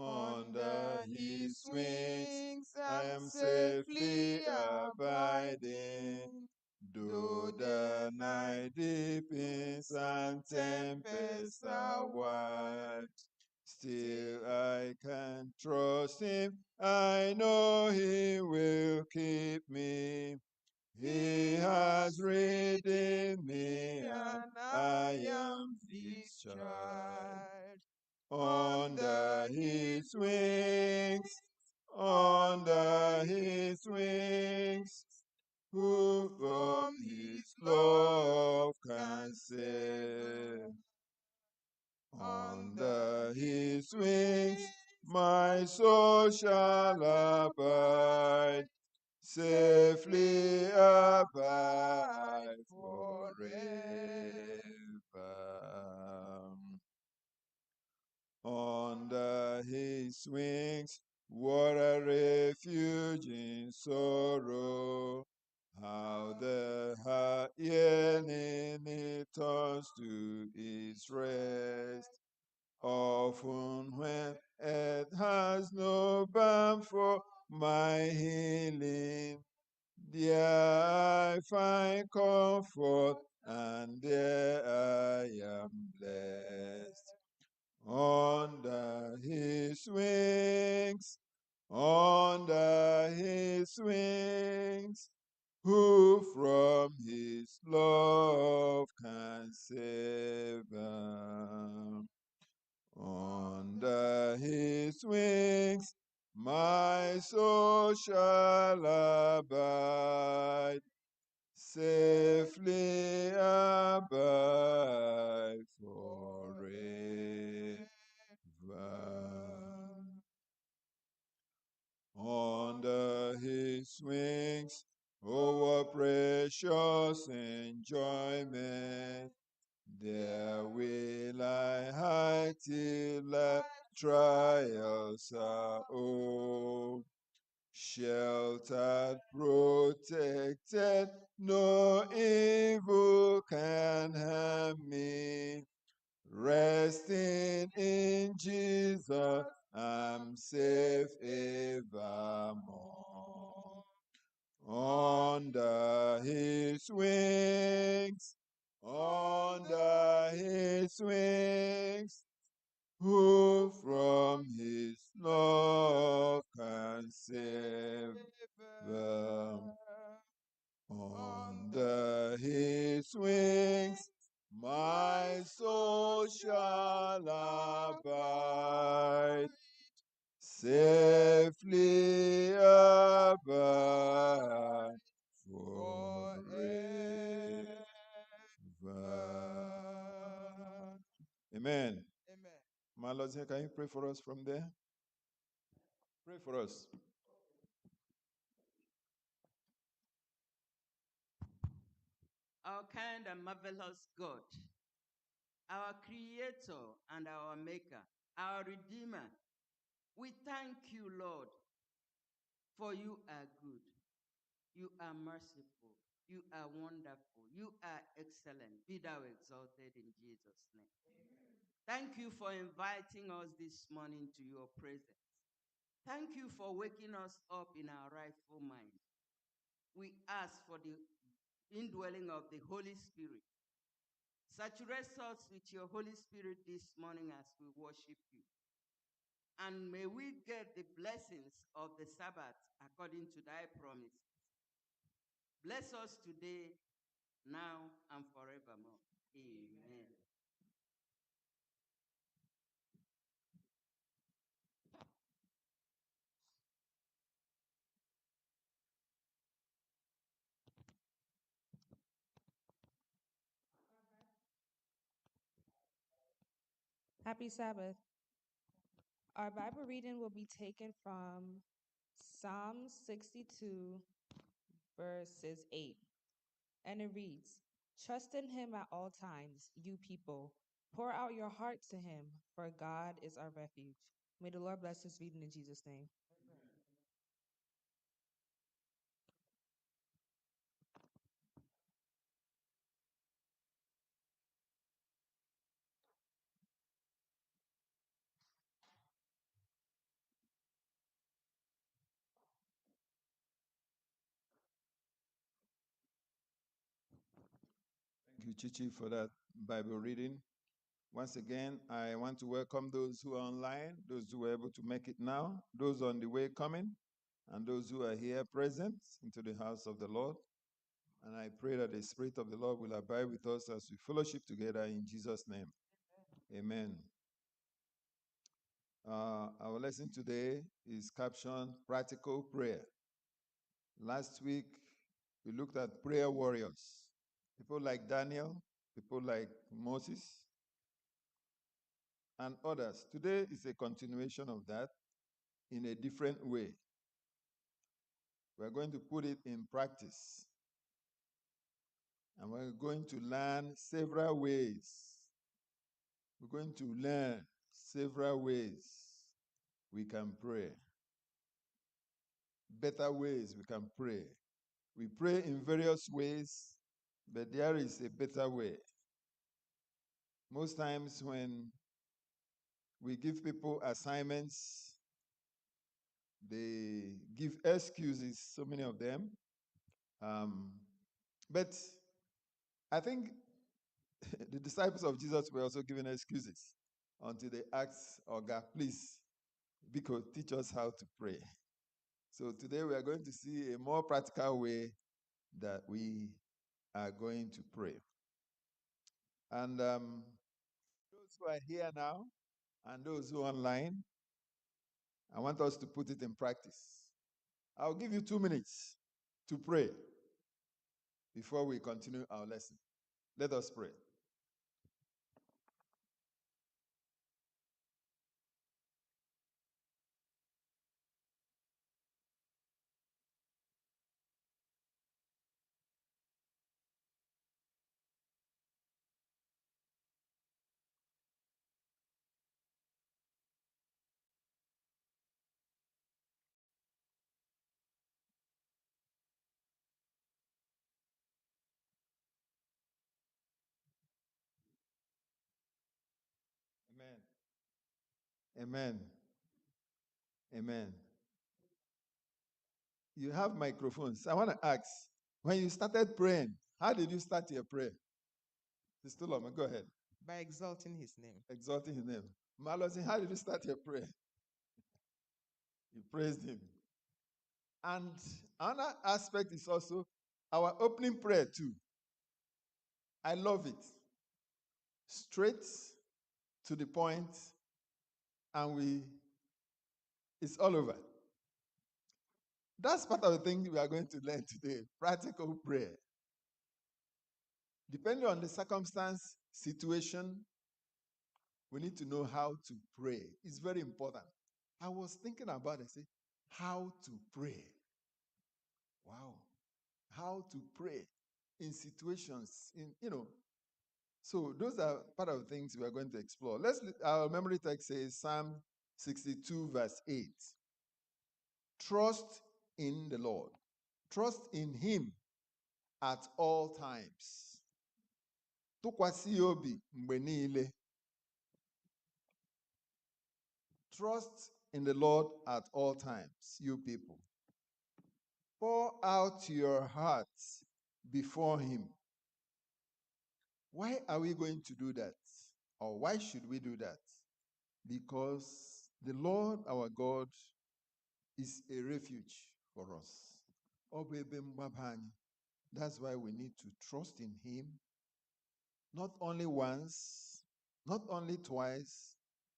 Under his wings I am safely abiding. Though the night deepens and tempests are wide, still I can trust him. I know he will keep me. He has redeemed me, and I am his child. Under his wings, under his wings, who from his love can save? Under his wings, my soul shall abide, safely abide forever. Under his wings, what a refuge in sorrow. How the heart yearning it turns to its rest. Often when earth has no balm for my healing, there I find comfort, and there I am blessed. Under his wings, under his wings, who from his love can save them? Under his wings, my soul shall abide, safely abide forever. Under his wings, oh, what precious enjoyment! There will I hide till life trials are o'er. Sheltered, protected, no evil can harm me. Resting in Jesus, I'm safe evermore. Under his wings, under his wings, who from his love can save them? Under his wings, my soul shall abide, safely abide forever. Amen. Amen. My Lord, can you pray for us from there? Pray for us. Our kind and marvelous God, our Creator and our Maker, our Redeemer, we thank you, Lord, for you are good, you are merciful, you are wonderful, you are excellent. Be thou exalted in Jesus' name. Thank you for inviting us this morning to your presence. Thank you for waking us up in our rightful mind. We ask for the indwelling of the Holy Spirit. Saturate us with your Holy Spirit this morning as we worship you. And may we get the blessings of the Sabbath according to thy promises. Bless us today, now, and forevermore. Amen. Happy Sabbath. Our Bible reading will be taken from Psalm 62, verses 8. And it reads, "Trust in him at all times, you people. Pour out your heart to him, for God is our refuge." May the Lord bless this reading in Jesus' name. you, Chichi, for that Bible reading. Once again, I want to welcome those who are online, those who are able to make it now, those on the way coming, and those who are here present into the house of the Lord. And I pray that the Spirit of the Lord will abide with us as we fellowship together in Jesus' name. Amen. Our lesson today is captioned Practical Prayer. Last week, we looked at prayer warriors, people like Daniel, people like Moses, and others. Today is a continuation of that in a different way. We're going to put it in practice. And we're going to learn several ways. We're going to learn several ways we can pray. Better ways we can pray. We pray in various ways, but there is a better way. Most times when we give people assignments, they give excuses, so many of them. But I think the disciples of Jesus were also given excuses until they asked, "Oh God, please, because teach us how to pray." So today we are going to see a more practical way that we are going to pray. And those who are here now and those who are online, I want us to put it in practice. I'll give you 2 minutes to pray before we continue our lesson. Let us pray. Amen. Amen. Amen. You have microphones. I want to ask, when you started praying, how did you start your prayer? Sister Loma, go ahead. By exalting his name. Exalting his name. Malosi, how did you start your prayer? You praised him. And another aspect is also our opening prayer too. I love it. Straight to the point, and it's all over. That's part of the thing we are going to learn today, practical prayer. Depending on the circumstance, situation, we need to know how to pray. It's very important. I was thinking about it, say, how to pray. Wow. How to pray in situations, So those are part of the things we are going to explore. Our memory text says Psalm 62, verse 8. Trust in the Lord. Trust in him at all times. Tụkwasị obi mgbe niile. Trust in the Lord at all times, you people. Pour out your hearts before him. Why are we going to do that? Or why should we do that? Because the Lord our God is a refuge for us. That's why we need to trust in him, not only once, not only twice,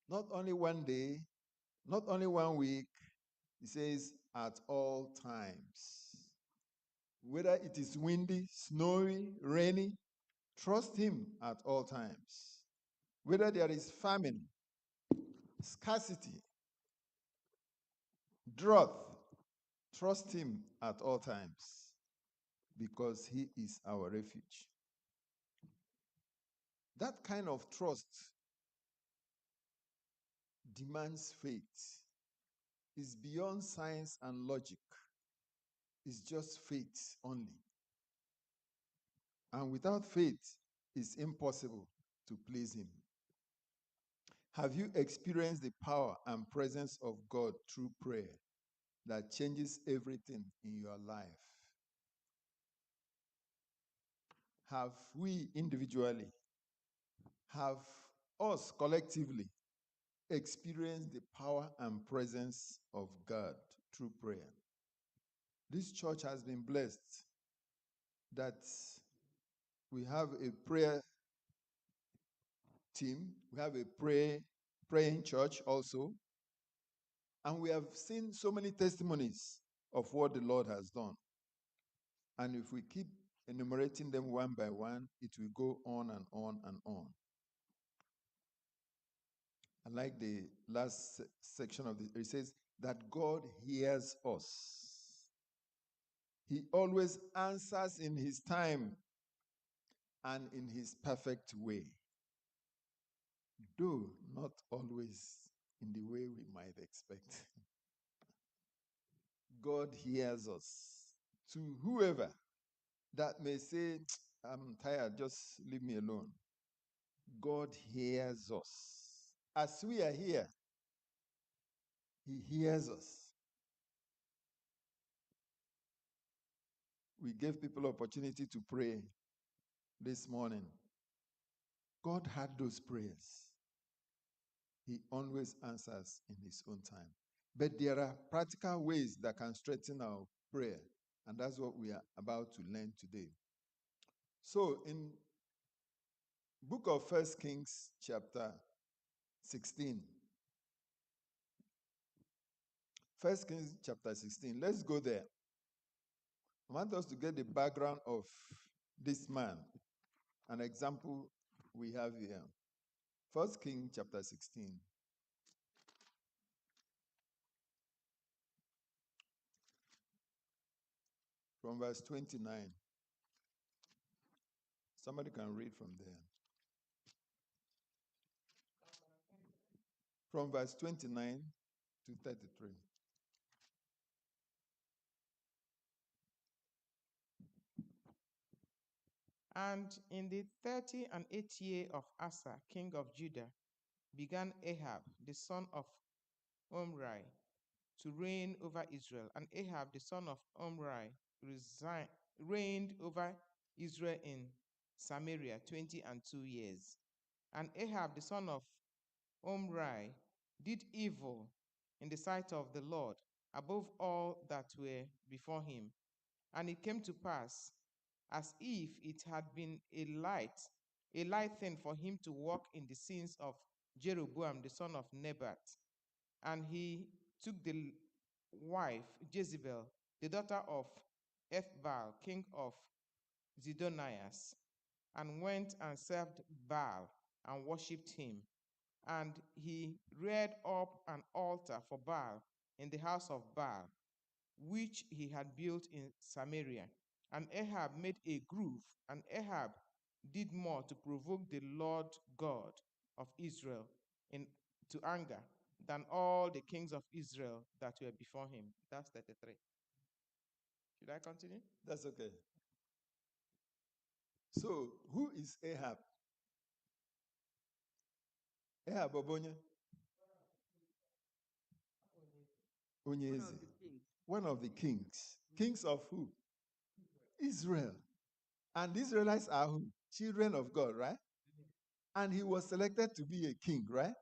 not only one day, not only 1 week. He says, at all times. Whether it is windy, snowy, rainy, trust him at all times. Whether there is famine, scarcity, drought, trust him at all times, because he is our refuge. That kind of trust demands faith. It's beyond science and logic. It's just faith only. And without faith, it's impossible to please him. Have you experienced the power and presence of God through prayer that changes everything in your life? have we individually, have us collectively experienced the power and presence of God through prayer? This church has been blessed that we have a prayer team, we have a praying church also, and we have seen so many testimonies of what the Lord has done. And if we keep enumerating them one by one, it will go on and on and on. I like the last section of it says that God hears us. He always answers in his time and in his perfect way, though not always in the way we might expect. God hears us. To whoever that may say, I'm tired, just leave me alone, God hears us. As we are here, he hears us. We gave people opportunity to pray this morning. God had those prayers. He always answers in his own time. But there are practical ways that can strengthen our prayer, and that's what we are about to learn today. So in book of 1 Kings chapter 16, 1 Kings chapter 16, let's go there. I want us to get the background of this man, an example we have here. 1 Kings chapter 16. From verse 29. Somebody can read from there. From verse 29 to 33. And in the 38th year of Asa, king of Judah, began Ahab, the son of Omri, to reign over Israel. And Ahab, the son of Omri, reigned over Israel in Samaria 22 years. And Ahab, the son of Omri, did evil in the sight of the Lord above all that were before him. And it came to pass, as if it had been a light thing for him to walk in the sins of Jeroboam, the son of Nebat. And he took the wife Jezebel, the daughter of Ethbaal, king of Zidonias, and went and served Baal and worshipped him. And he reared up an altar for Baal in the house of Baal, which he had built in Samaria. And Ahab made a grove, and Ahab did more to provoke the Lord God of Israel to anger than all the kings of Israel that were before him. That's 33. Should I continue? That's okay. So, who is Ahab? Ahab Obonye? One of Onyezi. the kings. One of the kings. Kings of who? Israel. And the Israelites are who? Children of God, right? And he was selected to be a king, right?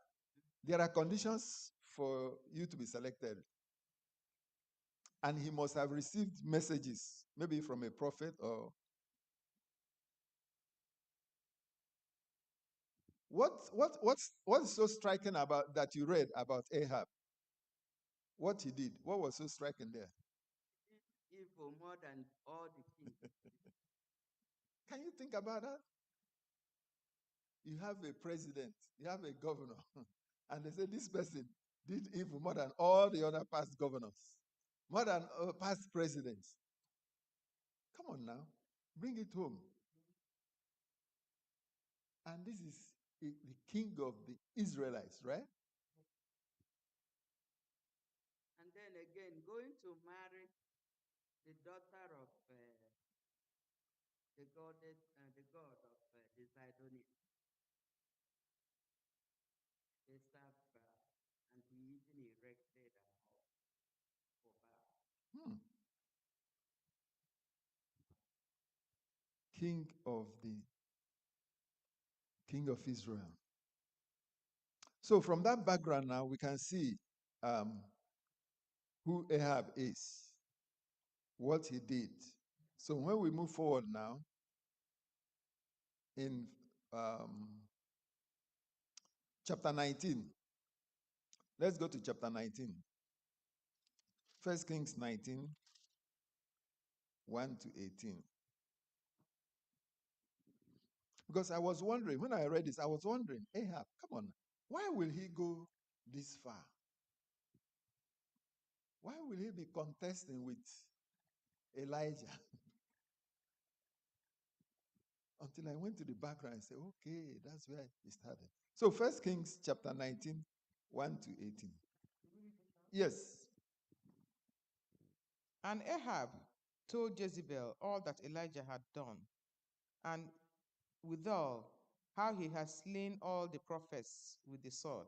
There are conditions for you to be selected. And he must have received messages, maybe from a prophet or. What's so striking about that you read about Ahab? What he did? What was so striking there? He did evil more than all the kings. Can you think about that? You have a president, you have a governor, and they say this person did evil more than all the other past governors, more than past presidents. Come on now, bring it home. And this is the king of the Israelites, right? And then again, going to marry the daughter of the the god of the Zidonians. They served Baal, and he even erected an altar for Baal. king of Israel. So from that background now, we can see who Ahab is, what he did. So when we move forward now, in chapter 19, let's go to chapter 19. 1 Kings 19, 1 to 18. Because I was wondering, when I read this, I was wondering, Ahab, come on, why will he go this far? Why will he be contesting with Elijah? Until I went to the background and said, okay, that's where it started. So 1 Kings chapter 19, 1 to 18. Yes. And Ahab told Jezebel all that Elijah had done, and withal how he had slain all the prophets with the sword.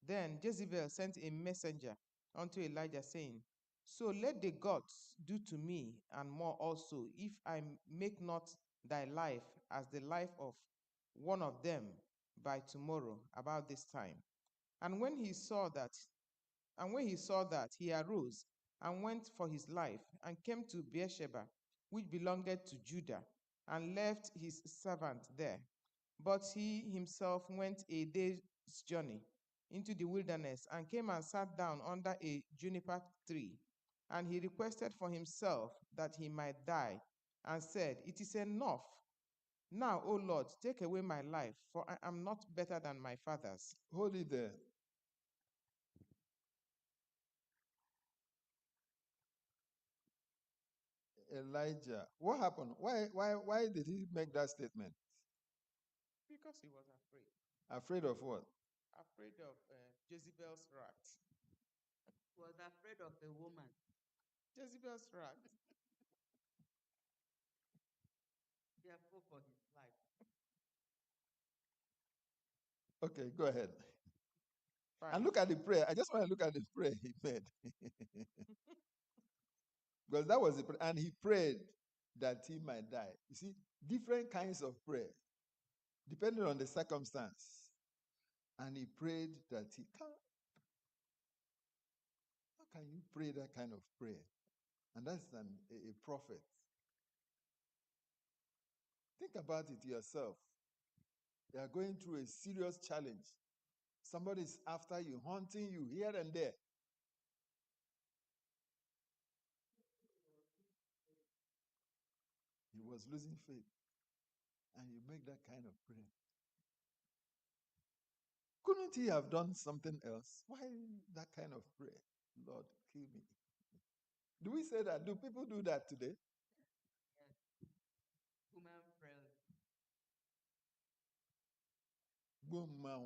Then Jezebel sent a messenger unto Elijah, saying, So let the gods do to me and more also, if I make not thy life as the life of one of them by tomorrow about this time. And when he saw that, he arose and went for his life, and came to Beersheba, which belonged to Judah, and left his servant there. But he himself went a day's journey into the wilderness, and came and sat down under a juniper tree. And he requested for himself that he might die, and said, It is enough. Now, O Lord, take away my life, for I am not better than my fathers. Hold it there. Elijah. What happened? Why did he make that statement? Because he was afraid. Afraid of what? Afraid of Jezebel's wrath. Was afraid of the woman. Jezebel's wrath. Fearful for his life. Okay, go ahead. Fine. And look at the prayer. I just want to look at the prayer he made. Because that was the prayer. And he prayed that he might die. You see, different kinds of prayer, depending on the circumstance. And he prayed that he can't. How can you pray that kind of prayer? And that's a prophet. Think about it yourself. You are going through a serious challenge. Somebody is after you, haunting you here and there. He was losing faith. And you make that kind of prayer. Couldn't he have done something else? Why that kind of prayer? Lord, kill me. Do we say that? Do people do that today? Yes. Human frailty. Boom, man.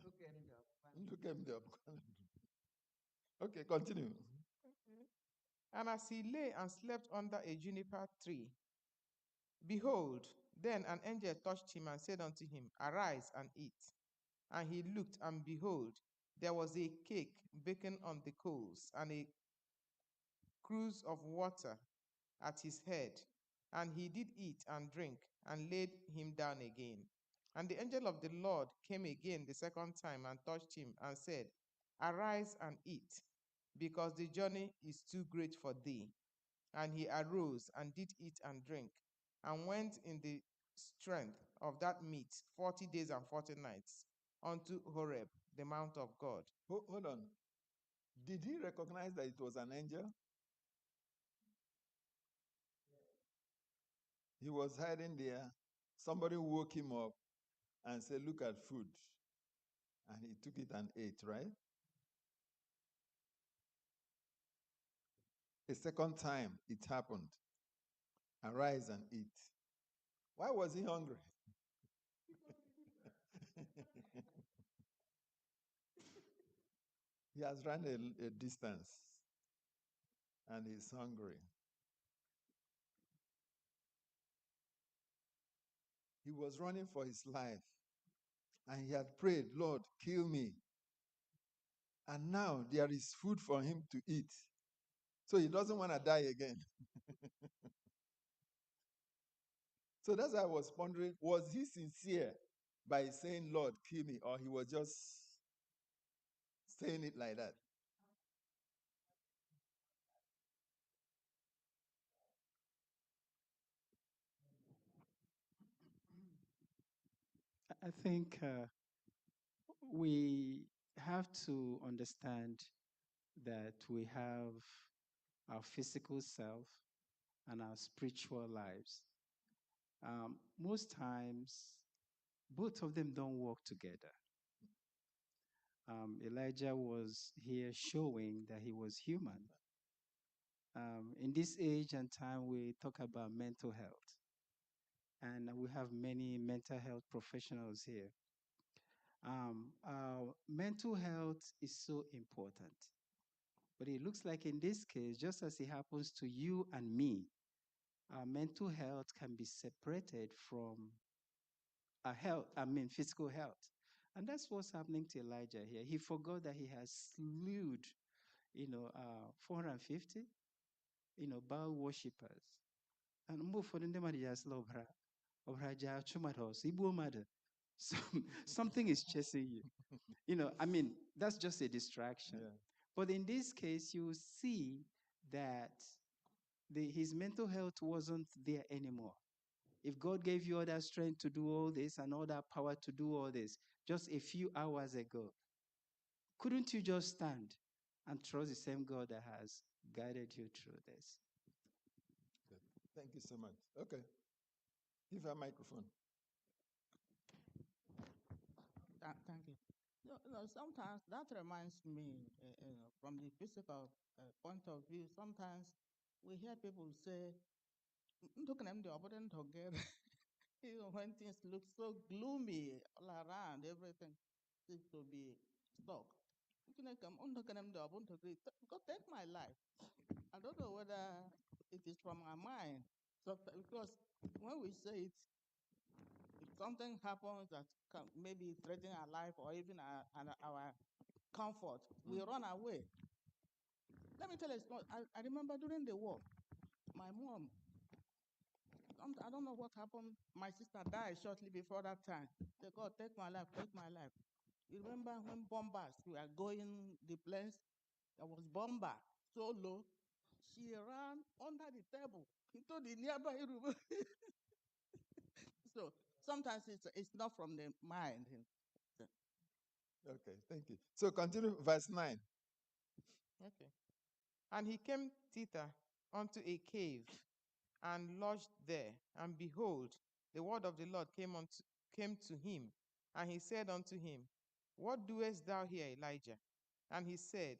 Look at him. Okay, continue. And as he lay and slept under a juniper tree, behold, then an angel touched him and said unto him, Arise and eat. And he looked, and behold, there was a cake baken on the coals, and a cruse of water at his head. And he did eat and drink, and laid him down again. And the angel of the Lord came again the second time and touched him, and said, Arise and eat, because the journey is too great for thee. And he arose and did eat and drink, and went in the strength of that meat 40 days and 40 nights unto Horeb, the mount of God. Hold on. Did he recognize that it was an angel? He was hiding there. Somebody woke him up and said, Look at food. And he took it and ate, right? A second time it happened. Arise and eat. Why was he hungry? He has run a distance and he's hungry. He was running for his life and he had prayed, Lord, kill me. And now there is food for him to eat. So he doesn't want to die again. So that's why I was wondering, was he sincere by saying, Lord, kill me, or he was just saying it like that? I think we have to understand that we have our physical self and our spiritual lives. Most times, both of them don't work together. Elijah was here showing that he was human. In this age and time, we talk about mental health, and we have many mental health professionals here. Mental health is so important, but it looks like in this case, just as it happens to you and me, our mental health can be separated from physical health. And that's what's happening to Elijah here. He forgot that he has slewed, 450, Baal worshippers. And mgbe ụfọdụ ndị mmadụ ji asịla ọbara ji achụ mmadụ ọsọ, igbuo mmadụ. Something is chasing you. That's just a distraction. Yeah. But in this case, you see that his mental health wasn't there anymore. If God gave you all that strength to do all this and all that power to do all this just a few hours ago, couldn't you just stand and trust the same God that has guided you through this? Good. Thank you so much. Okay. Give her a microphone. Thank you. Sometimes that reminds me, from the physical point of view, sometimes we hear people say, look at them, they are together. When things look so gloomy all around, everything seems to be stuck. God, take my life. I don't know whether it is from our mind. So, because when we say it, if something happens that can maybe threaten our life or even our comfort, we run away. Let me tell you, I remember during the war, my mom, I don't know what happened. My sister died shortly before that time. Say, God, take my life, take my life. You remember when bombers were going the place? There was bomber so low. She ran under the table into the nearby room. So sometimes it's not from the mind. Okay, thank you. So continue verse 9. Okay. And he came thither unto a cave and lodged there. And behold, the word of the Lord came to him. And he said unto him, What doest thou here, Elijah? And he said,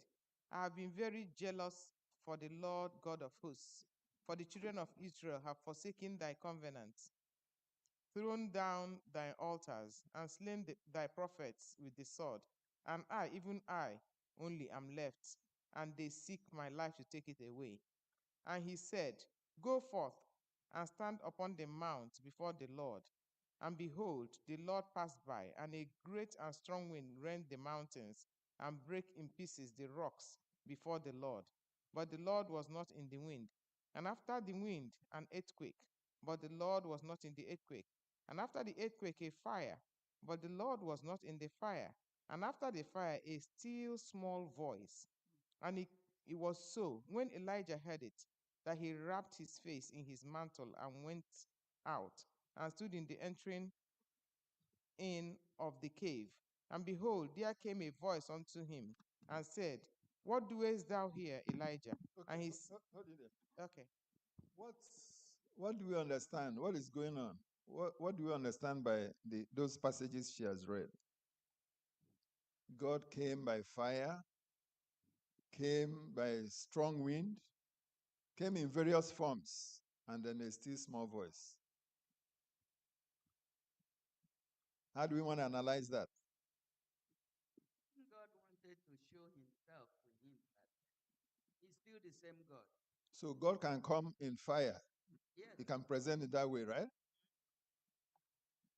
I have been very jealous for the Lord God of hosts, for the children of Israel have forsaken thy covenant, thrown down thy altars, and slain thy prophets with the sword. And I, even I, only am left, and they seek my life to take it away. And he said, Go forth and stand upon the mount before the Lord. And behold, the Lord passed by, and a great and strong wind rent the mountains and brake in pieces the rocks before the Lord. But the Lord was not in the wind. And after the wind, an earthquake. But the Lord was not in the earthquake. And after the earthquake, a fire. But the Lord was not in the fire. And after the fire, a still small voice. And it was so, when Elijah heard it, that he wrapped his face in his mantle and went out and stood in the entering in of the cave. And behold, there came a voice unto him and said, What doest thou here, Elijah? Okay, And hold it there. okay. What do we understand? What is going on? What do we understand by those passages she has read? God came by fire, came by strong wind, came in various forms, and then a still small voice. How do we want to analyze that? God wanted to show himself to him that he's still the same God. So God can come in fire. Yes. He can present it that way, right?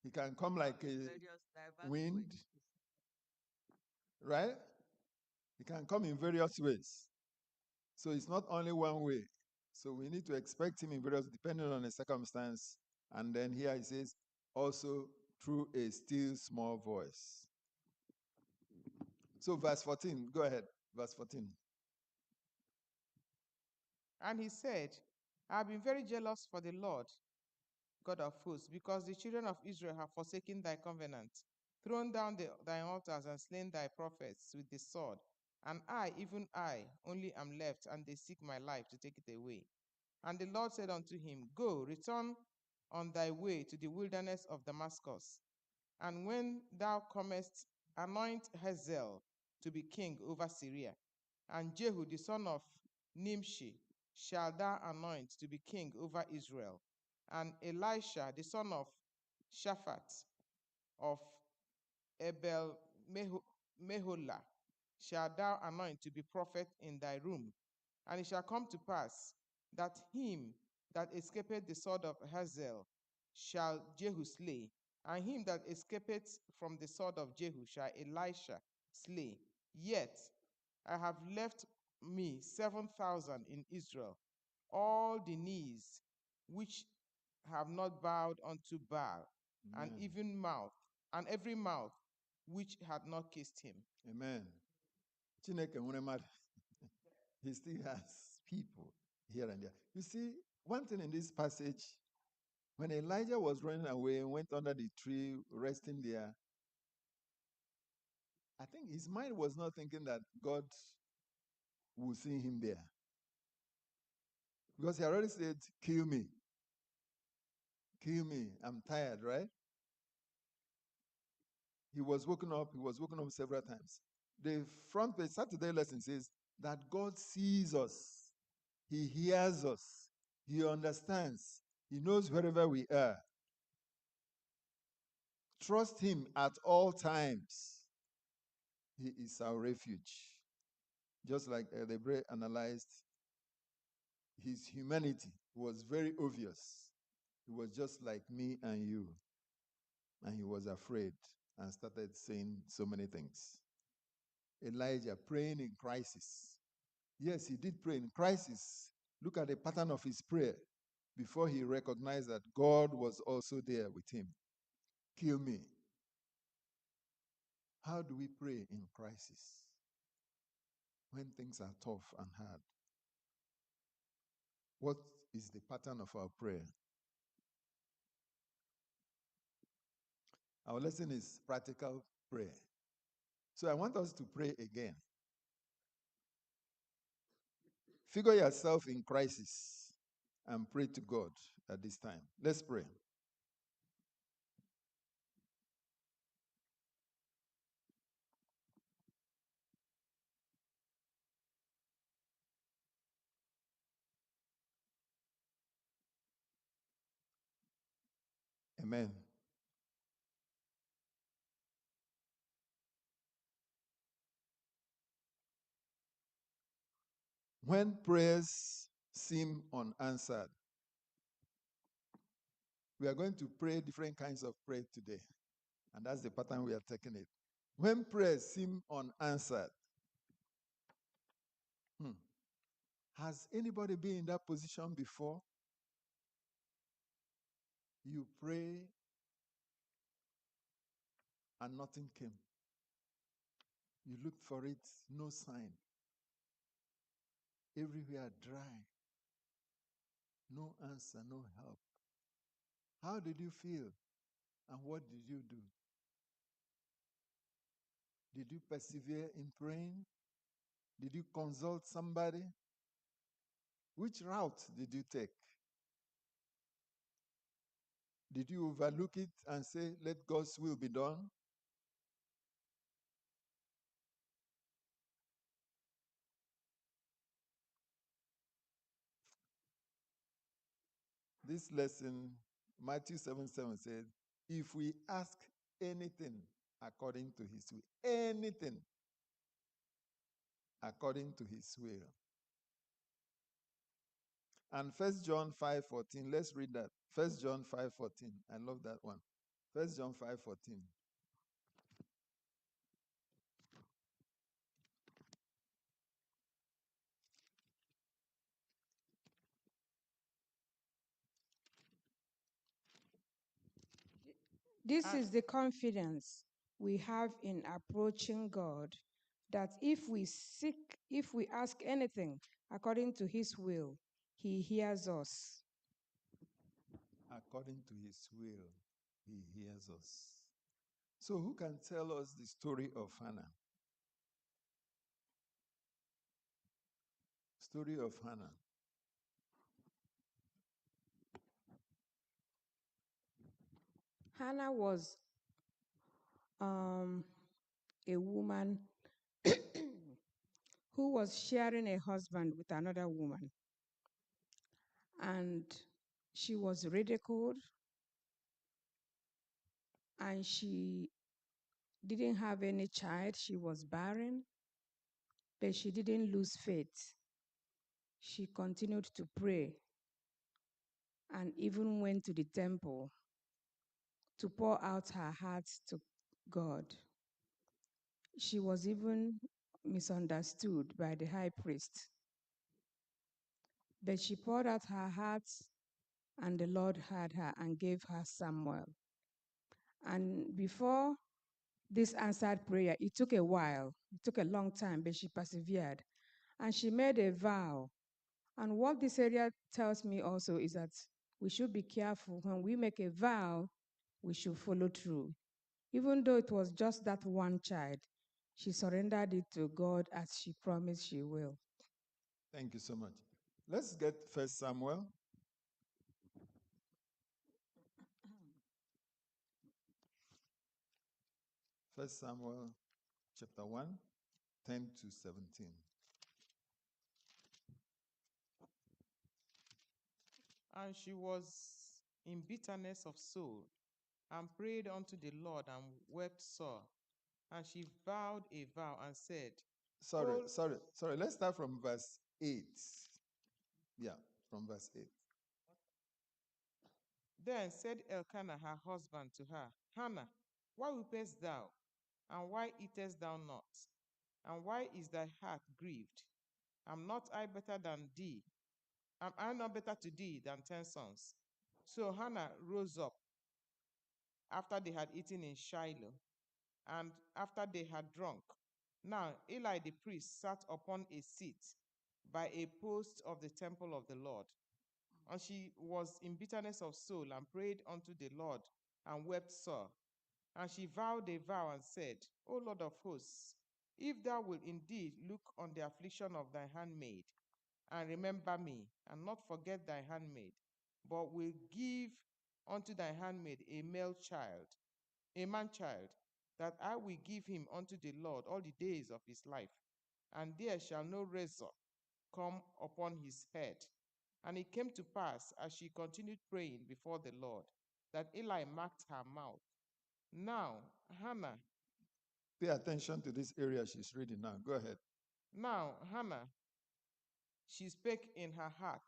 He can come like a various diverse wind, ways. right? He can come in various ways. So it's not only one way. So we need to expect him in various, depending on the circumstance. And then here he says, also through a still small voice. So verse 14, go ahead. Verse 14. And he said, I have been very jealous for the Lord, God of hosts, because the children of Israel have forsaken thy covenant, thrown down thy altars, and slain thy prophets with the sword. And I, even I, only am left, and they seek my life to take it away. And the Lord said unto him, Go, return on thy way to the wilderness of Damascus. And when thou comest, anoint Hazael to be king over Syria. And Jehu the son of Nimshi shall thou anoint to be king over Israel. And Elisha the son of Shaphat of Abel Meholah shall thou anoint to be prophet in thy room. And it shall come to pass that him that escapeth the sword of Hazael shall Jehu slay, and him that escapeth from the sword of Jehu shall Elisha slay. Yet I have left me 7,000 in Israel, all the knees which have not bowed unto Baal, and Amen. even mouth, and every mouth which had not kissed him. Amen. Chineke nwere mmadụ. He still has people here and there. You see, one thing in this passage, when Elijah was running away and went under the tree, resting there, I think his mind was not thinking that God will see him there. Because he already said, kill me. Kill me. I'm tired, right? He was woken up several times. The front page Saturday lesson says that God sees us, He hears us, He understands, He knows wherever we are. Trust Him at all times. He is our refuge. Just like Debre analyzed, his humanity was very obvious. He was just like me and you. And he was afraid and started saying so many things. Elijah praying in crisis. Yes, he did pray in crisis. Look at the pattern of his prayer before he recognized that God was also there with him. Kill me. How do we pray in crisis? When things are tough and hard. What is the pattern of our prayer? Our lesson is practical prayer. So I want us to pray again. Figure yourself in crisis and pray to God at this time. Let's pray. Amen. When prayers seem unanswered, we are going to pray different kinds of prayer today. And that's the pattern we are taking it. When prayers seem unanswered, has anybody been in that position before? You pray and nothing came. You looked for it, no sign. Everywhere dry. No answer, no help. How did you feel? And what did you do? Did you persevere in praying? Did you consult somebody? Which route did you take? Did you overlook it and say, let God's will be done? This lesson, Matthew 7:7 said, if we ask anything according to his will, anything according to his will. And 1 John 5:14, let's read that. 1 John 5:14. I love that one. 1 John 5:14. This is the confidence we have in approaching God, that if we ask anything according to his will, he hears us. According to his will, he hears us. So, who can tell us the story of Hannah? Story of Hannah. Hannah was a woman who was sharing a husband with another woman. And she was ridiculed, and she didn't have any child. She was barren, but she didn't lose faith. She continued to pray and even went to the temple to pour out her heart to God. She was even misunderstood by the high priest, but she poured out her heart, and the Lord heard her and gave her Samuel. And before this answered prayer, it took a while, it took a long time, but she persevered. And she made a vow. And what this area tells me also is that we should be careful. When we make a vow, we should follow through. Even though it was just that one child, she surrendered it to God as she promised she will. Thank you so much. Let's get 1 Samuel. First Samuel chapter 1, 10 to 17. And she was in bitterness of soul, and prayed unto the Lord, and wept sore. And she vowed a vow and said, Sorry. Let's start from verse 8. Yeah, from verse 8. Then said Elkanah her husband to her, Hannah, why weepest thou? And why eatest thou not? And why is thy heart grieved? Am not I better than thee? Am I not better to thee than 10 sons? So Hannah rose up after they had eaten in Shiloh, and after they had drunk. Now Eli the priest sat upon a seat by a post of the temple of the Lord. And she was in bitterness of soul, and prayed unto the Lord, and wept sore. And she vowed a vow and said, O Lord of hosts, if thou wilt indeed look on the affliction of thy handmaid, and remember me, and not forget thy handmaid, but will give unto thy handmaid a male child, a man child, that I will give him unto the Lord all the days of his life, and there shall no razor come upon his head. And it came to pass, as she continued praying before the Lord, that Eli marked her mouth. Now Hannah, Pay attention to this area she's reading now. Go ahead. now Hannah, she spake in her heart,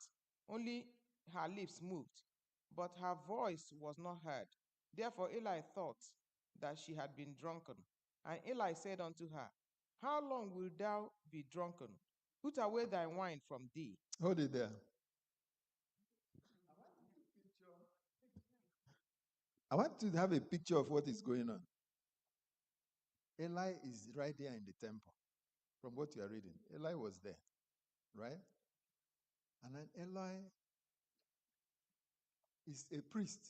only her lips moved, but her voice was not heard. Therefore Eli thought that she had been drunken. And Eli said unto her, How long wilt thou be drunken? Put away thy wine from thee. Hold it there. I want to have a picture of what is going on. Eli is right there in the temple. From what you are reading, Eli was there, right? And then Eli is a priest,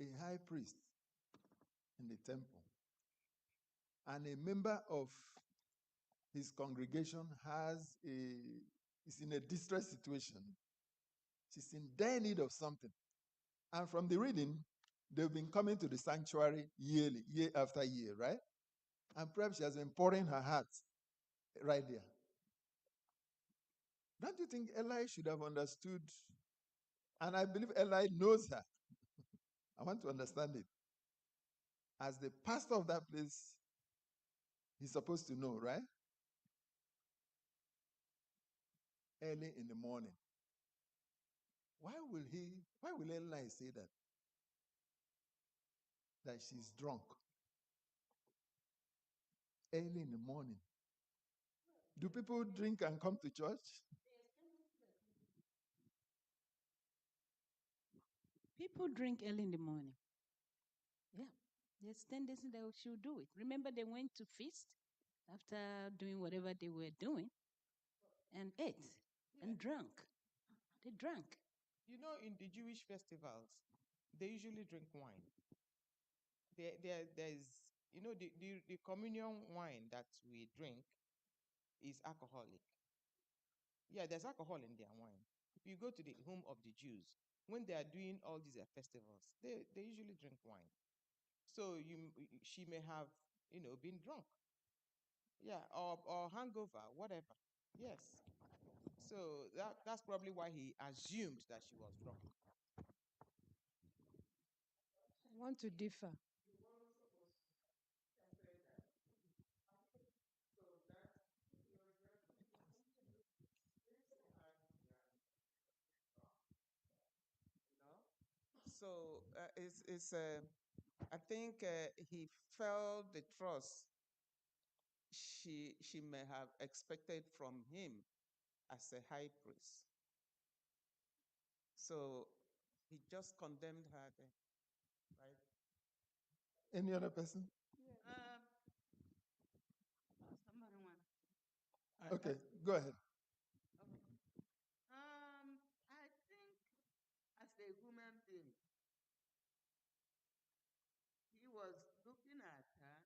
a high priest in the temple. And a member of his congregation is in a distress situation. She's in dire need of something. And from the reading, they've been coming to the sanctuary yearly, year after year, right? And perhaps she has been pouring her heart right there. Don't you think Eli should have understood? And I believe Eli knows her. I want to understand it. As the pastor of that place, he's supposed to know, right? Early in the morning. Why will Eli say that? That she's drunk early in the morning. Do people drink and come to church? People drink early in the morning. There's 10 days that she'll do it. Remember, they went to feast after doing whatever they were doing and ate and drank. They drank. You know, in the Jewish festivals, they usually drink wine. There's, you know, the communion wine that we drink is alcoholic. Yeah, there's alcohol in their wine. If you go to the home of the Jews, when they are doing all these festivals, they usually drink wine. So she may have, you know, been drunk. Yeah, or hangover, whatever. Yes. So that's probably why he assumed that she was drunk. I want to differ. So I think he felt the trust she may have expected from him as a high priest. So he just condemned her there, right? Any other person? Um, somebody want. Okay, go ahead. Okay. I think as a human being, he was looking at her,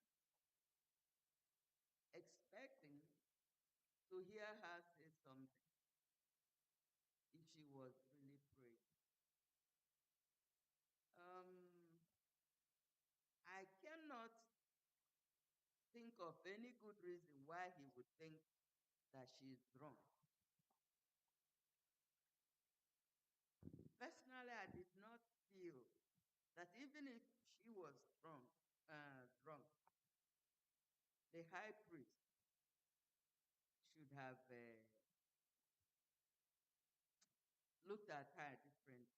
expecting to hear her say something if she was really praying. I cannot think of any good reason why he would think that she is drunk. Personally, I did not feel that even if she was drunk, the high priest should have looked at her differently.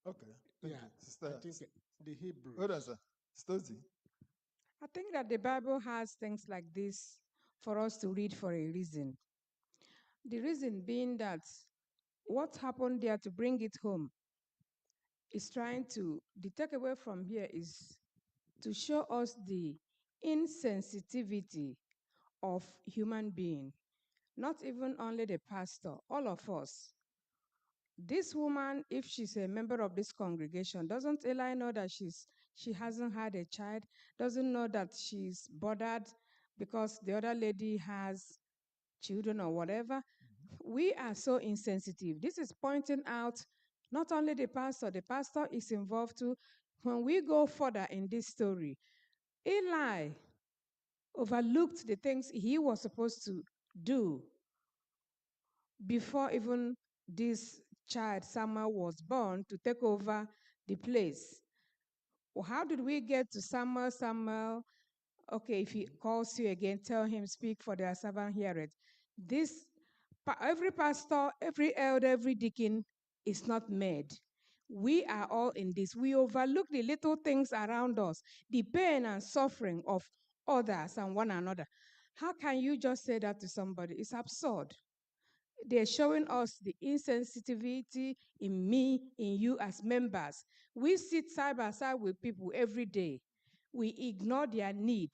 Okay, thank Yeah, you. Sister, I think the Hebrews. hold on, sir. Stozy. I think that the Bible has things like this for us to read for a reason. The reason being that what happened there to bring it home is the takeaway from here is to show us the insensitivity of human being, not even only the pastor, all of us. This woman, if she's a member of this congregation, doesn't Eli know that she hasn't had a child, doesn't know that she's bothered because the other lady has children or whatever. We are so insensitive. This is pointing out not only the pastor is involved too. When we go further in this story, Eli overlooked the things he was supposed to do before even this child, Samuel, was born to take over the place. Well, how did we get to Samuel? Samuel, okay, if he calls you again, tell him, speak for their servant, hear it. Every pastor, every elder, every deacon is not made. We are all in this. We overlook the little things around us, the pain and suffering of others and one another. How can you just say that to somebody? It's absurd. They're showing us the insensitivity in me, in you as members. We sit side by side with people every day. We ignore their need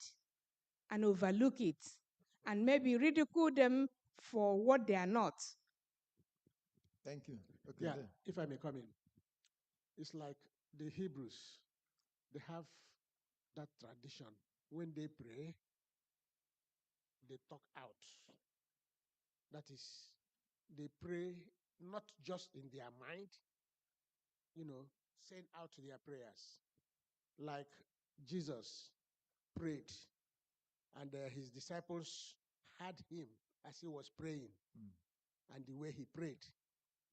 and overlook it and maybe ridicule them for what they are not. Thank you. Okay, Yeah, then. if I may come in. It's like the Hebrews, they have that tradition. When they pray, they talk out. That is, they pray not just in their mind, send out their prayers. Like Jesus prayed, and his disciples heard him as he was praying, and the way he prayed.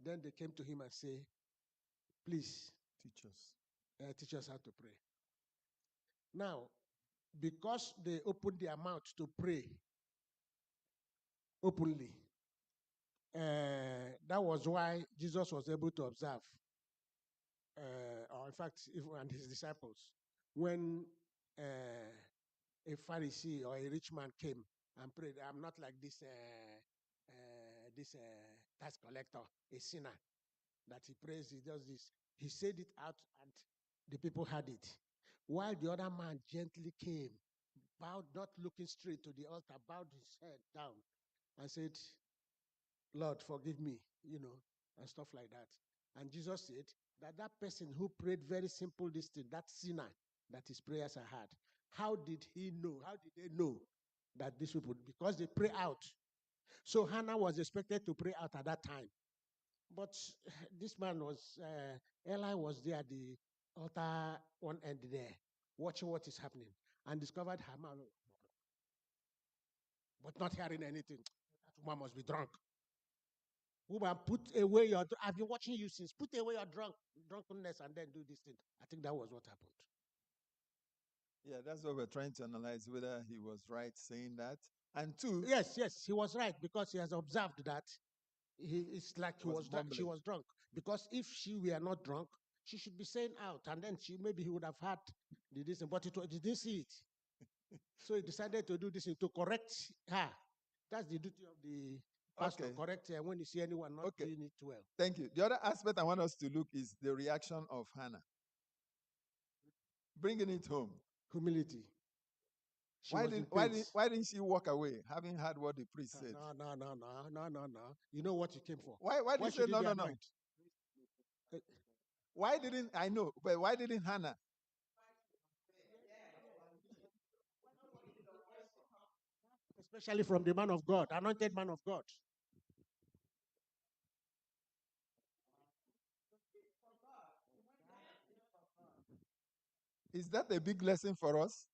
Then they came to him and say, please teach us how to pray. Now, because they opened their mouth to pray openly, that was why Jesus was able to observe, or in fact, and his disciples, when a Pharisee or a rich man came and prayed, I'm not like this tax collector, a sinner, that he prays, he does this. He said it out, and The people had it. While the other man gently came, bowed, not looking straight to the altar, bowed his head down and said, Lord, forgive me, and stuff like that. And Jesus said that that person who prayed very simple this thing, that sinner, that his prayers are heard. How did he know? How did they know that these people? Because they pray out. So Hannah was expected to pray out at that time. But this man was, Eli was there at the altar one end there, watching what is happening, and discovered her man, but not hearing anything. That woman must be drunk. Woman, put away your. I've been watching you since. Put away your drunkenness and then do this thing. I think that was what happened. Yeah, that's what we're trying to analyze, whether he was right saying that. And two, Yes, he was right because he has observed that it's like he was she mumbling. was drunk. Because if she were not drunk, she should be saying out, and then maybe he would have had the this, but he didn't see it. So he decided to do this to correct her. That's the duty of the pastor. Okay. Correct her when you see anyone not Okay. doing it well. Thank you. The other aspect I want us to look is the reaction of Hannah. Bringing it home. Humility. She Why was in did why did pains. why didn't she walk away, having heard what the priest said? No. You know what you came for. Why did Why you say should you no, be no, no? annoyed? Eh, Why didn't I know? But why didn't Hannah? Especially from the man of God, anointed man of God. Is that a big lesson for us?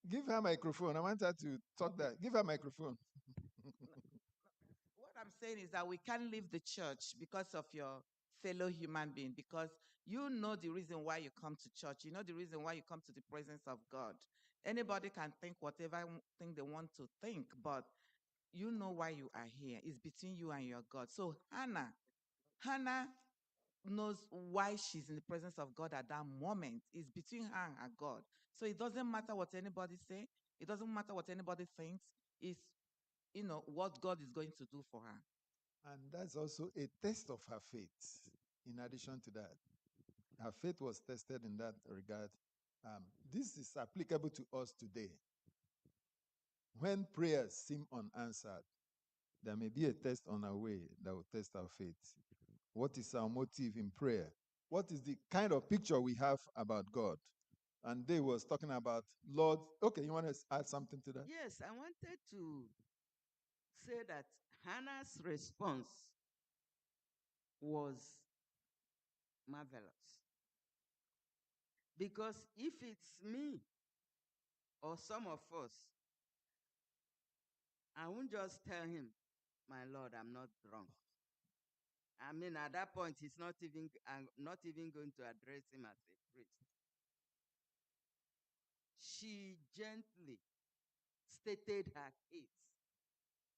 Give her microphone. I want her to talk Okay. that. Give her microphone. What I'm saying is that we can't leave the church because of your fellow human being, because you know the reason why you come to church. You know the reason why you come to the presence of God. Anybody can think whatever thing they want to think, but you know why you are here. It's between you and your God. So Hannah knows why she's in the presence of God at that moment. It's between her and her God. So it doesn't matter what anybody say. It doesn't matter what anybody thinks. It's what God is going to do for her. And that's also a test of her faith. In addition to that, her faith was tested in that regard. This is applicable to us today. When prayers seem unanswered, there may be a test on our way that will test our faith. What is our motive in prayer? What is the kind of picture we have about God? And they was talking about Lord. Okay, you want to add something to that? Yes, I wanted to say that Hannah's response was marvelous. Because if it's me or some of us, I won't just tell him, my Lord, I'm not drunk. I mean, at that point, I'm not even going to address him as a priest. She gently stated her case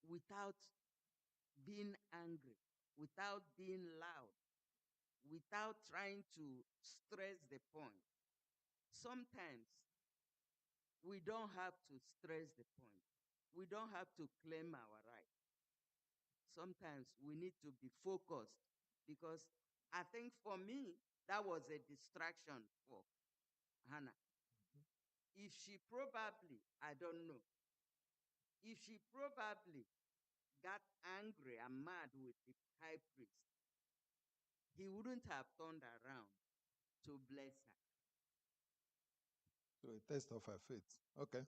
without being angry, without being loud, without trying to stress the point. Sometimes we don't have to stress the point. We don't have to claim our right. Sometimes we need to be focused, because I think for me, that was a distraction for Hannah. If she probably, I don't know, if she probably got angry and mad with the high priest, he wouldn't have turned around to bless her. So a test of her faith. Okay.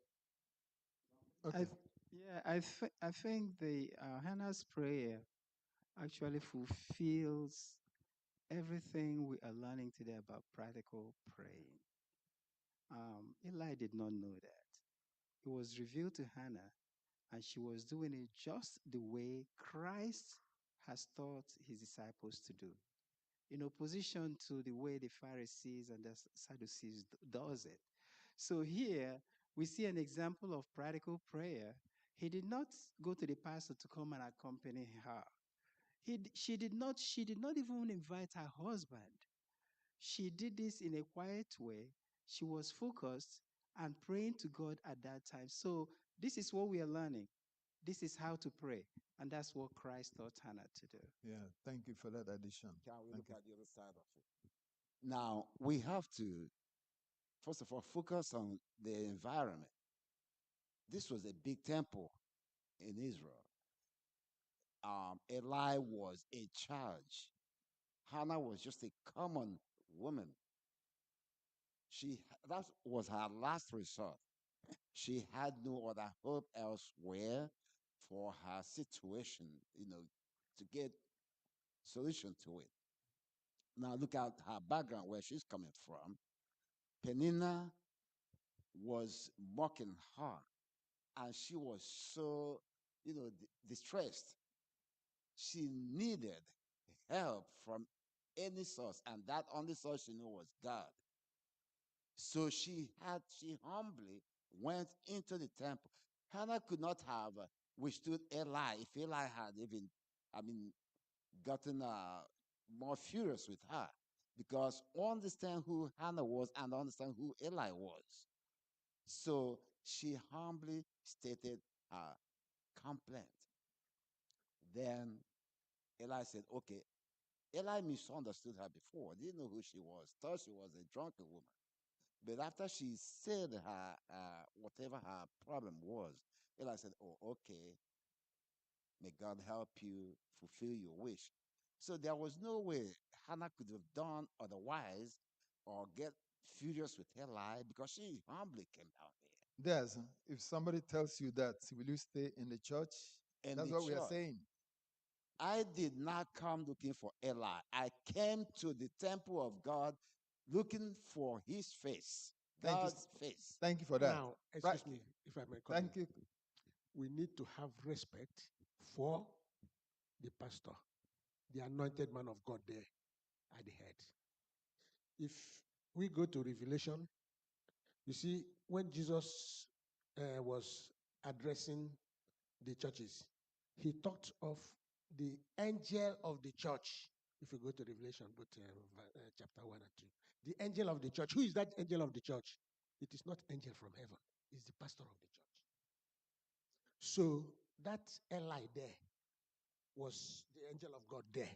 I Okay. th- yeah, I think the Hannah's prayer actually fulfills everything we are learning today about practical praying. Eli did not know that. It was revealed to Hannah, and she was doing it just the way Christ has taught his disciples to do, in opposition to the way the Pharisees and the Sadducees does it. So here we see an example of practical prayer. He did not go to the pastor to come and accompany her. She did not even invite her husband. She did this in a quiet way. She was focused and praying to God at that time. So this is what we are learning. This is how to pray. And that's what Christ taught Hannah to do. Yeah, thank you for that addition. Can we Thank look you. at the other side of it? Now, we have to, first of all, focus on the environment. This was a big temple in Israel. Eli was in charge. Hannah was just a common woman. That was her last resort. She had no other hope elsewhere for her situation, to get solution to it. Now look at her background, where she's coming from. Penina was mocking her, and she was so, distressed. She needed help from any source, and that only source she knew was God. So she humbly went into the temple. Hannah could not have withstood Eli if Eli had even, gotten more furious with her, because understand who Hannah was and understand who Eli was. So she humbly stated her complaint. Then Eli said, okay. Eli misunderstood her before, didn't know who she was, thought she was a drunken woman. But after she said her whatever her problem was, Eli said, "Oh, okay. May God help you fulfill your wish." So there was no way Hannah could have done otherwise or get furious with Eli, because she humbly came down here Des, if somebody tells you that, will you stay in the church? in That's the what we are church. saying. I did not come looking for Eli. I came to the temple of God looking for his face, Thank you. God's face. Thank you for that. Now, Right. excuse me if I may come in. Thank you. We need to have respect for the pastor, the anointed man of God there at the head. If we go to Revelation, you see, when Jesus was addressing the churches, he talked of the angel of the church. If you go to Revelation, go to chapter 1 and 2. The angel of the church. Who is that angel of the church? It is not angel from heaven. It's the pastor of the church. So that Eli there was the angel of God there,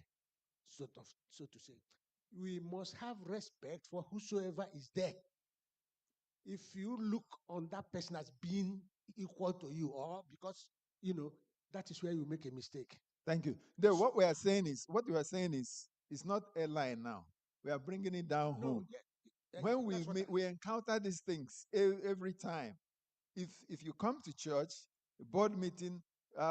so to say. We must have respect for whosoever is there. If you look on that person as being equal to you, or because, that is where you make a mistake. Thank you. Then what we are saying is, it's not a line now. We are bringing it down No, home. When we encounter these things every time, if you come to church, a board meeting,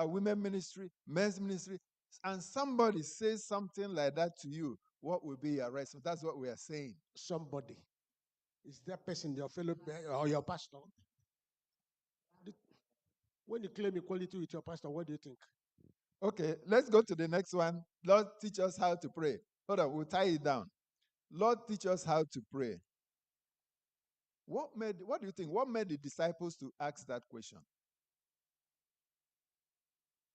women ministry, men's ministry, and somebody says something like that to you, what will be your response? That's what we are saying. Somebody. Is that person your fellow or your pastor? When you claim equality with your pastor, what do you think? Okay, let's go to the next one. Lord, teach us how to pray. Hold on, we'll tie it down. Lord, teach us how to pray. What do you think? What made the disciples to ask that question?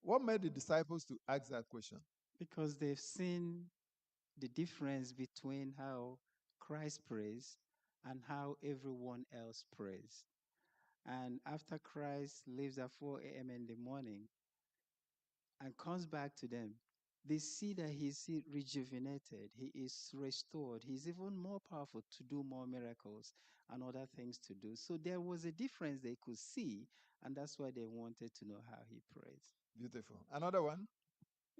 What made the disciples to ask that question? Because they've seen the difference between how Christ prays and how everyone else prays. And after Christ leaves at 4 a.m. in the morning and comes back to them, they see that he's rejuvenated, he is restored, he's even more powerful to do more miracles and other things to do. So there was a difference they could see, and that's why they wanted to know how he prays. Beautiful. Another one?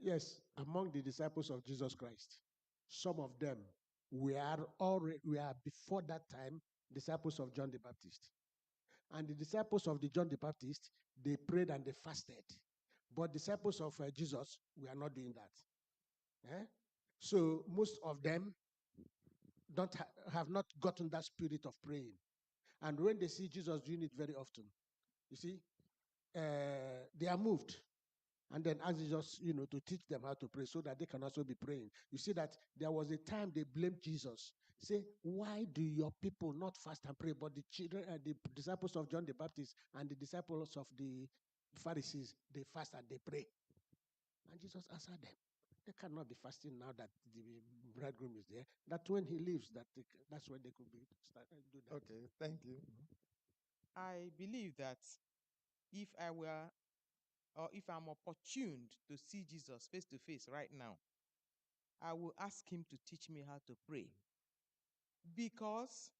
Yes, among the disciples of Jesus Christ, some of them were before that time disciples of John the Baptist. And the disciples of John the Baptist, they prayed and they fasted. But disciples of Jesus, we are not doing that. Eh? So most of them have not gotten that spirit of praying. And when they see Jesus doing it very often, you see, they are moved. And then ask Jesus, to teach them how to pray so that they can also be praying. You see that there was a time they blamed Jesus. Say, why do your people not fast and pray? But the children and the disciples of John the Baptist and the disciples of the Pharisees, they fast and they pray. And Jesus answered them they cannot be fasting now that the bridegroom is there. That when he leaves, that's when they could be start do that. Okay, thank you. I believe that if I were, or if I'm opportuned to see Jesus face to face right now, I will ask him to teach me how to pray. Because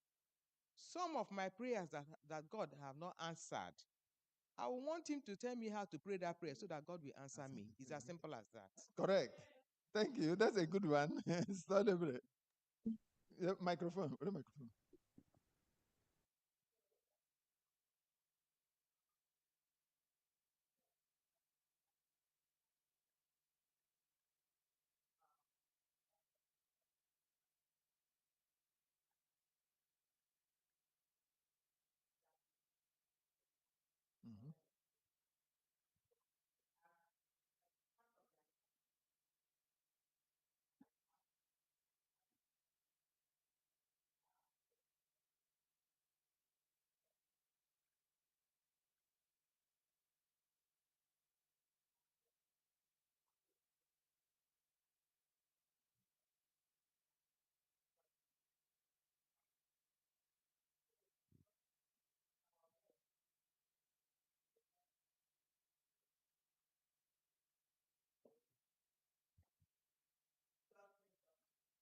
some of my prayers that God have not answered, I will want him to tell me how to pray that prayer so that God will answer me. It's as simple as that. Correct. Thank you. That's a good one. Celebrate. Yeah, microphone. What a microphone. Mhm.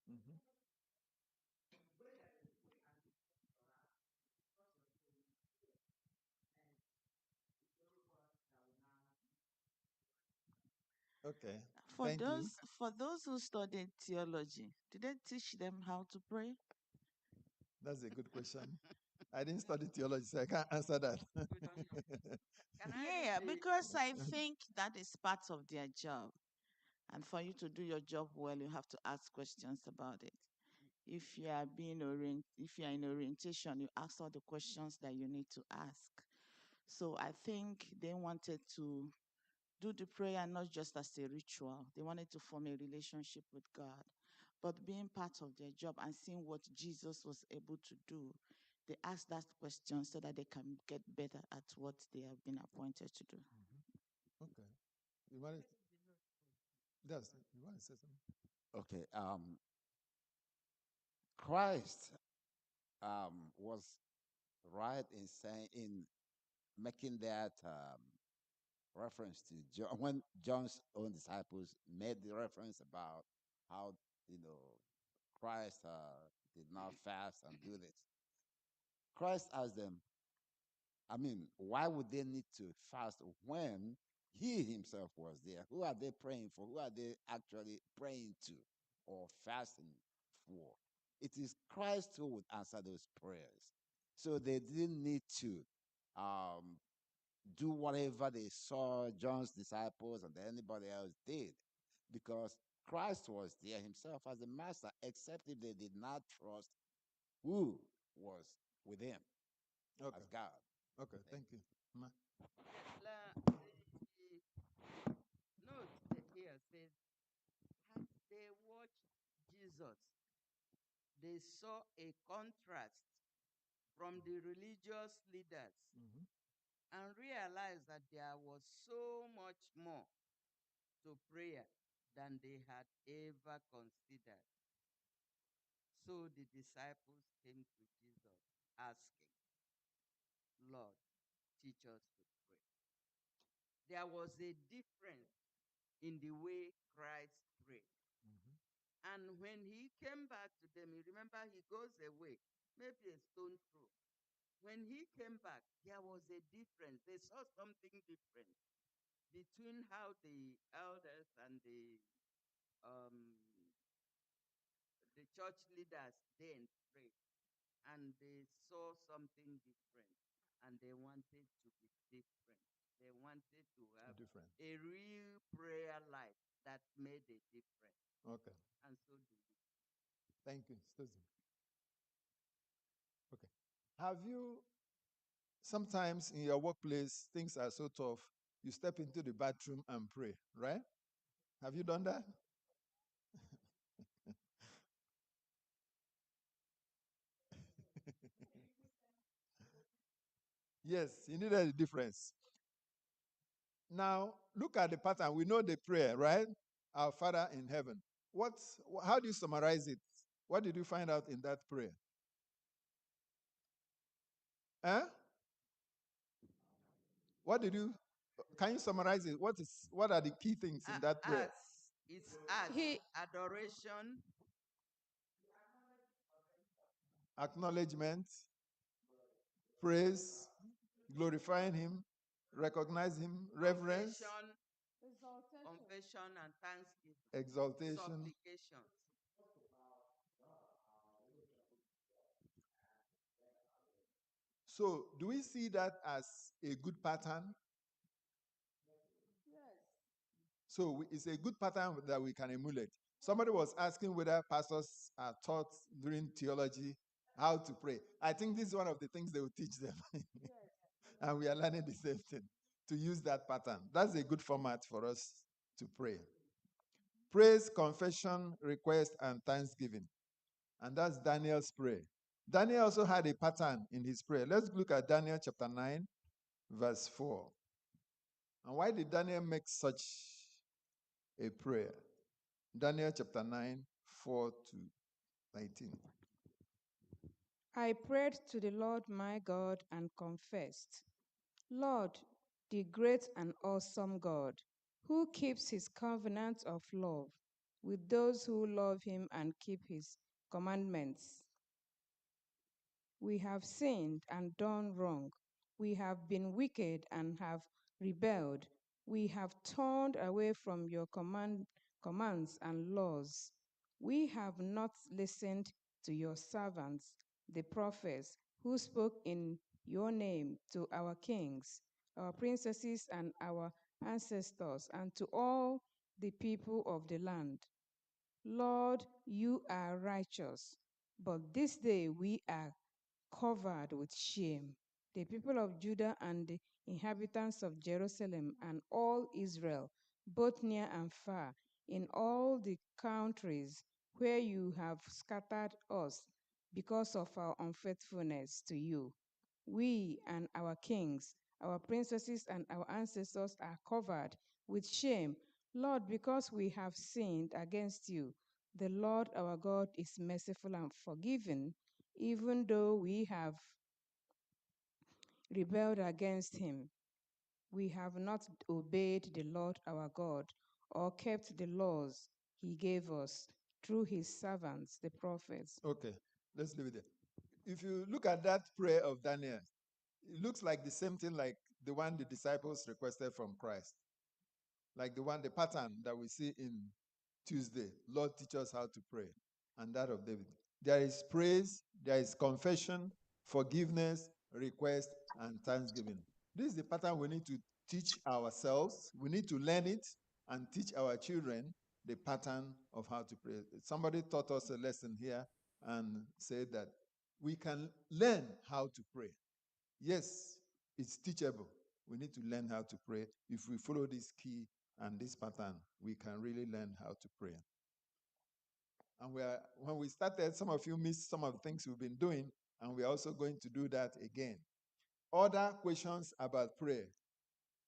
Mhm. Okay. For Thank you. those who studied theology, did they teach them how to pray? That's a good question. I didn't study theology, so I can't answer that. We don't know. Can I Yeah, read the because I think that is part of their job. And for you to do your job well, you have to ask questions about it. If you are if you are in orientation, you ask all the questions that you need to ask. So I think they wanted to do the prayer not just as a ritual. They wanted to form a relationship with God. But being part of their job and seeing what Jesus was able to do, they asked that question so that they can get better at what they have been appointed to do. Okay. You want to, yes, you want to say something? Okay. Christ was right in saying in making that reference to John when John's own disciples made the reference about how Christ did not fast and do this. Christ asked them, I mean, why would they need to fast when he himself was there? Who are they praying for? Who are they actually praying to or fasting for? It is Christ who would answer those prayers. So they didn't need to um, do whatever they saw John's disciples and anybody else did because Christ was there himself as the master, except if they did not trust who was with him Okay. as God. Okay. Thank Thank you. Ma. the note here says, as they watched Jesus, they saw a contrast from the religious leaders Mhm. and realized that there was so much more to prayer than they had ever considered. So the disciples came to Jesus asking, Lord, teach us to pray. There was a difference in the way Christ prayed. Mhm. And when he came back to them, you remember he goes away, maybe a stone throw. When he came back, there was a difference. They saw something different between how the elders and um, the church leaders then prayed. And they saw something different. And they wanted to be different. They wanted to have Different. a real prayer life that made a difference. Okay. And so do we. Thank you, Susan. Okay. Have you sometimes in your workplace things are so tough, you step into the bathroom and pray, right? Have you done that? Yes, you needed a difference. Now, look at the pattern. We know the prayer, right? our Father in heaven. How do you summarize it? What did you find out in that prayer? Huh? Can you summarize it? What are the key things in that prayer? It's He adoration, Acknowledgement, praise, glorifying him, recognize him, reverence, confession and thanksgiving, exaltation. supplications. So, do we see that as a good pattern? So, it's a good pattern that we can emulate. Somebody was asking whether pastors are taught during theology how to pray. I think this is one of the things they will teach them. And we are learning the same thing, to use that pattern. That's a good format for us to pray. Praise, confession, request, and thanksgiving. And that's Daniel's prayer. Daniel also had a pattern in his prayer. Let's look at Daniel chapter 9, verse 4. And why did Daniel make such a prayer? Daniel chapter 9, 4 to 19. I prayed to the Lord my God and confessed, Lord, the great and awesome God, who keeps his covenant of love with those who love him and keep his commandments. We have sinned and done wrong. We have been wicked and have rebelled. We have turned away from your commands and laws. We have not listened to your servants, the prophets, who spoke in your name to our kings, our princesses, and our ancestors, and to all the people of the land. Lord, you are righteous, but this day we are covered with shame. The people of Judah and the inhabitants of Jerusalem and all Israel, both near and far, in all the countries where you have scattered us because of our unfaithfulness to you. We and our kings, our princesses, and our ancestors are covered with shame, Lord, because we have sinned against you. The Lord our God is merciful and forgiving, even though we have rebelled against him. We have not obeyed the Lord our God or kept the laws he gave us through his servants, the prophets. Okay, let's leave it there. If you look at that prayer of Daniel, it looks like the same thing like the one the disciples requested from Christ. Like the pattern that we see in Tuesday. Lord, teach us how to pray. And that of David. There is praise, there is confession, forgiveness, request, and thanksgiving. This is the pattern we need to teach ourselves. We need to learn it and teach our children the pattern of how to pray. Somebody taught us a lesson here and said that we can learn how to pray. Yes, it's teachable. We need to learn how to pray. If we follow this key and this pattern, we can really learn how to pray. And when we started, some of you missed some of the things we've been doing, and we're also going to do that again. Other questions about prayer.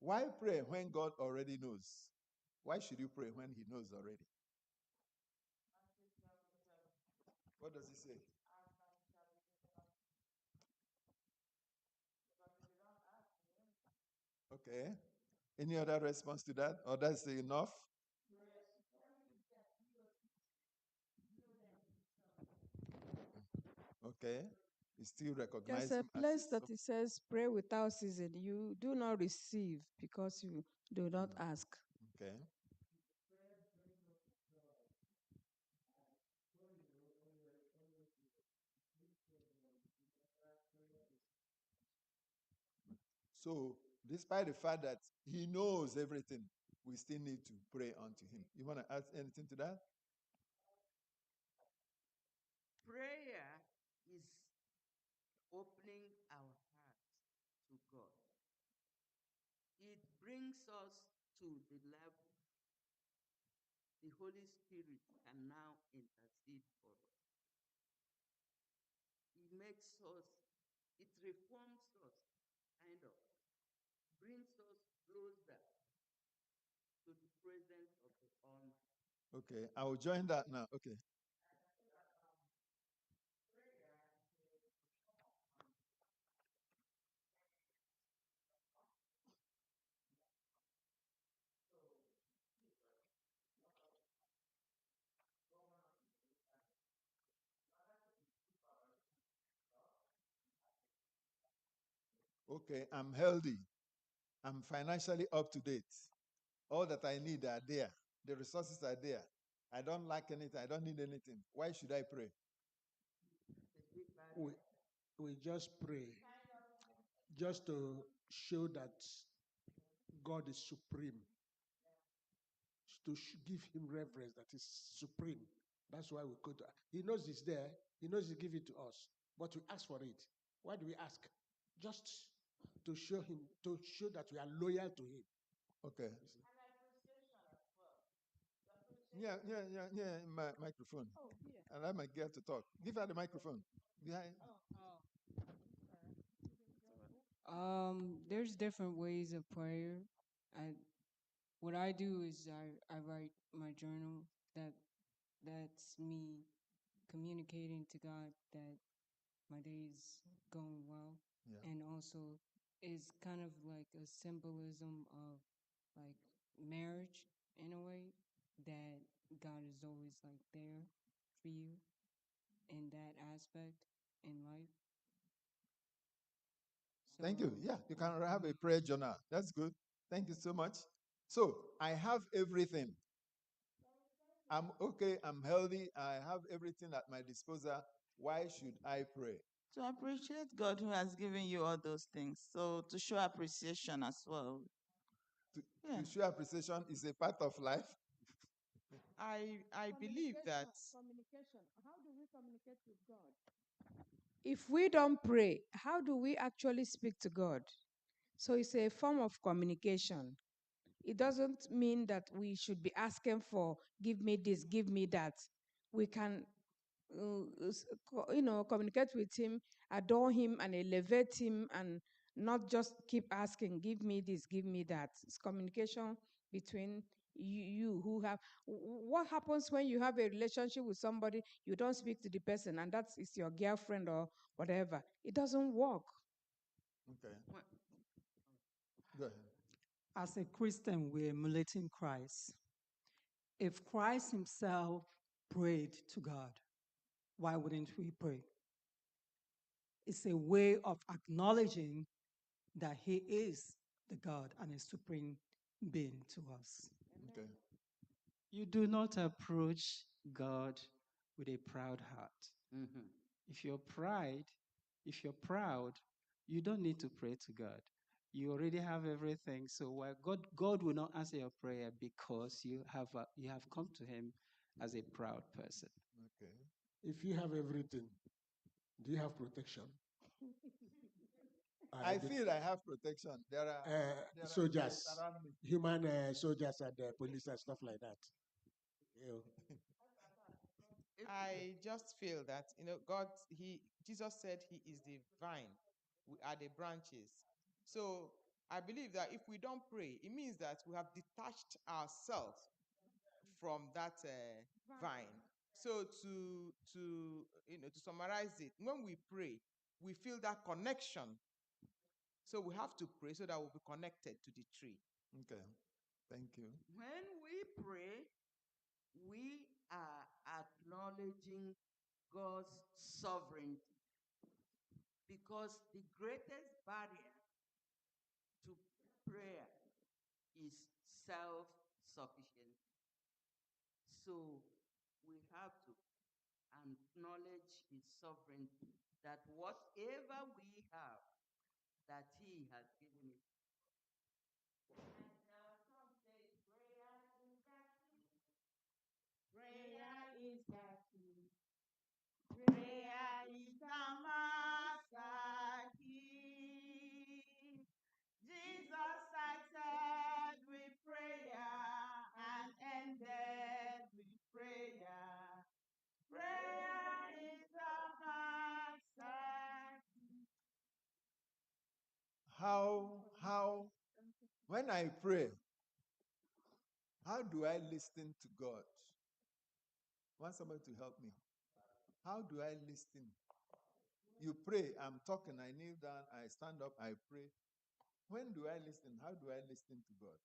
Why pray when God already knows? Why should you pray when He knows already? What does He say? Okay. Any other response to that? Or that's enough? Okay. You still There's recognize a Him as place His. that it says, pray without ceasing. You do not receive because you do not ask. Okay. So, despite the fact that He knows everything, we still need to pray unto Him. You want to add anything to that? Prayer is opening our hearts to God. It brings us to the level the Holy Spirit can now intercede for us. It makes us, it reforms us, kind of, brings us closer to the presence of the Almighty. Okay, I will join that now. Okay. Okay, I'm healthy. I'm financially up to date. All that I need are there. The resources are there. I don't lack anything. I don't need anything. Why should I pray? We just pray just to show that God is supreme, to give him reverence that is supreme. That's why we go to. He knows it's there. He knows he give it to us, but we ask for it. Why do we ask? Just to show him, to show that we are loyal to him. Okay. Yeah. My microphone. Oh, yeah. And I might get to talk. Give her the microphone. Behind. There's different ways of prayer. I what I do is I write my journal. That's me communicating to God that my day is going well, Yeah. and also is kind of like a symbolism of like marriage in a way, that God is always like there for you in that aspect in life. Thank you. So Yeah, you can have a prayer journal. That's good. Thank you so much. So I have everything. I'm okay. I'm healthy. I have everything at my disposal. Why should I pray? To appreciate God who has given you all those things. So to show appreciation as well. To show appreciation is a part of life. I believe that Communication. How do we communicate with God? If we don't pray, how do we actually speak to God? So it's a form of communication. It doesn't mean that we should be asking for, give me this, give me that. We can, communicate with Him, adore Him, and elevate Him, and not just keep asking, give me this, give me that. It's communication between you who have. What happens when you have a relationship with somebody, you don't speak to the person, and that is your girlfriend or whatever? It doesn't work. Okay. Go ahead. As a Christian, we're emulating Christ. If Christ himself prayed to God, why wouldn't we pray? It's a way of acknowledging that he is the God and a supreme being to us. Okay. You do not approach God with a proud heart. If you're proud, you don't need to pray to God. You already have everything. So why God will not answer your prayer because you have come to him as a proud person. Okay. If you have everything, do you have protection? I feel I have protection. There are soldiers, angels around me. human soldiers and police and stuff like that. I just feel that God, Jesus said he is the vine, we are the branches. So I believe that if we don't pray, it means that we have detached ourselves from that vine. So to summarize it, when we pray, we feel that connection. So we have to pray so that we'll be connected to the tree. Okay. Thank you. When we pray, we are acknowledging God's sovereignty, because the greatest barrier to prayer is self-sufficiency. So we have to acknowledge his sovereignty, that whatever we have, that he has given it. Prayer is the key. Prayer is the master key. Jesus started with prayer and ended with prayer. Prayer is the master. How when I pray, how do I listen to God? I want somebody to help me. How do I listen? You pray, I'm talking, I kneel down, I stand up, I pray. When do I listen? How do I listen to God?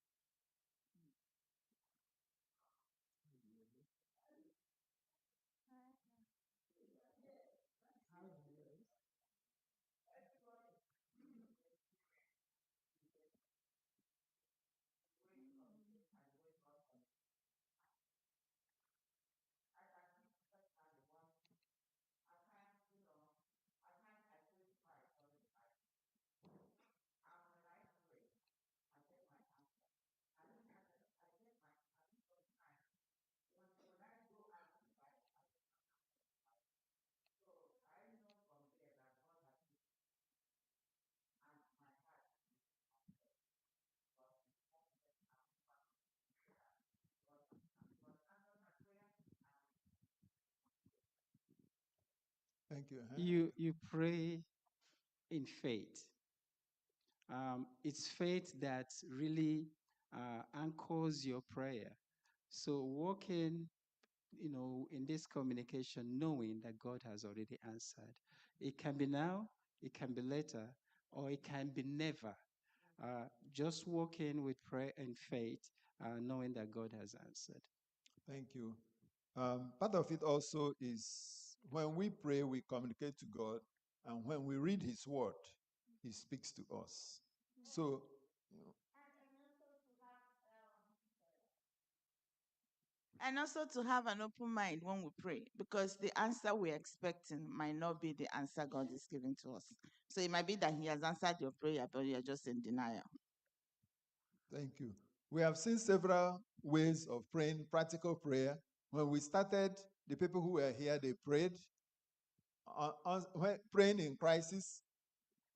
Thank you. You pray in faith. It's faith that really anchors your prayer. So walking, in this communication, knowing that God has already answered. It can be now, it can be later, or it can be never. Just walking with prayer and faith, knowing that God has answered. Thank you. Part of it also is when we pray, we communicate to God, and when we read His Word, He speaks to us. So, And also to have an open mind when we pray, because the answer we're expecting might not be the answer God is giving to us. So it might be that He has answered your prayer, but you're just in denial. thank you. We have seen several ways of praying, practical prayer. When we started, the people who were here, they prayed. When praying in crisis,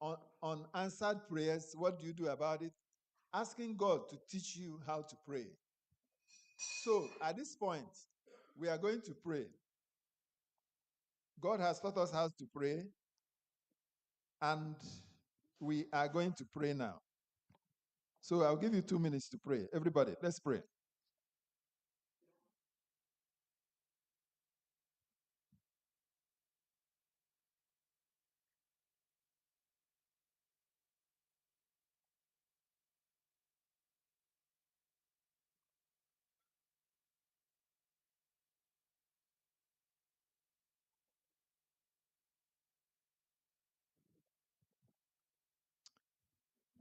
on answered prayers, what do you do about it? Asking God to teach you how to pray. So at this point, we are going to pray. God has taught us how to pray, and we are going to pray now. So I'll give you 2 minutes to pray. Everybody, let's pray.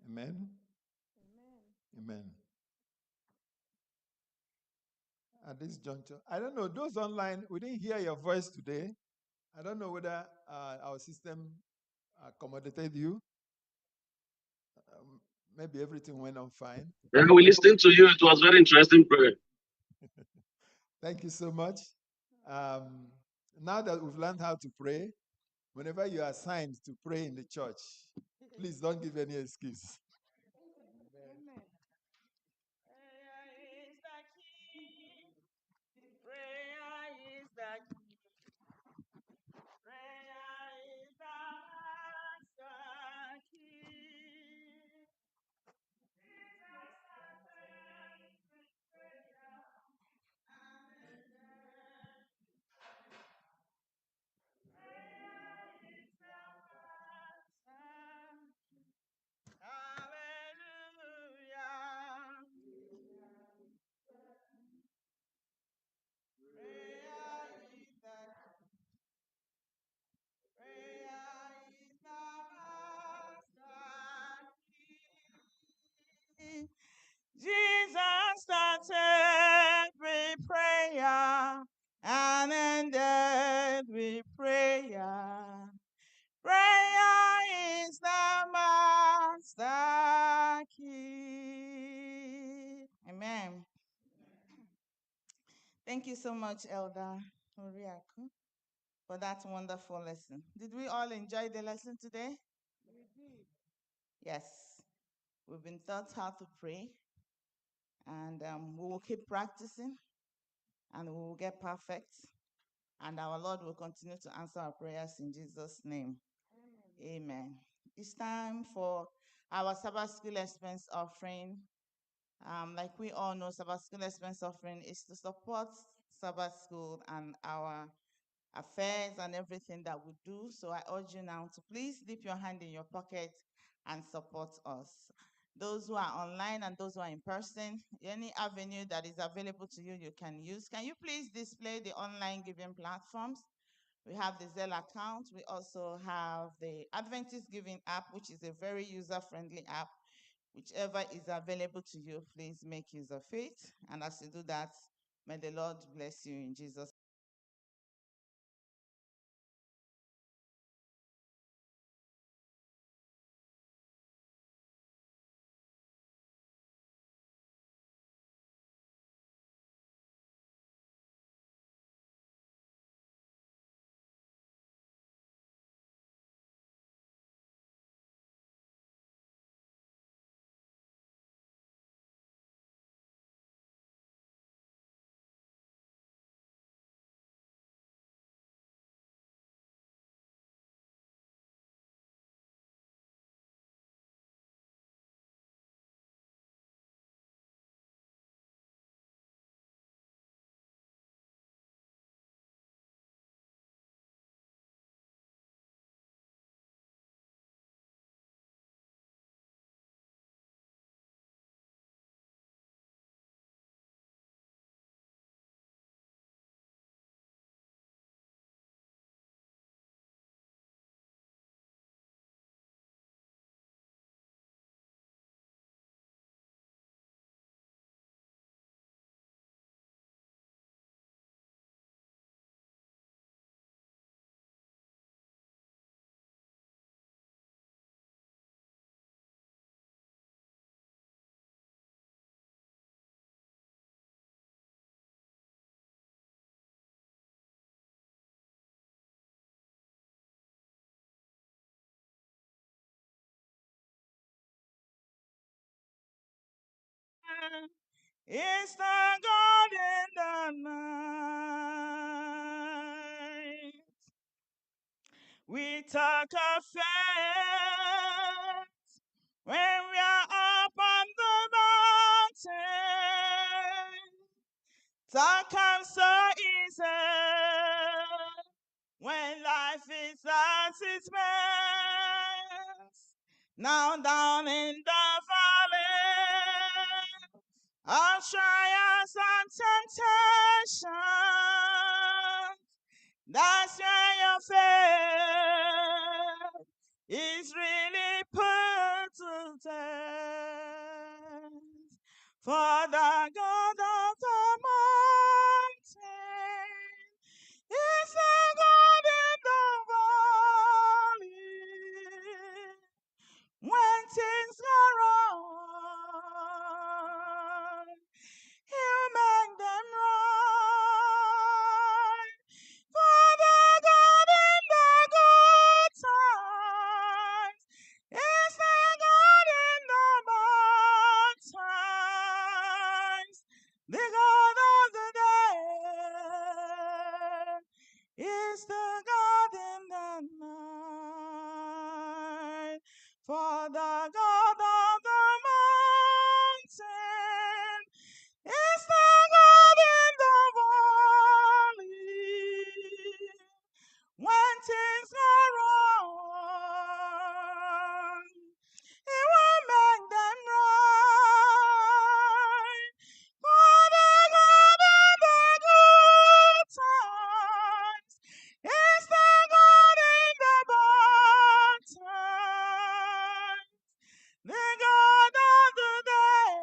Amen. Amen. At this juncture, I don't know, those online, we didn't hear your voice today. I don't know whether our system accommodated you. Maybe everything went on fine. Yeah, we listened to you. It was very interesting prayer. Thank you so much. Now that we've learned how to pray, whenever you are assigned to pray in the church, please don't give any excuse. Amen. Prayer is the key. Prayer is the key. Prayer is the master key. Jesus answered with prayer. Amen. Prayer is the master. Hallelujah. Prayer is the master key. Jesus started with prayer and ended with prayer. Prayer is the master key. Amen. Thank you so much, Elder Oriaku, for that wonderful lesson. Did we all enjoy the lesson today? We did. Yes. We've been taught how to pray, and we will keep practicing, and we will get perfect, and our Lord will continue to answer our prayers in Jesus' name. Amen. Amen. It's time for our Sabbath School expense offering. Like we all know, Sabbath School expense offering is to support Sabbath school and our affairs and everything that we do. So I urge you now to please dip your hand in your pocket and support us. Those who are online and those who are in person, any avenue that is available to you, you can use. Can you please display the online giving platforms? We have the Zelle account. We also have the Adventist Giving app, which is a very user-friendly app. Whichever is available to you, please make use of it. And as you do that, may the Lord bless you in Jesus' It's the God in the night. We talk of faith when we are up on the mountain. Talk comes so easy when life is at its best. Now down in the valley of trials and temptations, that's where your faith is really put to test. For the God of the mountain is the God in the valley. When things go wrong, He'll make them right. For the God in the good times is the God in the bad times. The God of the day is the God in the night. For the God of the mountain is the God in the valley. When things go wrong, He will make them right. For the God of the good times is the God in the bad times. The God of the day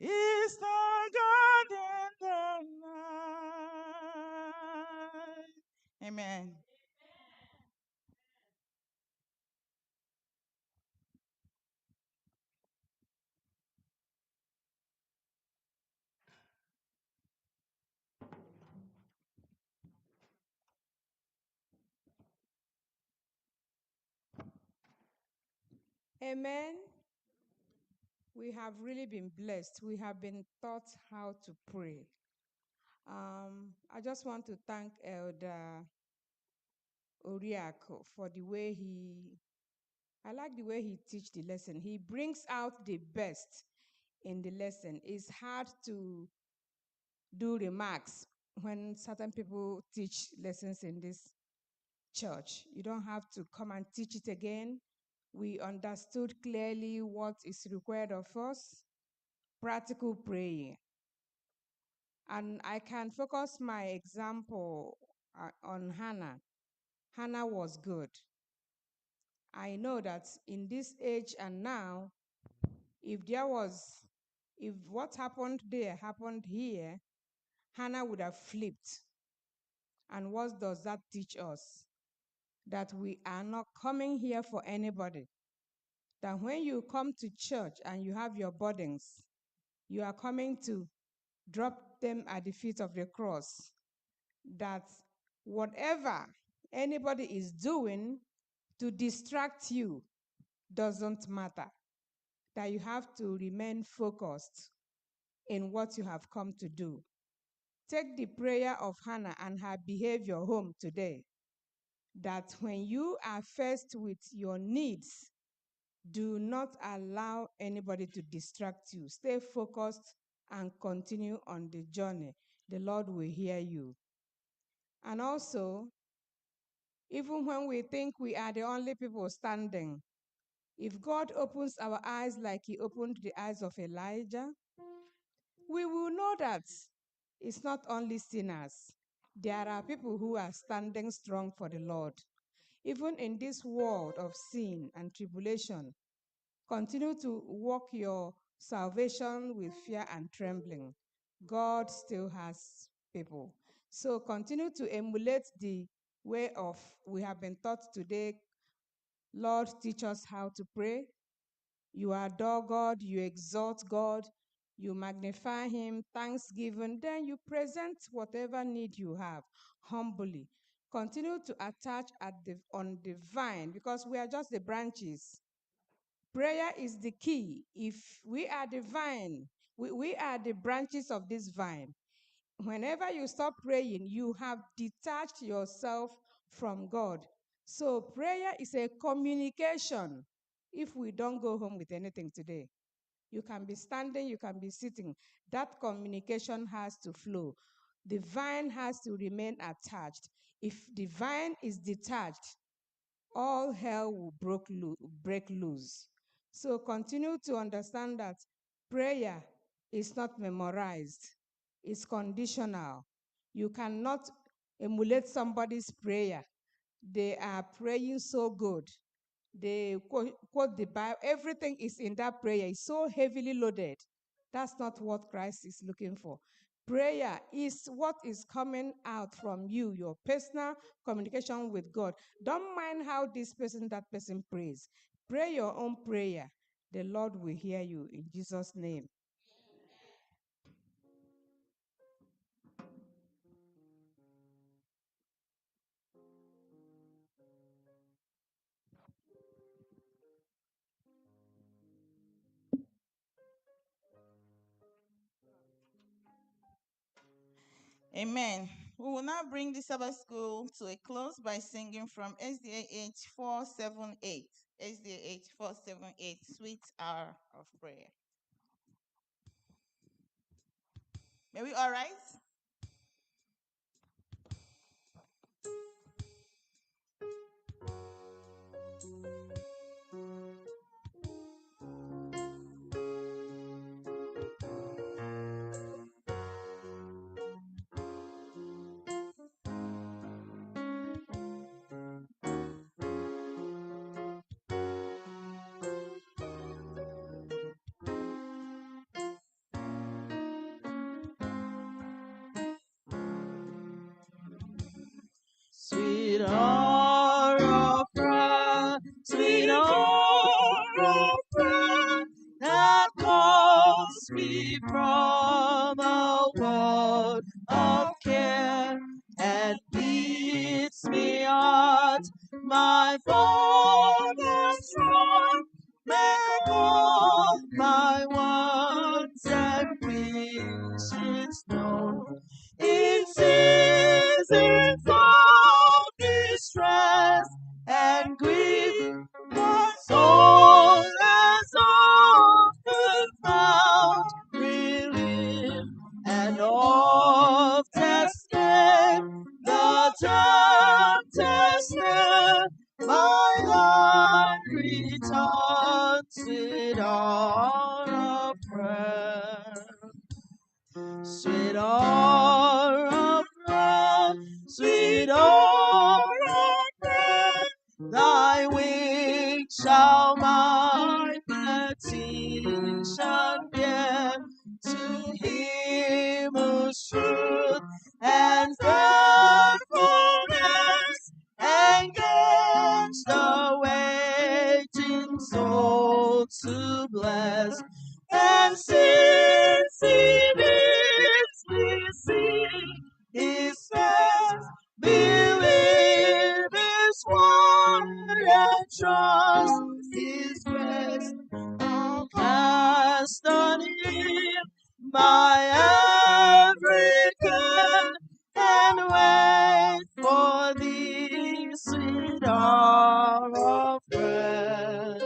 is the God in the night. Amen. Amen. We have really been blessed. We have been taught how to pray. I just want to thank Elder Oriako for the way I like the way he teach the lesson. He brings out the best in the lesson. It's hard to do remarks when certain people teach lessons in this church. You don't have to come and teach it again. We understood clearly what is required of us, practical praying. And I can focus my example on Hannah. Hannah was good. I know that in this age and now, if what happened there happened here, Hannah would have flipped. And what does that teach us? That we are not coming here for anybody. That when you come to church and you have your burdens, you are coming to drop them at the feet of the cross. That whatever anybody is doing to distract you doesn't matter. That you have to remain focused in what you have come to do. Take the prayer of Hannah and her behavior home today. That when you are faced with your needs, do not allow anybody to distract you. Stay focused and continue on the journey. The Lord will hear you. And also, even when we think we are the only people standing, if God opens our eyes like he opened the eyes of Elijah, we will know that it's not only sinners. There are people who are standing strong for the Lord. Even in this world of sin and tribulation, continue to walk your salvation with fear and trembling. God still has people. So continue to emulate the way of we have been taught today. Lord, teach us how to pray. You adore God, you exalt God, you magnify him, thanksgiving, then you present whatever need you have humbly. Continue to attach on the vine because we are just the branches. Prayer is the key. If we are the vine, we are the branches of this vine. Whenever you stop praying, you have detached yourself from God. So prayer is a communication. If we don't go home with anything today, you can be standing, you can be sitting. That communication has to flow. The vine has to remain attached. If the vine is detached, all hell will break loose. So continue to understand that prayer is not memorized. It's conditional. You cannot emulate somebody's prayer. They are praying so good. They quote the Bible. Everything is in that prayer. It's so heavily loaded. That's not what Christ is looking for. Prayer is what is coming out from you, your personal communication with God. Don't mind how that person prays. Pray your own prayer. The Lord will hear you in Jesus' name. Amen. We will now bring the Sabbath school to a close by singing from SDA 8478. SDA 8478, Sweet Hour of Prayer. May we all rise? Sweet hour of prayer, sweet hour of prayer, that calls me from a world of care and leads me at my Father's throne. Make all my wants and wishes known. In seasons of distress and grief, my soul has often found relief, and all my God returns with all of prayer. Sweet hour of prayer, sweet hour of prayer, thy wings shall my petition bear. To him whose truth and faithfulness engage the waiting soul to bless. And since he lives, we see his face, believe his word, and trust his grace. I'll cast on him my every care, and wait for thee, sweet hour of prayer.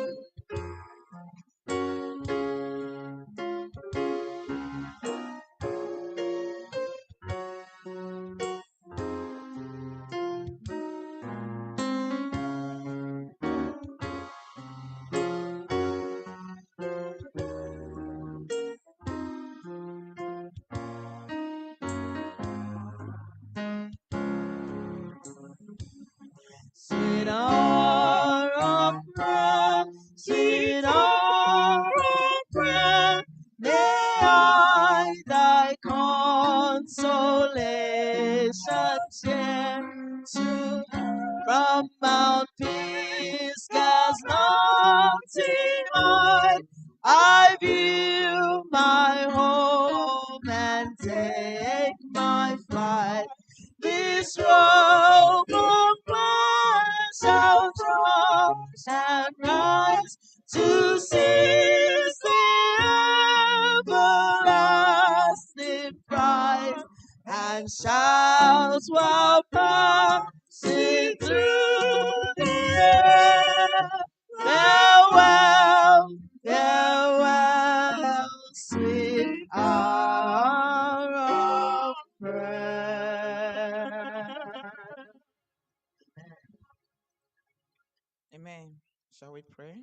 Sweet hour of prayer, sweet hour of prayer, may I thy consolation share. To from Mount Pisgah's lofty height, I view my home and take my flight. This robe of flesh shall drop and rise to seize the everlasting prize, and shouts will passing through the air. Farewell, farewell, sweet hour of prayer. Amen. Shall we pray?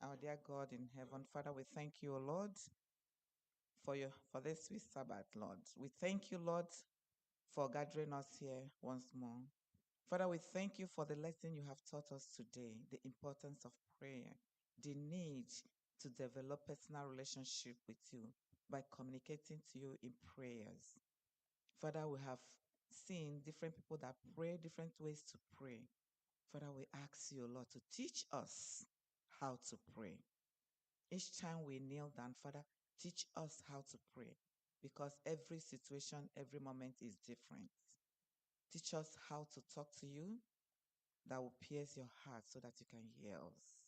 Our dear God in heaven, Father, we thank you, O Lord, for this sweet Sabbath, Lord. We thank you, Lord, for gathering us here once more. Father, we thank you for the lesson you have taught us today, the importance of prayer, the need to develop personal relationship with you by communicating to you in prayers. Father, we have seen different people that pray, different ways to pray. Father, we ask you, Lord, to teach us how to pray. Each time we kneel down, Father, teach us how to pray, because every situation, every moment is different. Teach us how to talk to you that will pierce your heart so that you can hear us.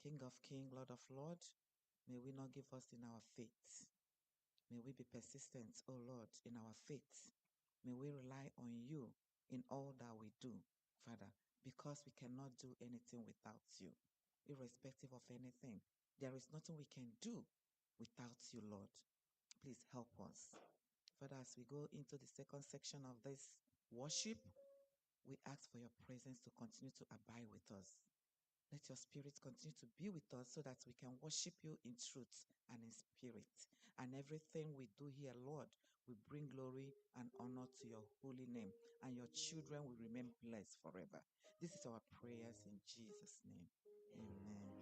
King of Kings, Lord of Lords, may we not give us in our faith. May we be persistent, O Lord, in our faith. May we rely on you in all that we do, Father, because we cannot do anything without you, irrespective of anything. There is nothing we can do without you, Lord. Please help us. Father, as we go into the second section of this worship, we ask for your presence to continue to abide with us. Let your spirit continue to be with us so that we can worship you in truth and in spirit. And everything we do here, Lord, will bring glory and honor to your holy name. And your children will remain blessed forever. This is our prayers in Jesus' name. Amen.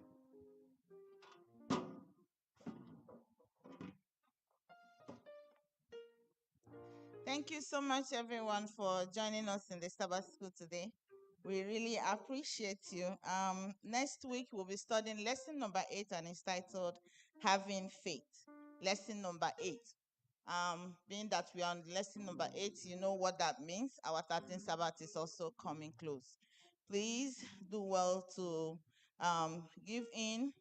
Thank you so much, everyone, for joining us in the Sabbath School today. We really appreciate you. Next week, we'll be studying lesson number 8, and it's titled Having Faith. Lesson number 8. Being that we are on lesson number 8, you know what that means. Our 13th Sabbath is also coming close. Please do well to give in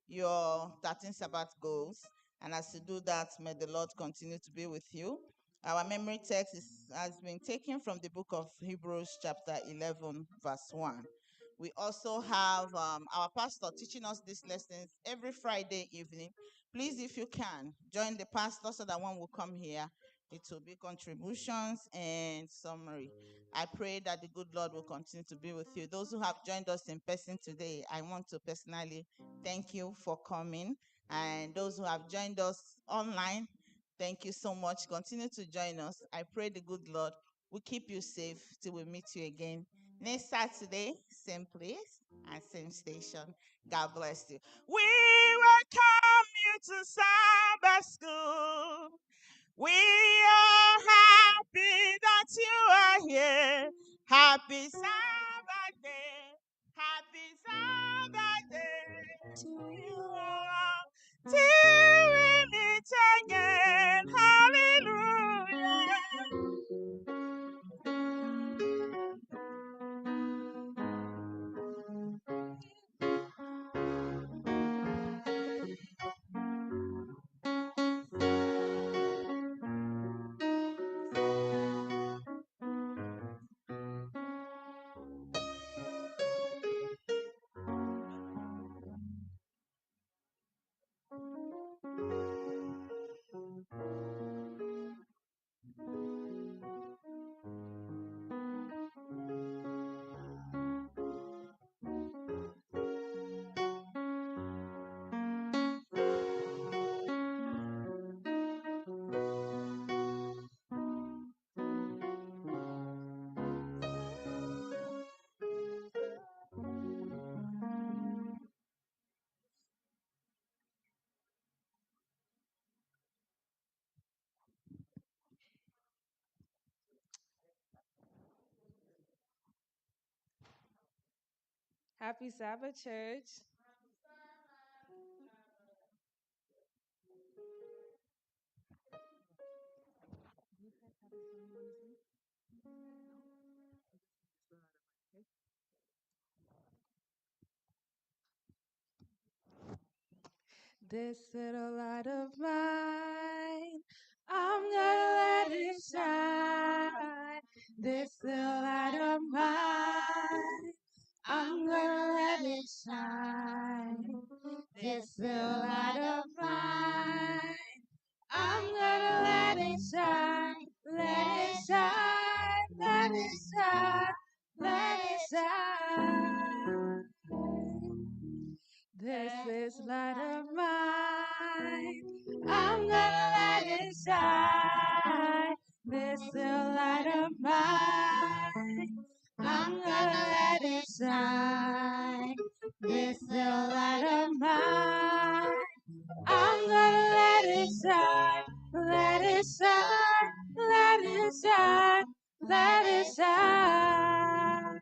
your 13th Sabbath goals. And as you do that, may the Lord continue to be with you. Our memory text has been taken from the book of Hebrews chapter 11, verse 1. We also have our pastor teaching us these lessons every Friday evening. Please, if you can, join the pastor so that when we come here, It will be contributions and summary. I pray that the good Lord will continue to be with you. Those who have joined us in person today, I want to personally thank you for coming. And those who have joined us online, thank you so much. Continue to join us. I pray the good Lord will keep you safe till we meet you again next Saturday, same place and same station. God bless you. We welcome you to Sabbath School. We are happy that you are here. Happy Sabbath day. Happy Sabbath day to you all. Till we meet again. Hallelujah. Happy Sabbath, church. This little light of mine, I'm gonna let it shine. This little light of mine, I'm gonna let it shine. This little light of mine, I'm gonna let it shine. Let it shine, let it shine, let it shine. This light of mine, I'm gonna let it shine. This little light of mine, I'm gonna let it shine. This little light of mine, I'm gonna let it shine. Let it shine, let it shine, let it shine.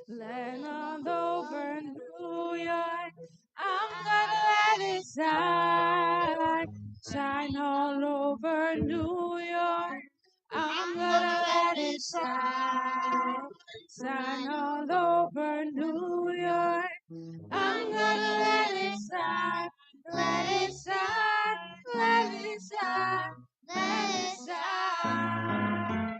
Land all over New York, I'm gonna let it shine. Shine all over New York, I'm gonna let it shine. Shine all over New York, I'm gonna let it shine. Let it shine, let it shine, let it shine.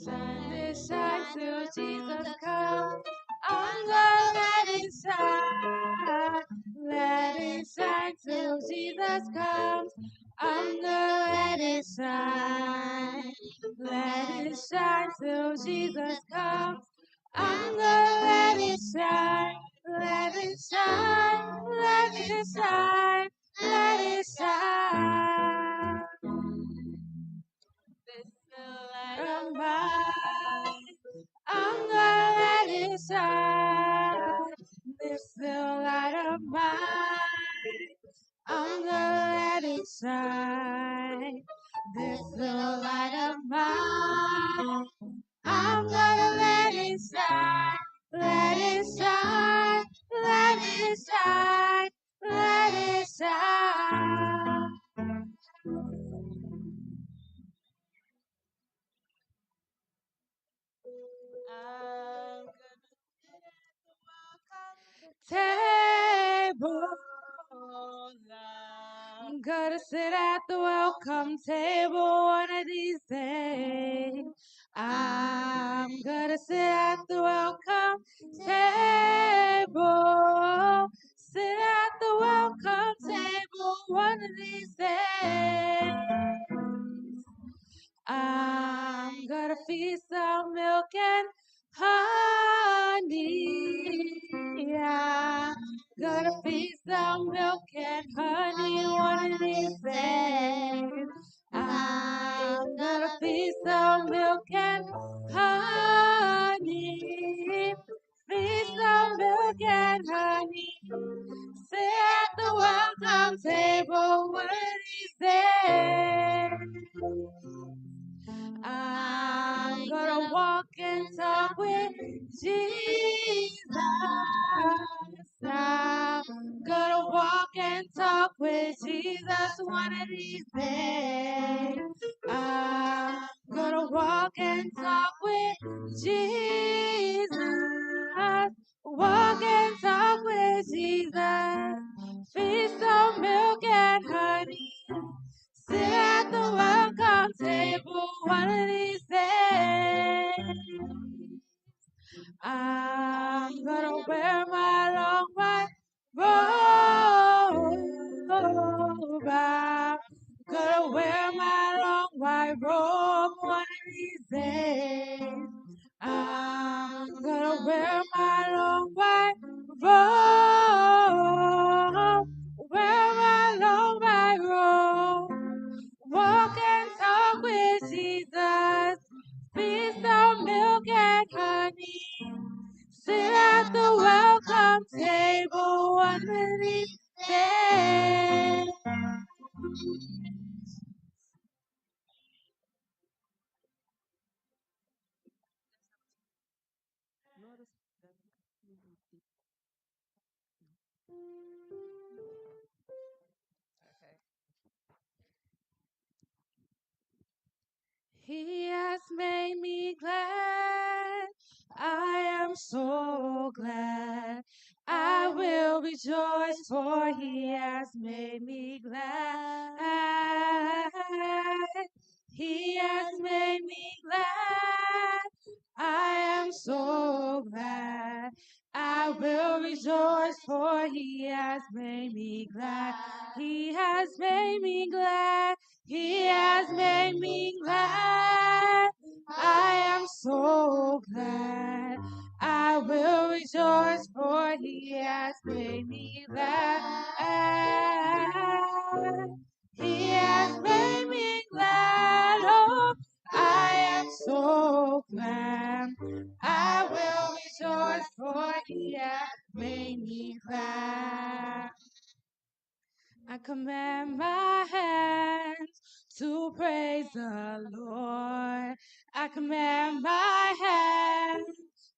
Shine this shine till Jesus comes. I'm gonna let it shine. Let it shine till Jesus comes. I'm gonna let it shine. Let it shine till Jesus comes. I'm gonna let it shine. Let it shine. Let it shine. Let it shine. This little light of mine, I'm gonna let it shine. This little light of mine, I'm gonna let it shine. This little light of mine, I'm gonna let it shine. Let it shine. Let it shine. Let it shine. I'm table. I'm gonna sit at the welcome table one of these days. I'm gonna sit at the welcome table. Sit at the welcome table one of these days. a feast of milk and honey. I'm gonna feast on milk and honey one of these days. I'm gonna feast on milk and honey. Feast on milk and honey. Sit at the welcome table one of these days. I'm gonna walk and talk with Jesus. I'm gonna walk and talk with Jesus one of these days. I'm gonna walk and talk with Jesus. Walk and talk with Jesus. Feast on milk and honey. Sit at the welcome table one of these days. I'm gonna wear my long white robe. I'm gonna wear my long white robe one of these days. I'm gonna wear my long white robe. Wear my long white robe. Walk and talk with Jesus. Feast on milk and honey. Sit at the welcome table one of these days. He has made me glad. I am so glad. I will rejoice, for he has made me glad. He has made me glad. I am so glad. I will rejoice, for he has made me glad. He has made me glad. He has made me glad. I am so glad. I will rejoice, for he has made me glad. He has made me glad. Oh, I am so glad. I will rejoice, for he has made me glad. I command my hands to praise the Lord. I command my hands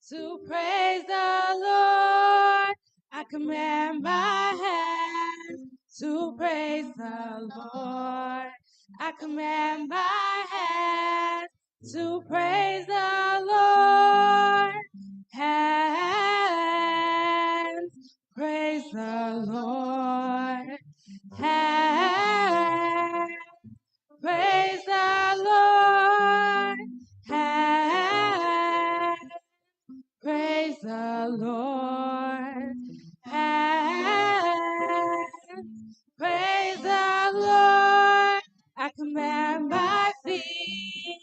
to praise the Lord. I command my hands to praise the Lord. I command my hands to praise the Lord. Hands, praise the Lord. Hands, praise the Lord. Hands, praise the Lord. Hands, praise the Lord. I command my feet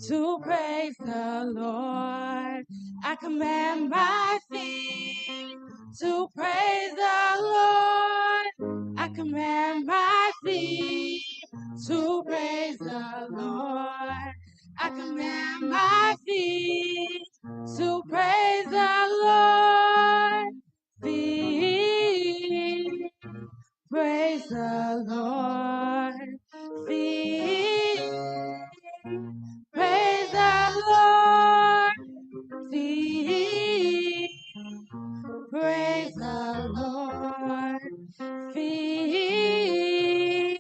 to praise the Lord. I command my feet to praise the Lord. I command my feet to praise the Lord. I command my feet to praise the Lord. Feet, praise the Lord. Feet, praise the Lord. Feet, praise the Lord. Feet,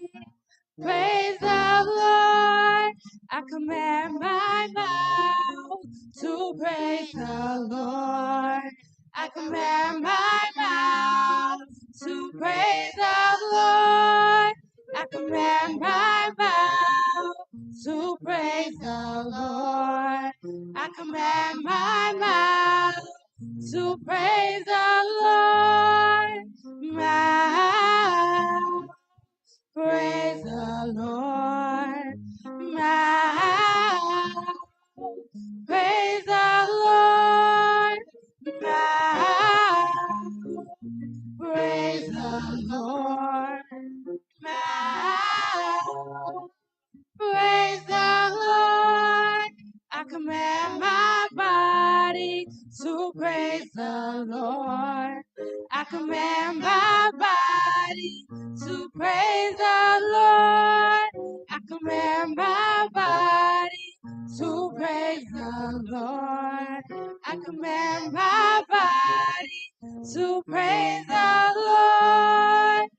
praise the Lord. I command my mouth to praise the Lord. I command my mouth to praise the Lord. I command my mouth to praise the Lord. I command my mouth to praise the Lord. Mouth, praise the Lord. Mouth, command my body to praise the Lord. I command my body to praise the Lord. I command my body to praise the Lord. I command my body to praise the Lord.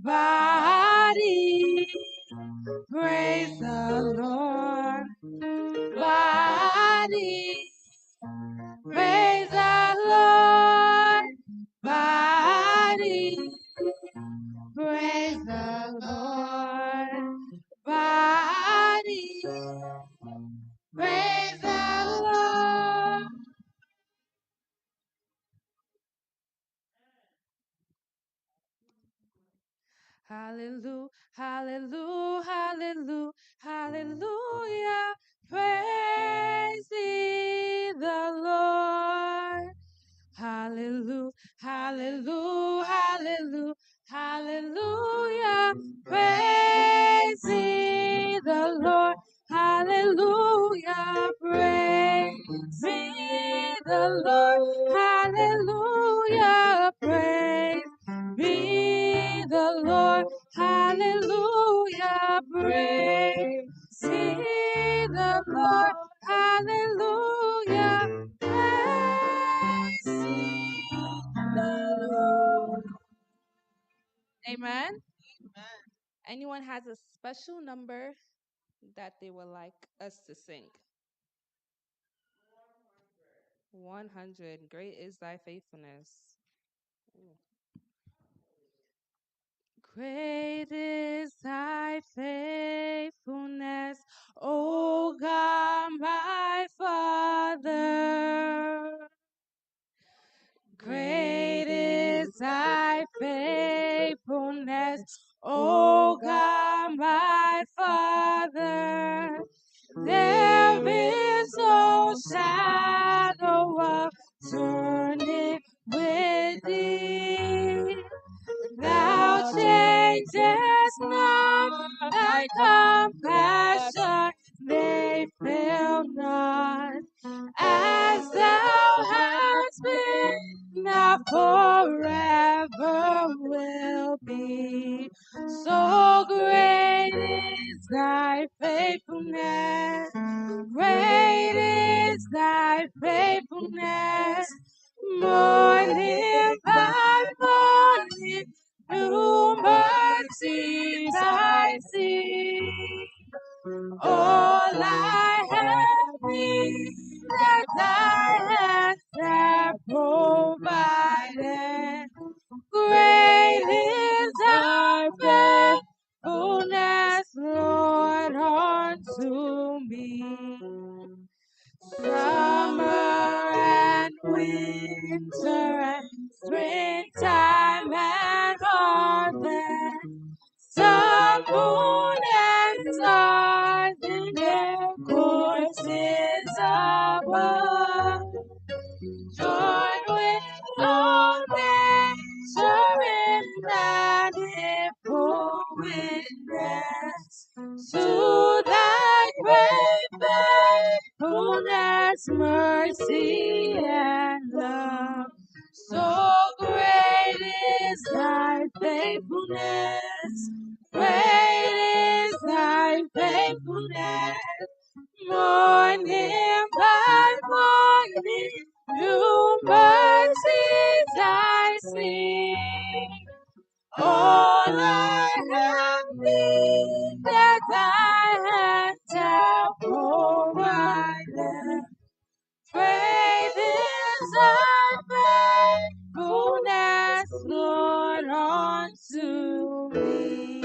Body, praise the Lord. Body, praise the Lord. Body, praise the Lord. Body, praise the Lord. Hallelujah, hallelujah, hallelujah, hallelujah. Praise thee the Lord. Hallelujah, hallelujah, hallelujah, hallelujah. Praise ye the Lord. Hallelujah, praise ye the Lord. Hallelujah, praise be the Lord. Hallelujah, praise ye the Lord. Hallelujah, praise ye the Lord. Amen. Anyone has a special number that they would like us to sing? 100. Great is thy faithfulness. Ooh. Great is thy faithfulness, O God, my Father. Great is thy faithfulness, O God, my Father. There is no shadow of turning with thee. Thou changest not, thy compassion, they fail not. As thou hast been, now forever will be. So great is thy faithfulness, great is thy faithfulness. Morning by morning, new mercies I see. All I have needed, thy hands have provided. Great is thy faithfulness, Lord, unto me. Summer and winter and springtime and harvest, sun, moon, and stars in their courses above. Join with all nature in manifold witness to thy great faithfulness, mercy, and love. So great is thy faithfulness, great is thy faithfulness. Morning by morning, new mercies I see. All I have needed, thy hands have provided. Great is thy faithfulness, Lord, unto me.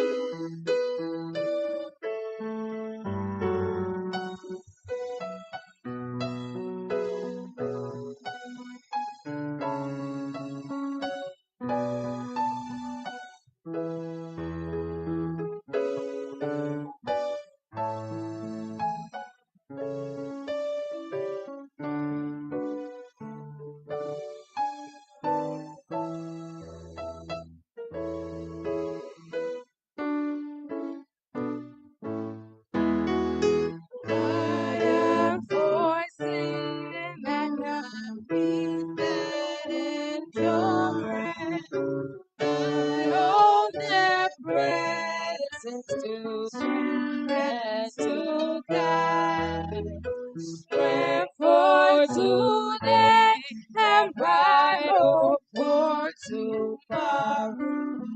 today and bright hope for tomorrow.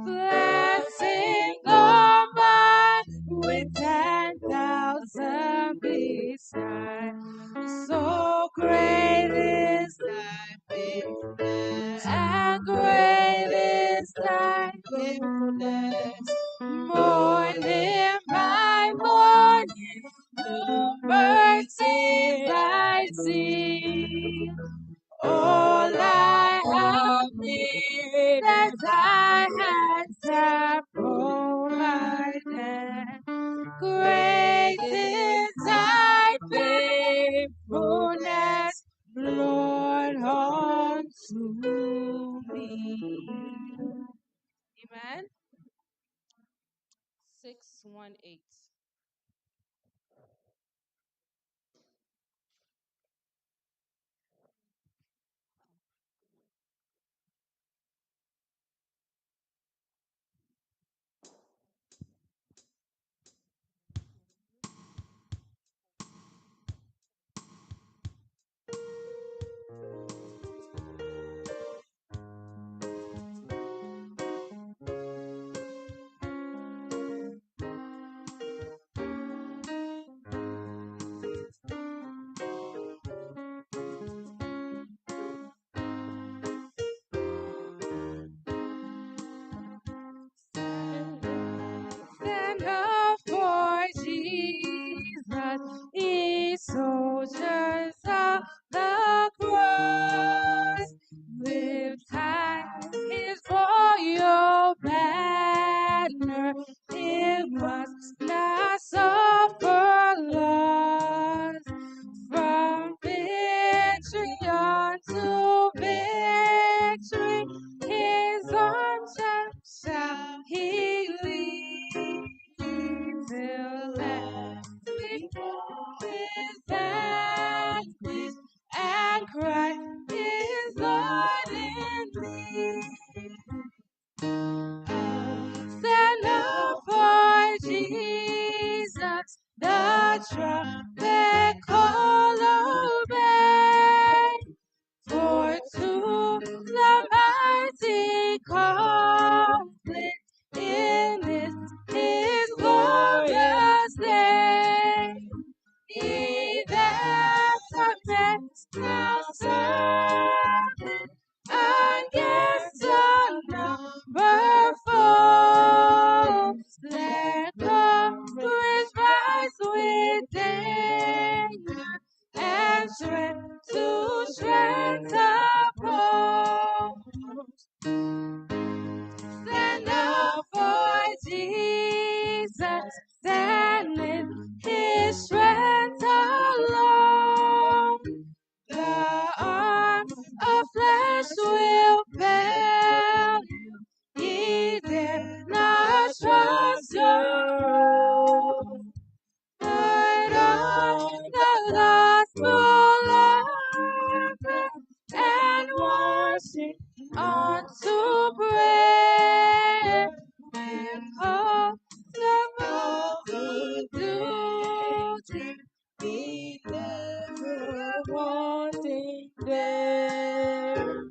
Blessings are mine with 10,000 beside. So great is thy faithfulness, and great is thy faithfulness. Morning by morning, new mercies I see. All I have needed, thy hands have provided. Great is thy faithfulness, Lord, unto me. Amen. 618. Stand up for Jesus, ye soldiers of the cross. Lift high his royal banner, it must not suffer loss. From victory unto victory, his arms shall he lead till last his vanquish and Christ is Lord in thee. Stand up for Jesus, the trumpet call obey. For to the mighty conflict in this his glorious day. He that submits now servant against a number foes. Their courage rise with danger and strength to strength opposed. Stand up for Jesus, stand in his strength alone. The arms of flesh will fail you, ye dare not trust your own. But on the gospel of faith and worship unto prayer, with hope of duty, be never wanting there.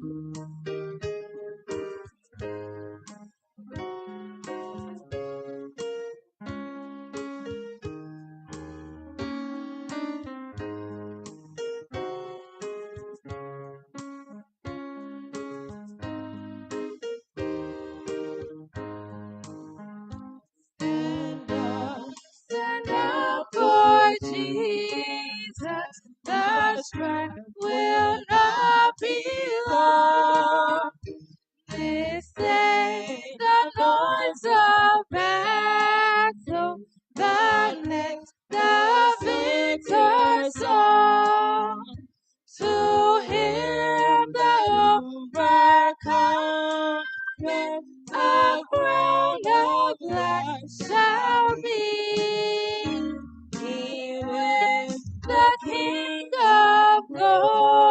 Stand up for Jesus, the strife will not be long. This day the noise of battle, the next the victor's song. To him the overcoming, a crown of life shall be. He is the King of glory.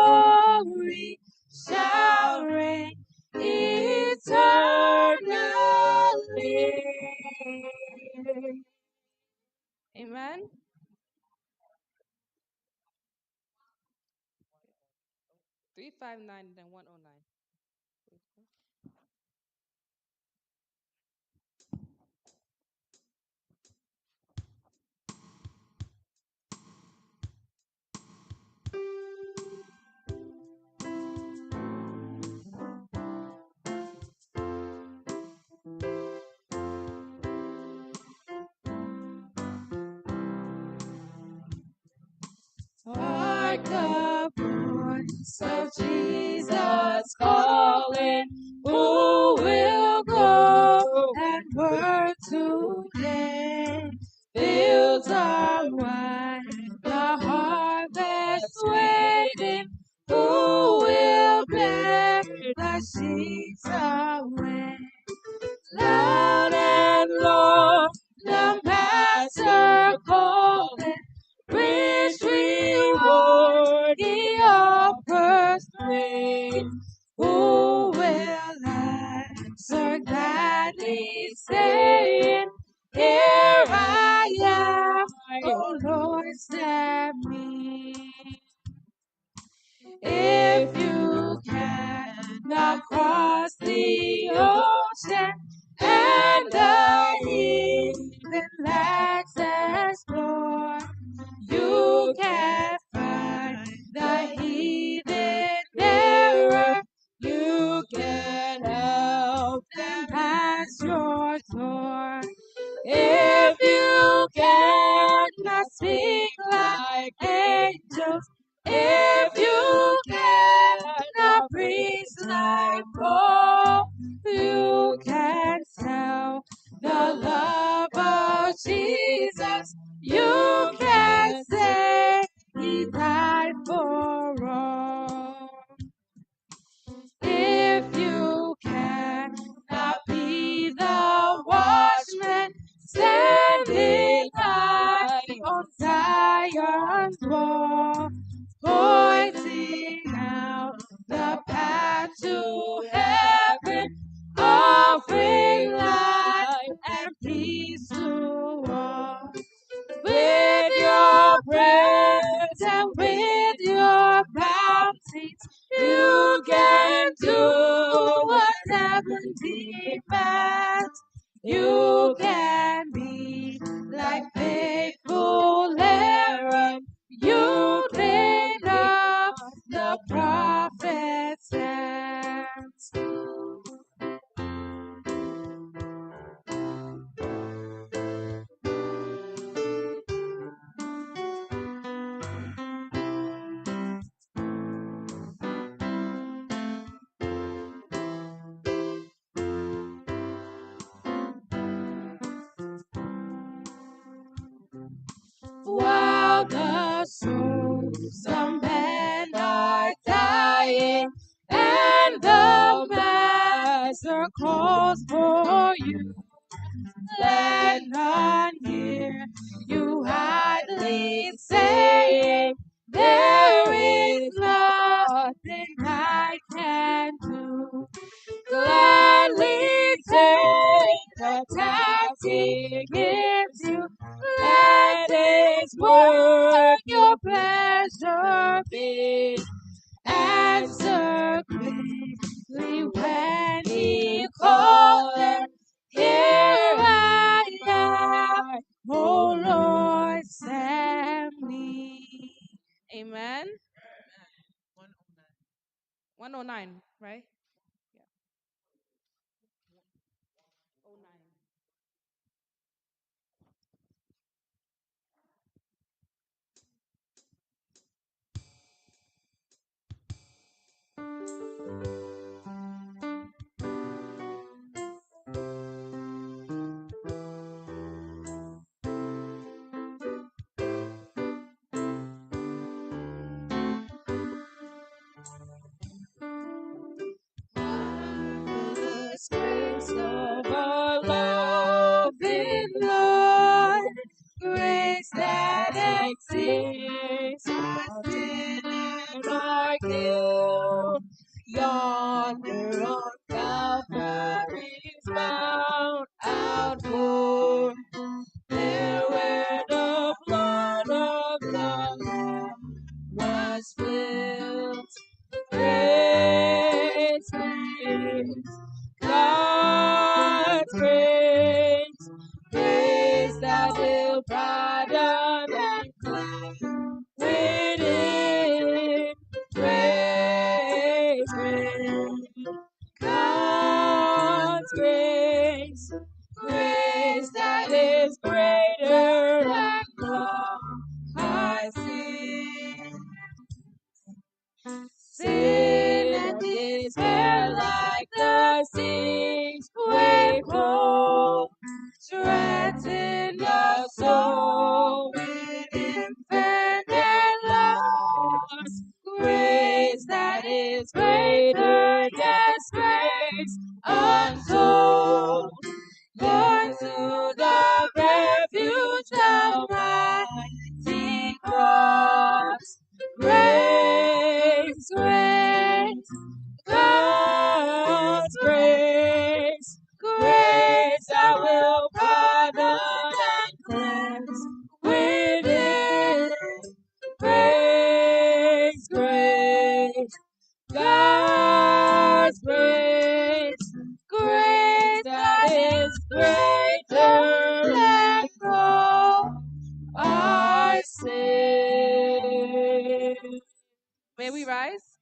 359 and then 109. Hark the voice of Jesus calling, who will go and work today? Fields are wide, the harvest waiting, who will bear the seeds away? Loud and long, the Master calling, rich reward he offers great. Who will answer gladly, saying, here I am, O Lord, send me. If you cannot cross the ocean and the heathen lands explore, you can find the heathen error. You can help them pass your door. If you cannot speak like angels, if you cannot breathe like Paul, you can tell the love of Jesus. You can say he died for all. If you cannot be the watchman standing high on Zion's wall, pointing out the path to heaven, offering life and peace to all. With your prayers and with your bounties, you can do what heaven demands. You can be like faithful Aaron. You train up the prophet's hands. While the souls of men are dying, and the Master calls for you, let none hear you idly saying, there is nothing I can do. Gladly take the task he gives you. Let his work your pleasure be. Answer quickly when he calls. Here I am, oh Lord, send me. Amen. 109, right? Yeah. 09. Marvelous grace of our loving Lord, grace that exceeds our sin and our guilt. Yonder on Calvary's Mount outward, there where the blood of the Lamb was spilled. May we rise?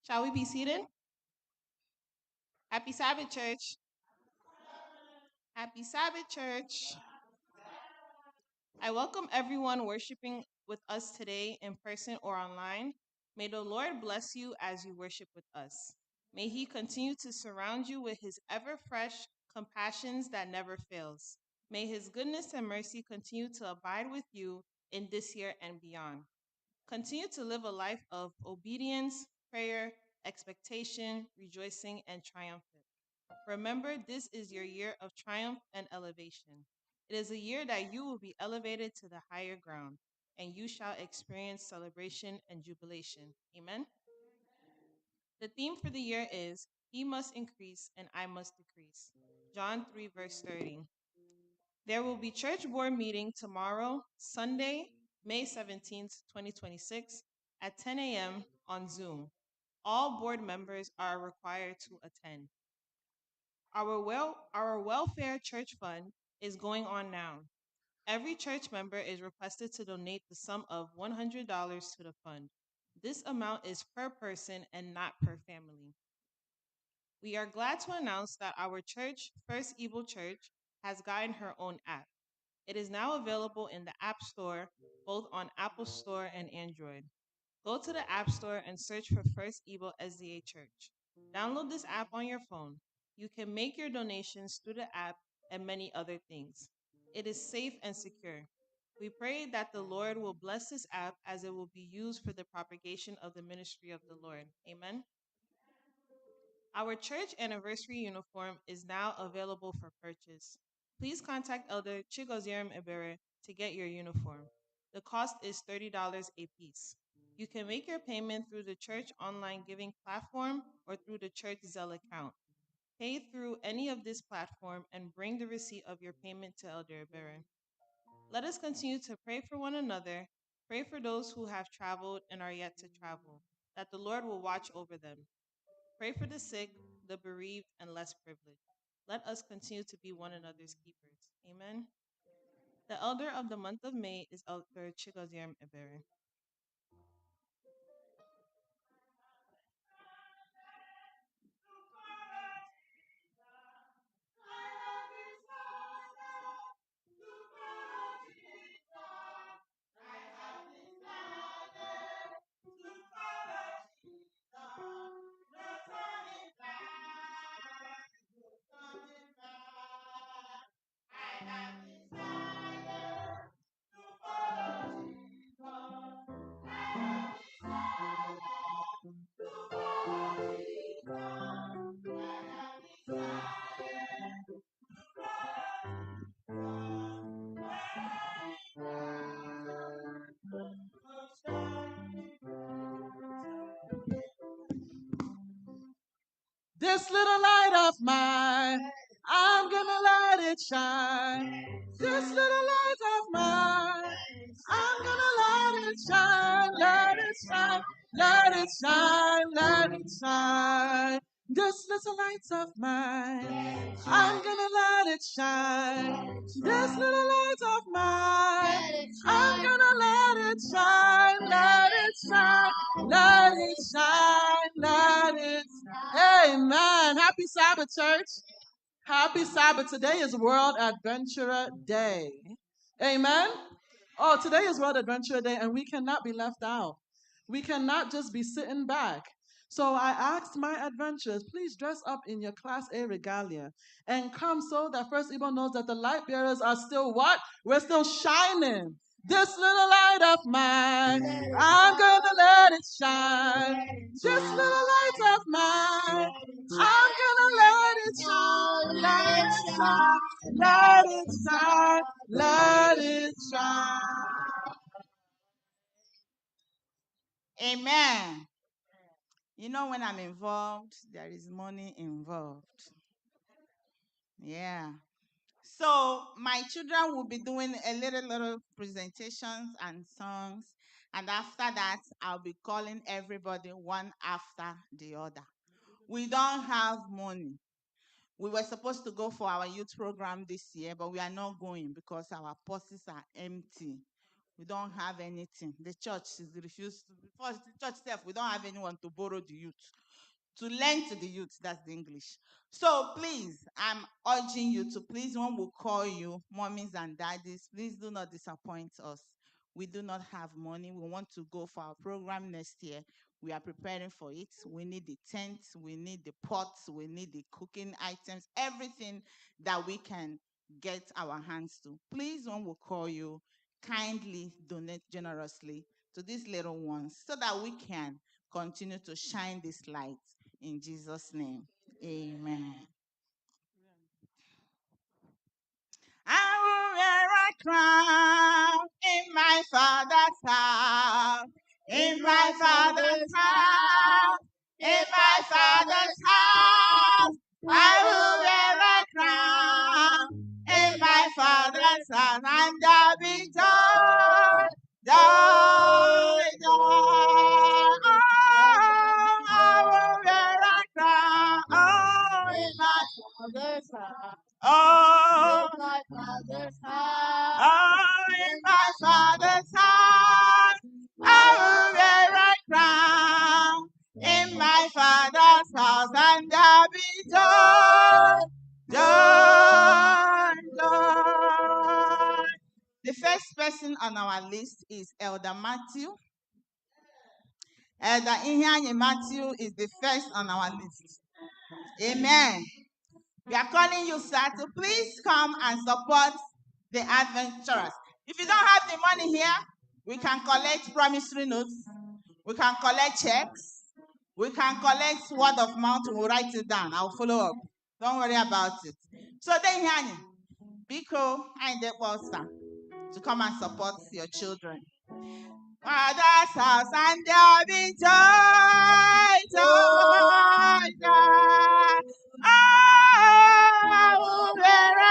Shall we be seated? Happy Sabbath, church. Happy Sabbath, church. I welcome everyone worshiping with us today in person or online. May the Lord bless you as you worship with us. May he continue to surround you with his ever fresh compassions that never fails. May his goodness and mercy continue to abide with you in this year and beyond. Continue to live a life of obedience, prayer, expectation, rejoicing, and triumph. Remember, this is your year of triumph and elevation. It is a year that you will be elevated to the higher ground, and you shall experience celebration and jubilation. Amen. The theme for the year is He must increase and I must decrease. John 3, verse 30. There will be church board meeting tomorrow, Sunday, May 17th, 2026, at 10 a.m. on Zoom. All board members are required to attend. Our welfare church fund is going on now. Every church member is requested to donate the sum of $100 to the fund. This amount is per person and not per family. We are glad to announce that our church, First Evil Church, has gotten her own app. It is now available in the App Store, both on Apple Store and Android. Go to the App Store and search for First Igbo SDA Church. Download this app on your phone. You can make your donations through the app and many other things. It is safe and secure. We pray that the Lord will bless this app as it will be used for the propagation of the ministry of the Lord. Amen. Our church anniversary uniform is now available for purchase. Please contact Elder Chigozier Ebere to get your uniform. The cost is $30 a piece. You can make your payment through the church online giving platform or through the church Zelle account. Pay through any of this platform and bring the receipt of your payment to Elder Ebere. Let us continue to pray for one another, pray for those who have traveled and are yet to travel, that the Lord will watch over them. Pray for the sick, the bereaved, and less privileged. Let us continue to be one another's keepers. Amen. The elder of the month of May is Elder Chigozier Ebere. This little light of mine, I'm gonna let it shine. This little light of mine, I'm gonna let it shine, let it shine, let it shine, let it shine. This little light of mine, I'm gonna let it shine. This little light of mine, I'm gonna let it shine, let it shine, let it shine, let it shine. Amen. Happy Sabbath, church. Happy Sabbath. Today is World Adventurer Day. Amen. Oh, today is World Adventurer Day, and we cannot be left out. We cannot just be sitting back. So I asked my adventurers, please dress up in your Class A regalia and come so that First Igbo knows that the light bearers are still what? We're still shining. This little light of mine, I'm gonna let it shine. This little light of mine, I'm gonna let it shine, let it shine, let it shine, let it shine. Amen. You know, when I'm involved, there is money involved. Yeah. So my children will be doing a little presentations and songs. And after that, I'll be calling everybody one after the other. We don't have money. We were supposed to go for our youth program this year, but we are not going because our purses are empty. We don't have anything. The church is refused. Before the church itself, we don't have anyone to borrow the youth. To lend to the youth, that's the English. So please, I'm urging you to please, when we call you, mommies and daddies, please do not disappoint us. We do not have money. We want to go for our program next year. We are preparing for it. We need the tents, we need the pots, we need the cooking items, everything that we can get our hands to. Please, when we call you, kindly donate generously to these little ones so that we can continue to shine this light. In Jesus' name, amen. I will wear a crown in my Father's house, in my Father's house, in my Father's house. I will wear a crown in my Father's house, and there'll be joy, joy, joy. Oh, I will wear a crown in my Father's house. Oh, in my Father's house. Oh, in my Father's house. I will wear a crown in my Father's house, and there'll be joy, joy, joy. The first person on our list is Elder Matthew. Elder Ihianye Matthew is the first on our list. Amen. We are calling you, sir, to please come and support the adventurers. If you don't have the money here, we can collect promissory notes. We can collect checks. We can collect word of mouth. We'll write it down. I'll follow up. Don't worry about it. So then, Ihianye, Biko, and the pastor to come and support your children. Father's house and there'll be joy, joy, joy. Oh, where I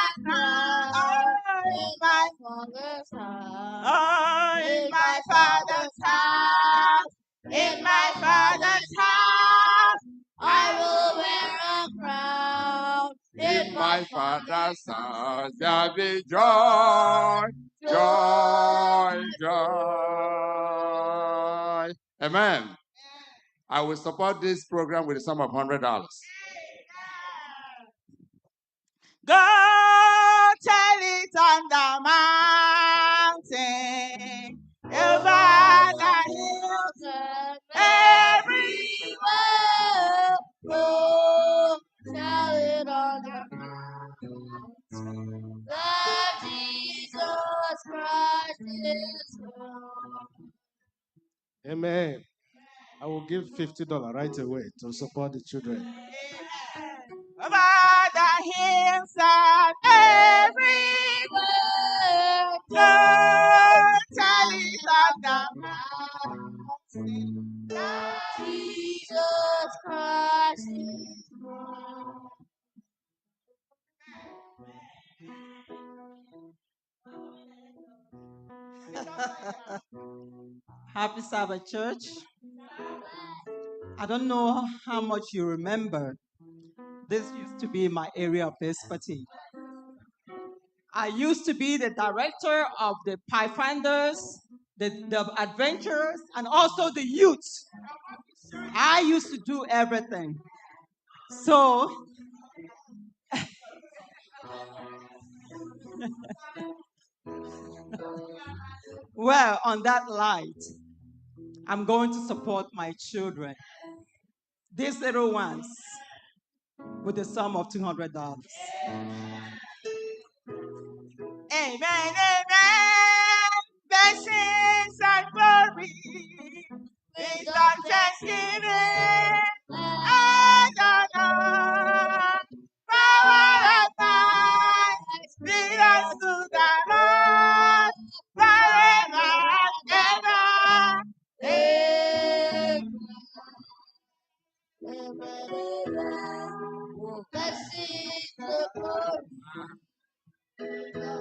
in my father's house. Oh, in my father's house. In my father's house. I will wear a crown. In my father's house there'll be joy, joy, joy. Amen. I will support this program with a sum of $100. Go tell it on the mountain, over the hills, everywhere. Go tell it on the mountain that Jesus Christ is Lord. Amen. I will give $50 right away to support the children. Over the hills and everywhere, Lord, tell it on the mountain that Jesus Christ is Lord. Happy Sabbath, church. I don't know how much you remember. This used to be my area of expertise. I used to be the director of the Pathfinders, the adventurers, and also the youth. I used to do everything. So, well, on that light, I'm going to support my children, these little ones, with a sum of $200. Amen, amen. Blessings and glory. Wisdom, thanksgiving. And honor. Power and might. Lead us to the Lord. Forever and ever. Amen. Blessings and glory.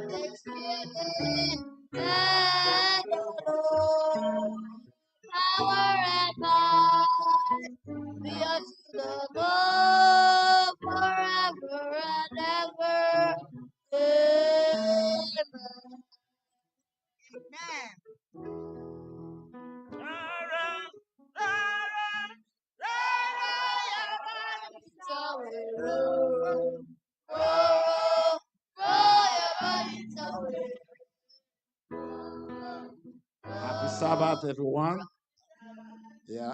Thanksgiving and Lord, power and might be unto the Lord forever and ever. Amen. Happy Sabbath, everyone. Yeah,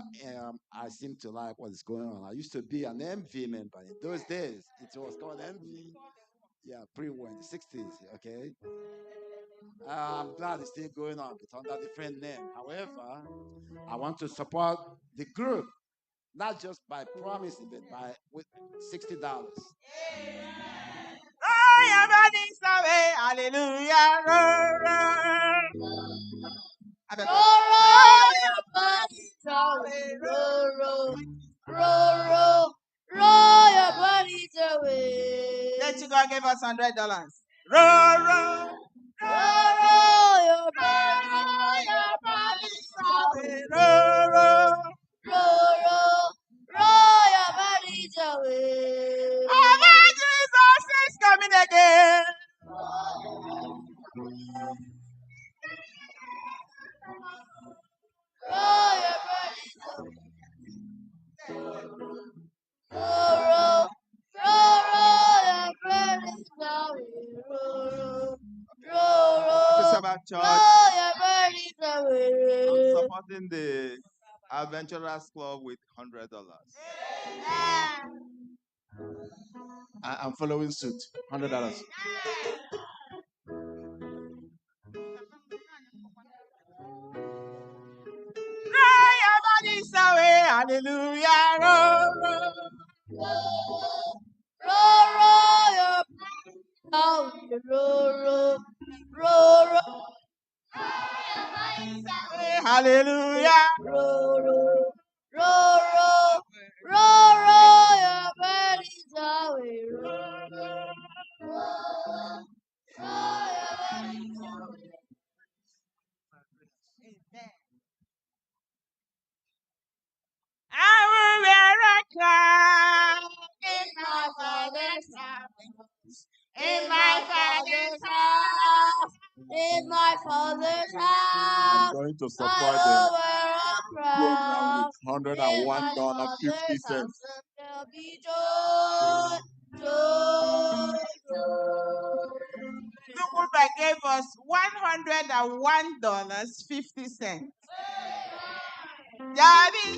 I seem to like what is going on. I used to be an MV member. In those days, it was called MV. Yeah, pre-war in the 60s, okay? I'm glad it's still going on, but under a different name. However, I want to support the group, not just by promising, but by with $60. Hallelujah. Roll your bodies away. Let you go give us $100. Roll your bodies away. Roll your bodies away. Oh, my Jesus is coming again. Roll your bodies away. Roll your bodies away. Roll. Church. Roll your burdens away. I'm supporting the Adventurers Club with $100. I'm following suit. $100. Roll your bodies away, hallelujah. Roll, Roll your burdens away. Roll. hallelujah. Roll your burdens away. Roll your burdens away. I will wear a crown In my father's house, in my father's house, in my father's I'm house, going to I support will the wear a program crown. with In my $1.50. father's house, there'll be joy, joy, joy. Chukwuka gave us $101.50. Daddy,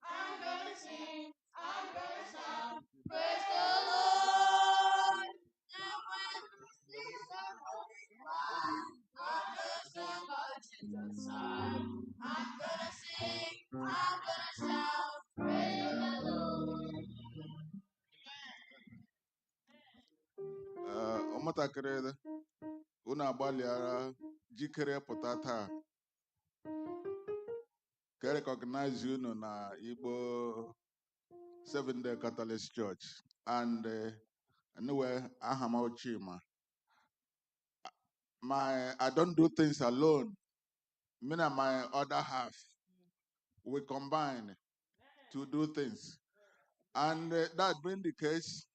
I'm gonna sing, I'm gonna shout, praise the Lord. And when things are going wrong, I'm gonna stand by Jesus' side. I'm gonna sing, I'm gonna shout, praise the Lord. Ụmụntakịrị unu agbalịara jikere pụta taa ka recognize unu na Igbo Seventh-day Catholic Church. And anyway, aha m Chima. I don't do things alone. Me and my other half, we combine to do things. And that being the case,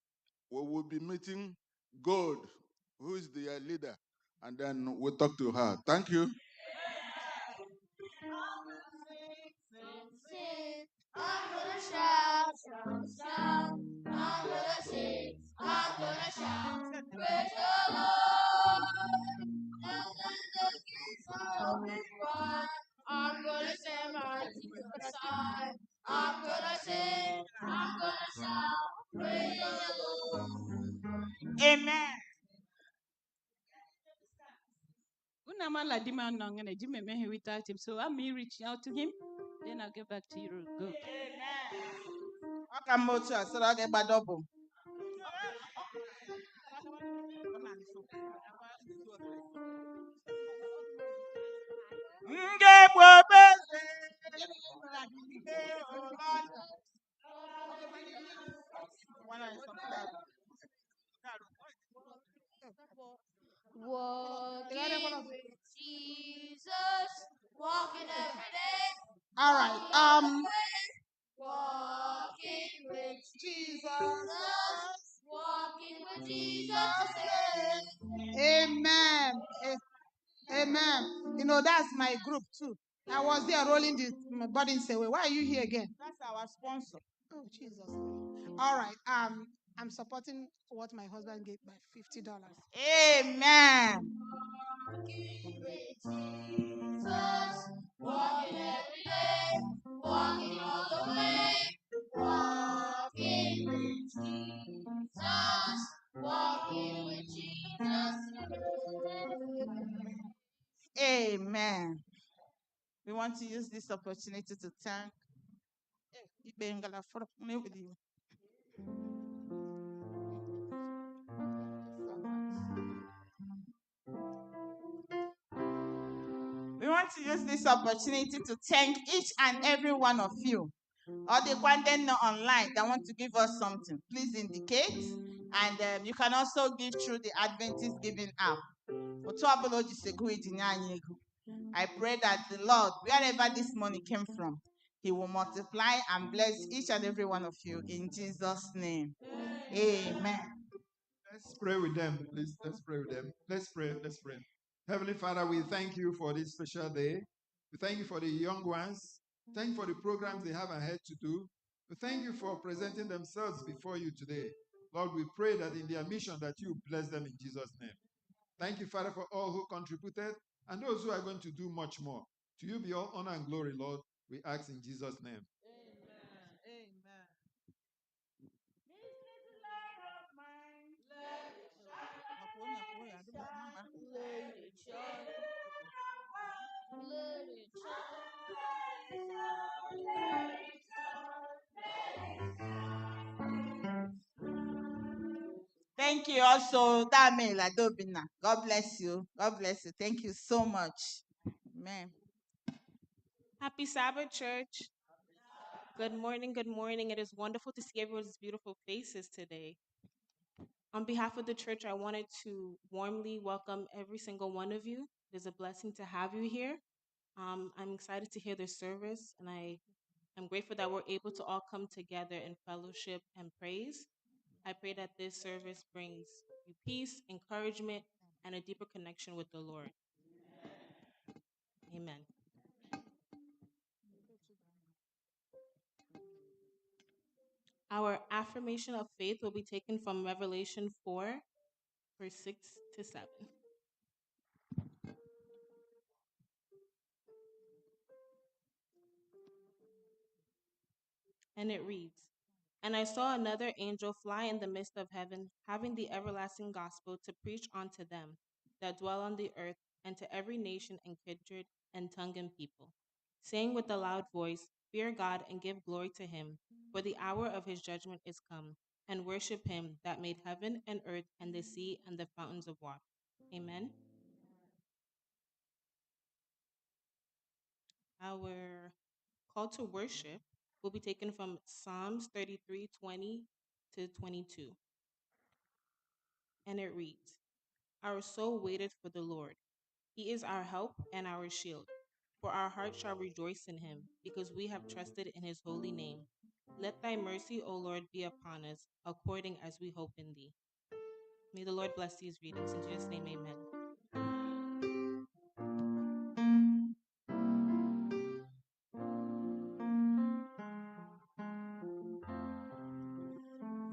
we will be meeting Gold, who is the leader, and then we'll talk to her. Thank you. Sing, I'm gonna shout, shout, shout. I'm gonna sing, I'm gonna shout, praise the Lord. And when the gates are open wide, I'm gonna stand by Jesus' side. I'm gonna sing, I'm gonna shout, praise the Lord. amen. Unamala demand ngane Jimmy mehe without him. So I'm me reaching out to him. Then I'll get back to you. Go. Welcome, Mocha. So I'll get my double. Walking with Jesus, walking every day. All right. Walking with Jesus, walking with Jesus. Amen. Amen. You know, that's my group too. I was there rolling the burdens away. Why are you here again? That's our sponsor. Oh, Jesus. All right. I'm supporting what my husband gave by $50. Amen. Walking with Jesus, walking every day, walking all the way. Walking with Jesus, walking with Jesus. Amen. We want to use this opportunity to thank. We want to use this opportunity to thank each and every one of you. Or the one online that want to give us something, please indicate. And you can also give through the Adventist Giving app. I pray that the Lord, wherever this money came from, He will multiply and bless each and every one of you in Jesus' name. Amen. Let's pray with them, please. Let's pray with them. Let's pray. Let's pray. Heavenly Father, we thank you for this special day. We thank you for the young ones. Thank you for the programs they have ahead to do. We thank you for presenting themselves before you today. Lord, we pray that in their mission that you bless them in Jesus' name. Thank you, Father, for all who contributed and those who are going to do much more. To you be all honor and glory, Lord. We ask in Jesus' name. Amen. Amen. This little light of mine, let it shine. Let it shine. Let it shine. Thank you also, Dame Ladobina. God bless you. God bless you. Thank you so much. Amen. Happy Sabbath, church. Good morning. Good morning. It is wonderful to see everyone's beautiful faces today. On behalf of the church, I wanted to warmly welcome every single one of you. It is a blessing to have you here. I'm excited to hear the service, and I'm grateful that we're able to all come together in fellowship and praise. I pray that this service brings you peace, encouragement, and a deeper connection with the Lord. Amen. Our affirmation of faith will be taken from Revelation 4, verse 6 to 7. And it reads, "And I saw another angel fly in the midst of heaven, having the everlasting gospel to preach unto them that dwell on the earth, and to every nation and kindred and tongue and people, saying with a loud voice, Fear God and give glory to him, for the hour of his judgment is come, and worship him that made heaven and earth and the sea and the fountains of water." Amen. Our call to worship will be taken from Psalms 33:20 to 22. And it reads, Our soul waited for the Lord. He is our help and our shield. For our heart shall rejoice in him, because we have trusted in his holy name. Let thy mercy, O Lord, be upon us, according as we hope in thee. May the Lord bless these readings. In Jesus' name, amen.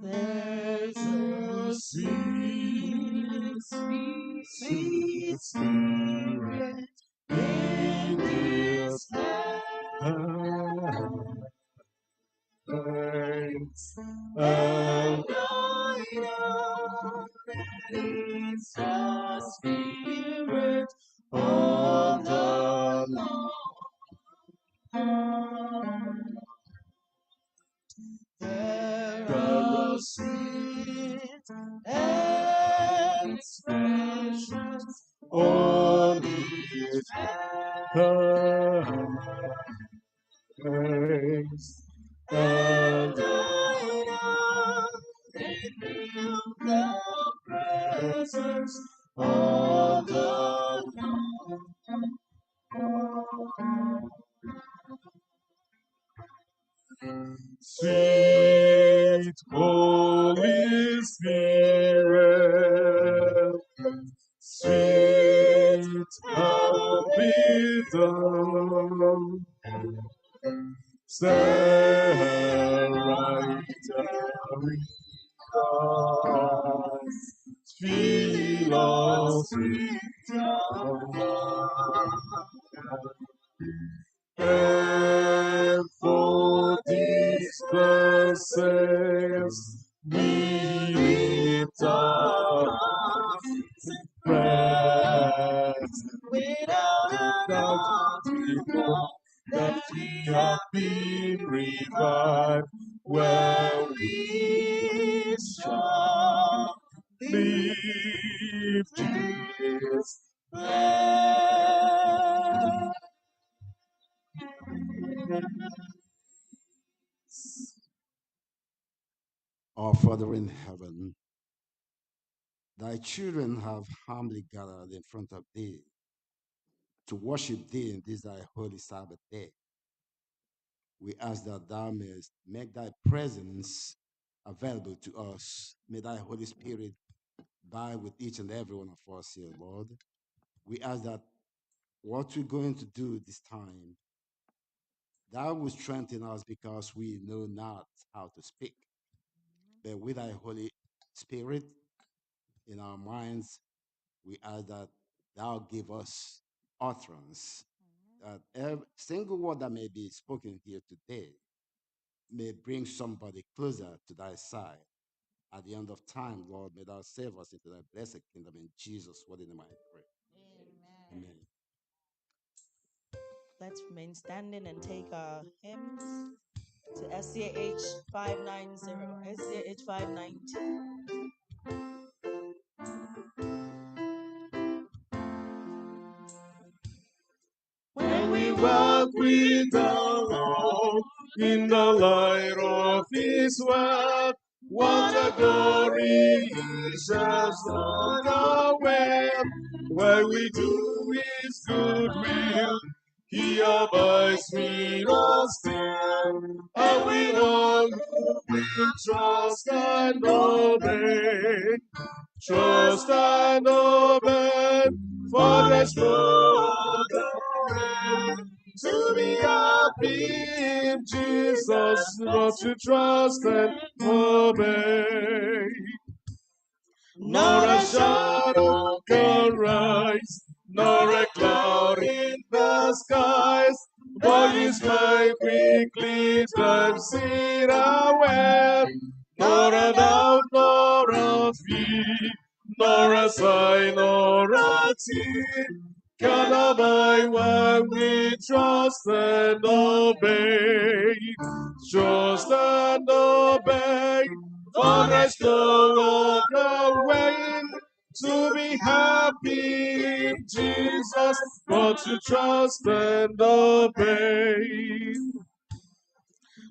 There's a sweet, sweet, sweet spirit in this place. And I know that it's the spirit of the Lord. There are sweet expressions on his face, and I know they feel the presence of the Lord. Sweet Holy Spirit, sweet help me down. Stand right there because feel us with your and for these blessings we lift our hands in prayer. Without a doubt we know that we have been revived when we strongly Jesus prayer. Our Father in heaven, thy children have humbly gathered in front of thee to worship thee in this thy holy Sabbath day. We ask that thou mayest make thy presence available to us. May thy Holy Spirit abide with each and every one of us here, Lord. We ask that what we're going to do this time, that will strengthen us because we know not how to speak. But with thy Holy Spirit in our minds, we ask that thou give us utterance, that every single word that may be spoken here today may bring somebody closer to thy side. At the end of time, Lord, may thou save us into thy blessed kingdom. In Jesus' holy name I pray. Amen. Let's remain standing and take our hymns to SCAH 590. SCAH 590. When we walk with the Lord in the light of His word, what a glory He shines on our way. When we do His good will, He abides with us still, and we all who will trust and obey. Trust and obey, for there's no other way to be happy in Jesus, but to trust and obey. Not a shadow can rise, nor a cloud in the skies, but His light quickly drives it away. Nor a doubt, nor a fear, nor a sign, nor a tear can abide when we trust and obey. Trust and obey, for there's no other way to be happy in Jesus, but to trust and obey.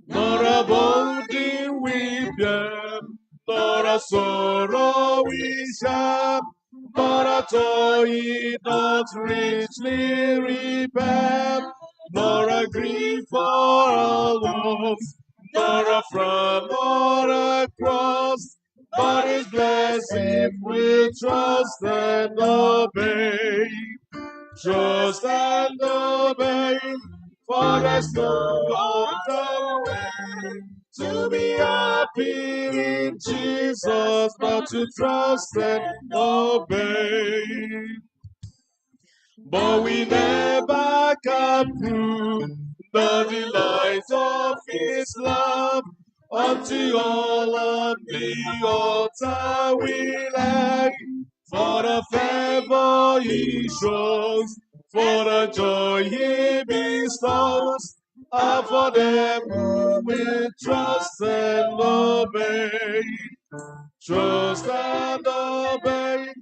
Nor a boding we bear, nor a sorrow we share, but a joy not richly repair, nor a grief for a loss, nor a frown, nor a cross, but is blessed if we trust and obey. Trust and obey, for there's no other way to be happy in Jesus, but to trust and obey. But we never can prove the delight of His love unto all on the altar we lay. For the favor He shows, for the joy He bestows, and for them who will trust and obey. Trust and obey,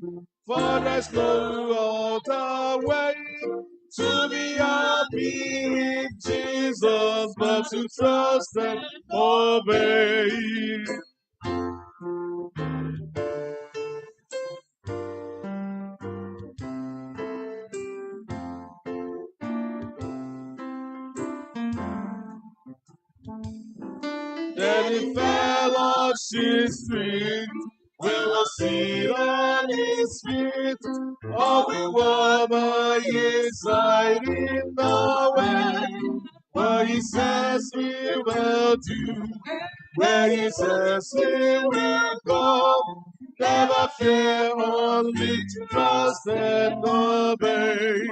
for there's no other way to be happy in Jesus, but to trust and obey. Then in fellowship's sweet, we will sit on His feet, all we want by His side in the way. What He says we will do, where He says we will go. Never fear, only trust and obey.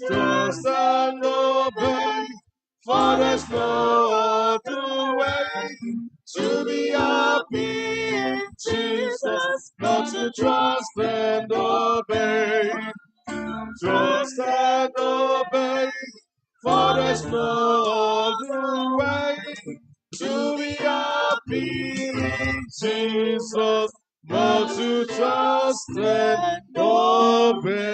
Trust and obey, for there's no other way to be happy in Jesus, but to trust and obey. Trust and obey, for there's no other way to be happy in Jesus, but to trust and obey.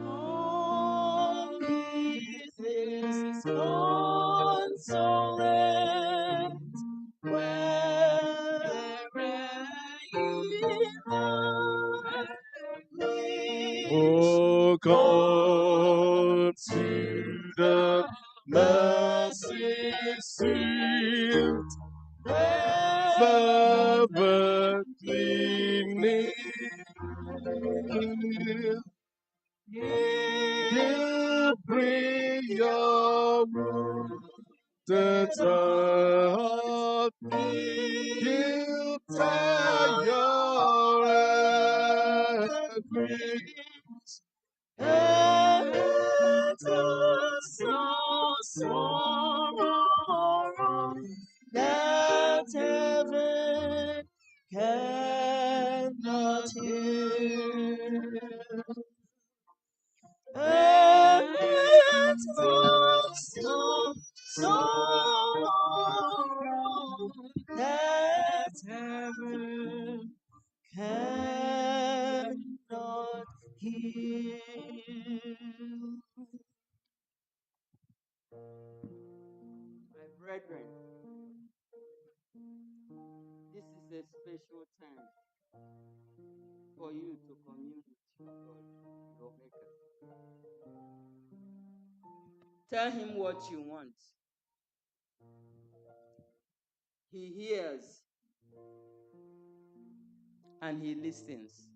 All this is consolate, wherever ye are. Oh, come to the mercy seat. fervently kneel. He'll bring your wounded heart. He'll tear your enemies. And so sorrow that heaven cannot heal. And so sorrow that heaven cannot heal. My brethren, this is a special time for you to commune with your God, your Maker. Tell him what you want. He hears and he listens.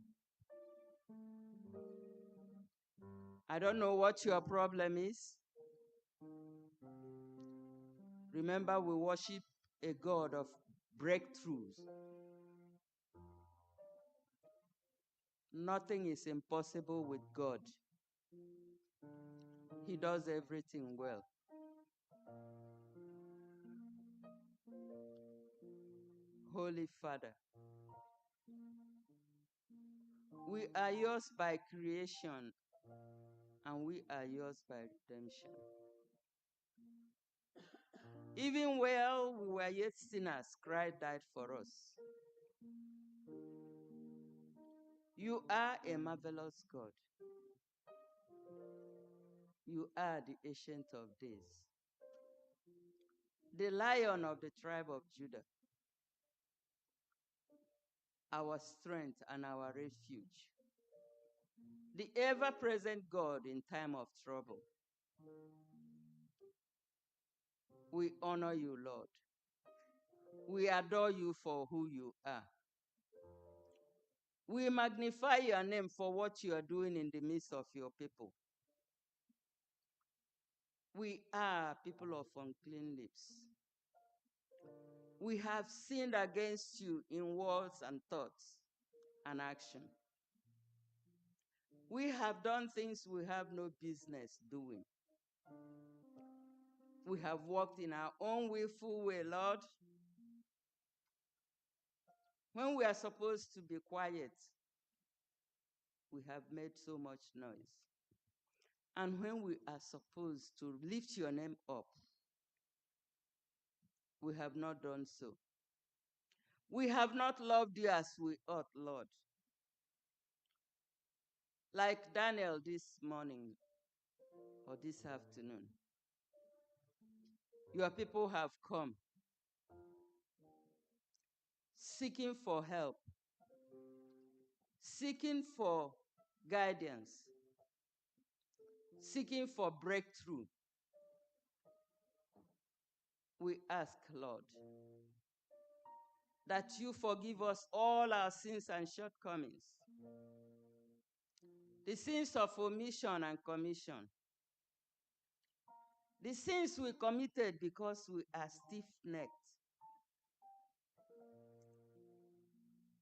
I don't know what your problem is. Remember, we worship a God of breakthroughs. Nothing is impossible with God. He does everything well. Holy Father, we are yours by creation and we are yours by redemption. Even while we were yet sinners, Christ died for us. You are a marvelous God. You are the Ancient of Days, the Lion of the tribe of Judah, our strength and our refuge, the ever-present God in time of trouble. We honor you, Lord. We adore you for who you are. We magnify your name for what you are doing in the midst of your people. We are people of unclean lips. We have sinned against you in words and thoughts and action. We have done things we have no business doing. We have walked in our own willful way, Lord. When we are supposed to be quiet, we have made so much noise. And when we are supposed to lift your name up, we have not done so. We have not loved you as we ought, Lord. Like Daniel this morning or this afternoon, your people have come seeking for help, seeking for guidance, seeking for breakthrough. We ask, Lord, that you forgive us all our sins and shortcomings, the sins of omission and commission, the sins we committed because we are stiff-necked.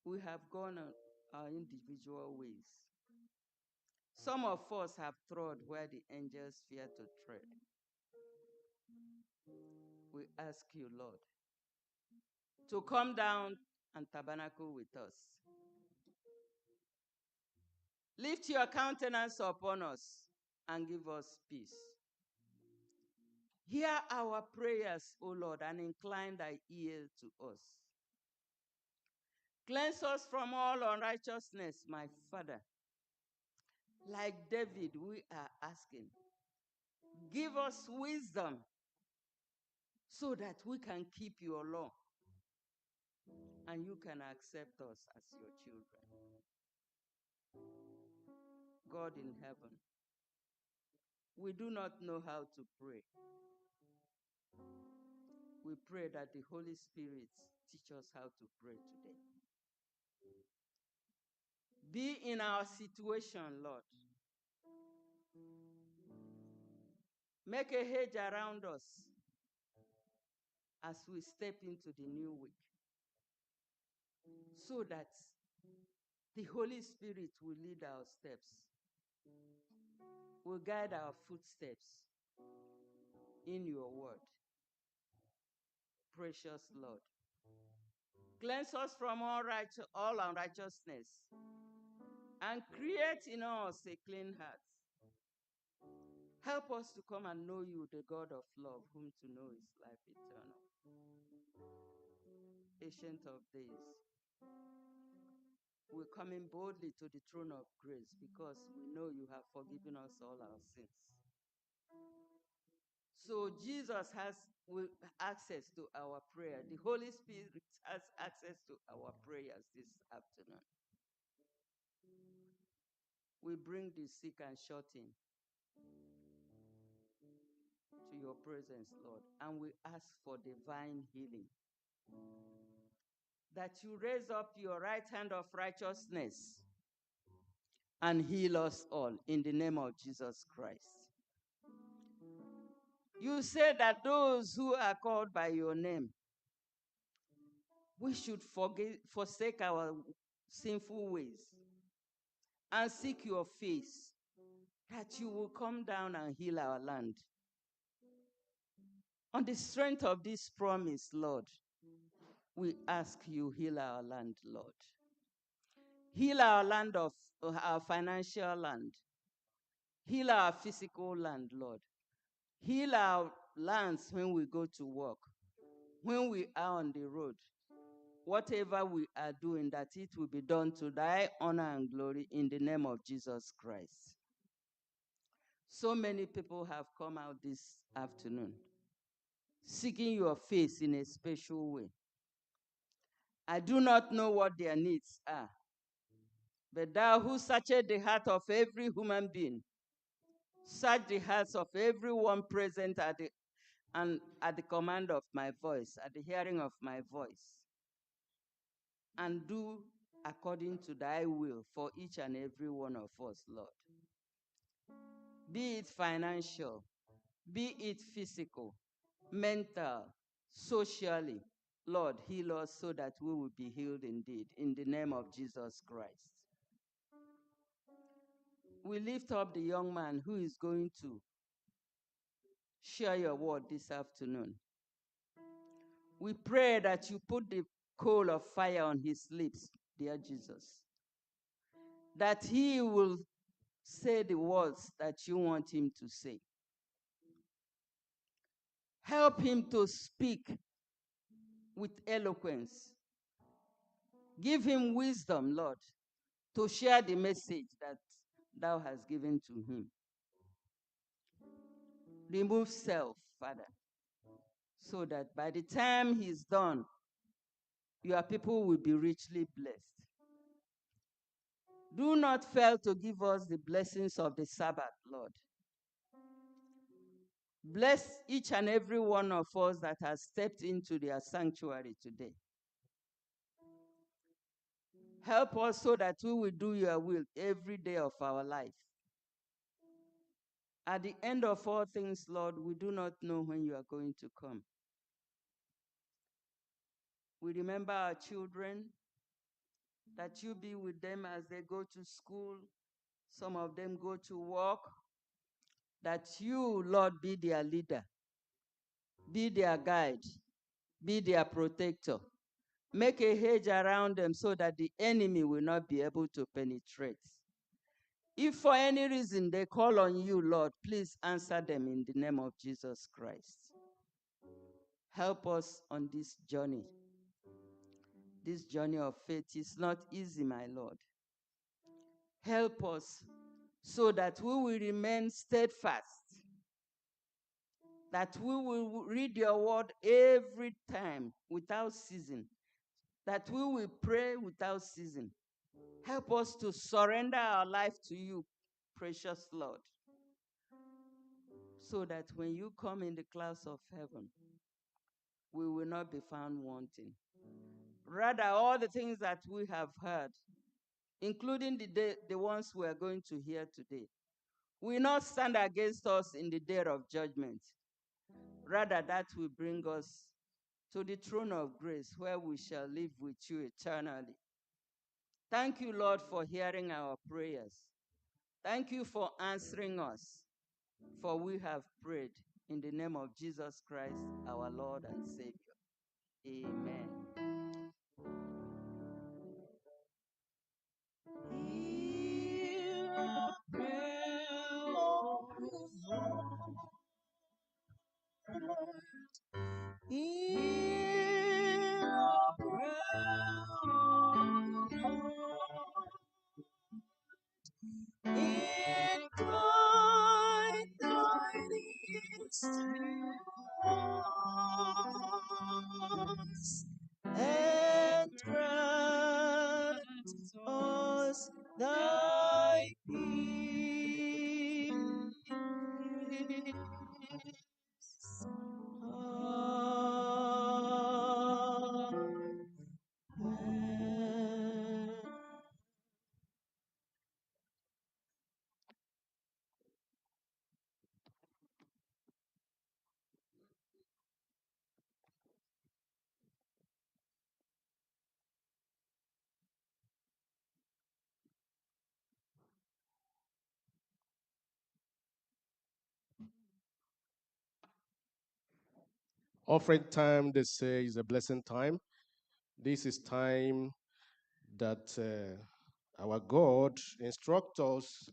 We have gone on our individual ways. Some of us have trod where the angels fear to tread. We ask you, Lord, to come down and tabernacle with us. Lift your countenance upon us and give us peace. Hear our prayers, O Lord, and incline thy ear to us. Cleanse us from all unrighteousness, my Father. Like David, we are asking, give us wisdom so that we can keep your law and you can accept us as your children. God in heaven, we do not know how to pray. We pray that the Holy Spirit teach us how to pray today. Be in our situation, Lord. Make a hedge around us as we step into the new week, so that the Holy Spirit will lead our steps, will guide our footsteps in your word. Precious Lord, cleanse us from all unrighteousness and create in us a clean heart. Help us to come and know you, the God of love, whom to know is life eternal. Ancient of days, we're coming boldly to the throne of grace because we know you have forgiven us all our sins. So Jesus has access to our prayer. The Holy Spirit has access to our prayers this afternoon. We bring the sick and shut in to your presence, Lord, and we ask for divine healing. That you raise up your right hand of righteousness and heal us all in the name of Jesus Christ. You say that those who are called by your name, we should forsake our sinful ways and seek your face, that you will come down and heal our land. On the strength of this promise, Lord, we ask you heal our land, Lord. Heal our land of our financial land. Heal our physical land, Lord. Heal our lands when we go to work, when we are on the road. Whatever we are doing, that it will be done to thy honor and glory in the name of Jesus Christ. So many people have come out this afternoon seeking your face in a special way. I do not know what their needs are, but thou who searchest the heart of every human being, search the hearts of everyone present at the command of my voice, at the hearing of my voice, and do according to thy will for each and every one of us, Lord. Be it financial, be it physical, mental, socially, Lord, heal us so that we will be healed indeed, in the name of Jesus Christ. We lift up the young man who is going to share your word this afternoon. We pray that you put the coal of fire on his lips, dear Jesus, that he will say the words that you want him to say. Help him to speak with eloquence. Give him wisdom, Lord, to share the message that thou hast given to him. Remove self, Father, so that by the time he's done, your people will be richly blessed. Do not fail to give us the blessings of the Sabbath, Lord. Bless each and every one of us that has stepped into their sanctuary today. Help us so that we will do your will every day of our life. At the end of all things, Lord, we do not know when you are going to come. We remember our children, that you be with them as they go to school. Some of them go to work. That you, Lord, be their leader, be their guide, be their protector. Make a hedge around them so that the enemy will not be able to penetrate. If for any reason they call on you, Lord, please answer them in the name of Jesus Christ. Help us on this journey. This journey of faith is not easy, my Lord. Help us so that we will remain steadfast, that we will read your word every time without ceasing, that we will pray without ceasing. Help us to surrender our life to you, precious Lord, so that when you come in the clouds of heaven, we will not be found wanting. Rather, all the things that we have heard, including the ones we are going to hear today, will not stand against us in the day of judgment. Rather, that will bring us to the throne of grace where we shall live with you eternally. Thank you, Lord, for hearing our prayers. Thank you for answering us, for we have prayed in the name of Jesus Christ, our Lord and Savior. Amen. Hear our prayer, O Lord. Hear our prayer, O Lord. Incline thine ears to us, and grant us thy peace. Amen. Offering time, they say, is a blessing time. This is time that our God instructs us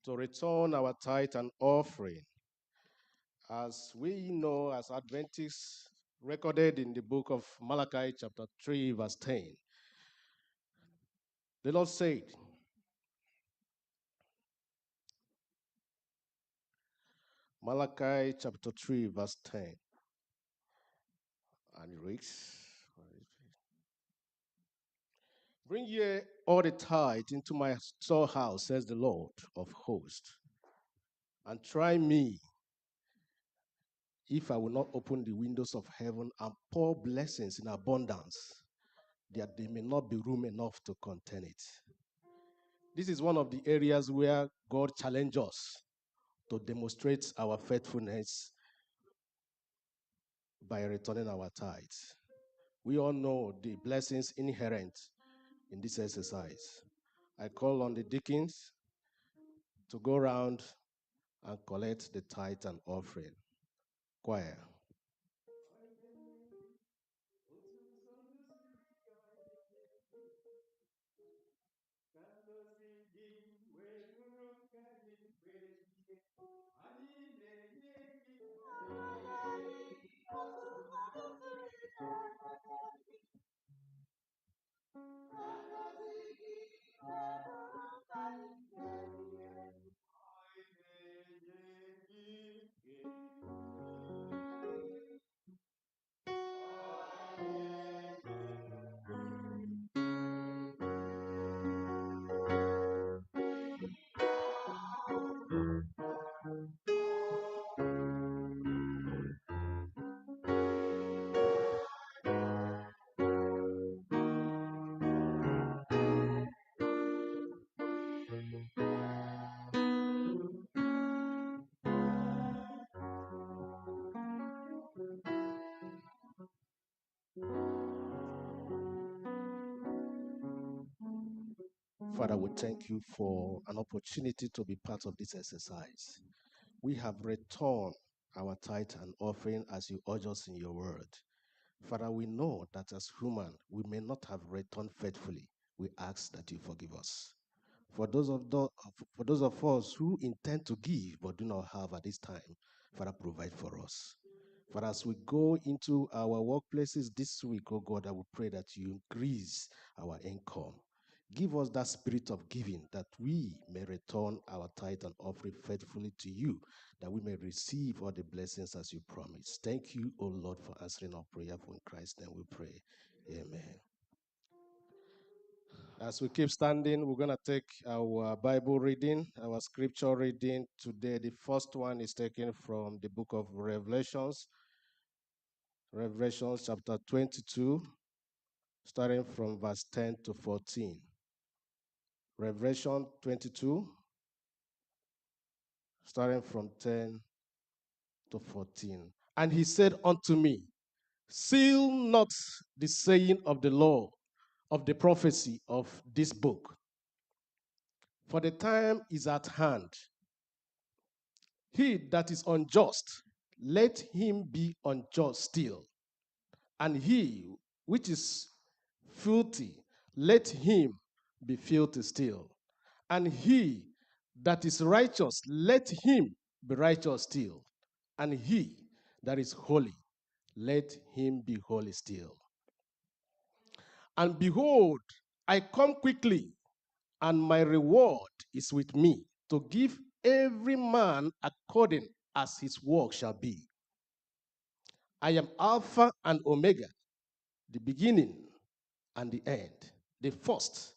to return our tithe and offering. As we know, as Adventists, recorded in the book of Malachi, chapter 3, verse 10, the Lord said, Malachi chapter 3, verse 10, and it reads, bring ye all the tithe into my storehouse, says the Lord of hosts, and try me if I will not open the windows of heaven and pour blessings in abundance, that there may not be room enough to contain it. This is one of the areas where God challenges us to demonstrate our faithfulness by returning our tithes. We all know the blessings inherent in this exercise. I call on the deacons to go around and collect the tithe and offering. Choir. Father, we thank you for an opportunity to be part of this exercise. We have returned our tithe and offering as you urge us in your word. Father, we know that as human, we may not have returned faithfully. We ask that you forgive us. For those of us who intend to give but do not have at this time, Father, provide for us. Father, as we go into our workplaces this week, oh God, I will pray that you increase our income. Give us that spirit of giving that we may return our tithe and offering faithfully to you, that we may receive all the blessings as you promised. Thank you, O Lord, for answering our prayer. For in Christ's name we pray. Amen. As we keep standing, we're going to take our Bible reading, our scripture reading today. The first one is taken from the book of Revelations, Revelation chapter 22, starting from verse 10 to 14. Revelation 22, starting from 10 to 14. And he said unto me, seal not the saying of the law of the prophecy of this book, for the time is at hand. He that is unjust, let him be unjust still. And he which is filthy, let him be filthy still. And he that is righteous, let him be righteous still. And he that is holy, let him be holy still. And behold, I come quickly, and my reward is with me, to give every man according as his work shall be. I am Alpha and Omega, the beginning and the end, the first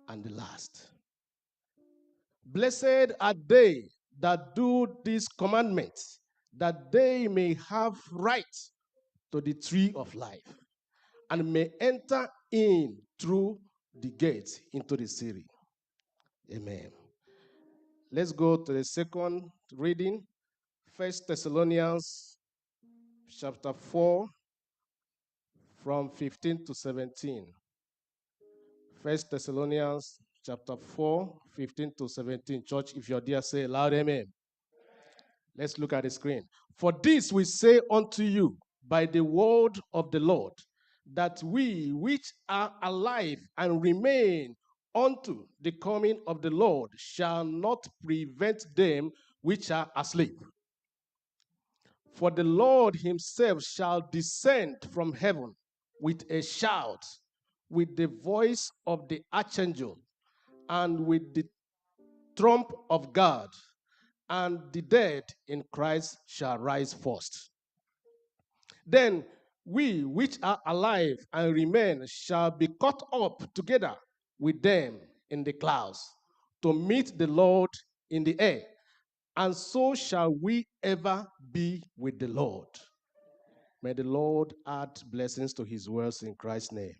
and the last. Blessed are they that do these commandments, that they may have right to the tree of life, and may enter in through the gates into the city. Amen. Let's go to the second reading, 1 Thessalonians chapter 4, from 15 to 17. 1 Thessalonians chapter 4, 15 to 17. Church, if you're there, say loud amen. Let's look at the screen. For this we say unto you by the word of the Lord, that we which are alive and remain unto the coming of the Lord shall not prevent them which are asleep. For the Lord himself shall descend from heaven with a shout, with the voice of the archangel, and with the trump of God, and the dead in Christ shall rise first. Then we which are alive and remain shall be caught up together with them in the clouds to meet the Lord in the air, and so shall we ever be with the Lord. May the Lord add blessings to his words in Christ's name.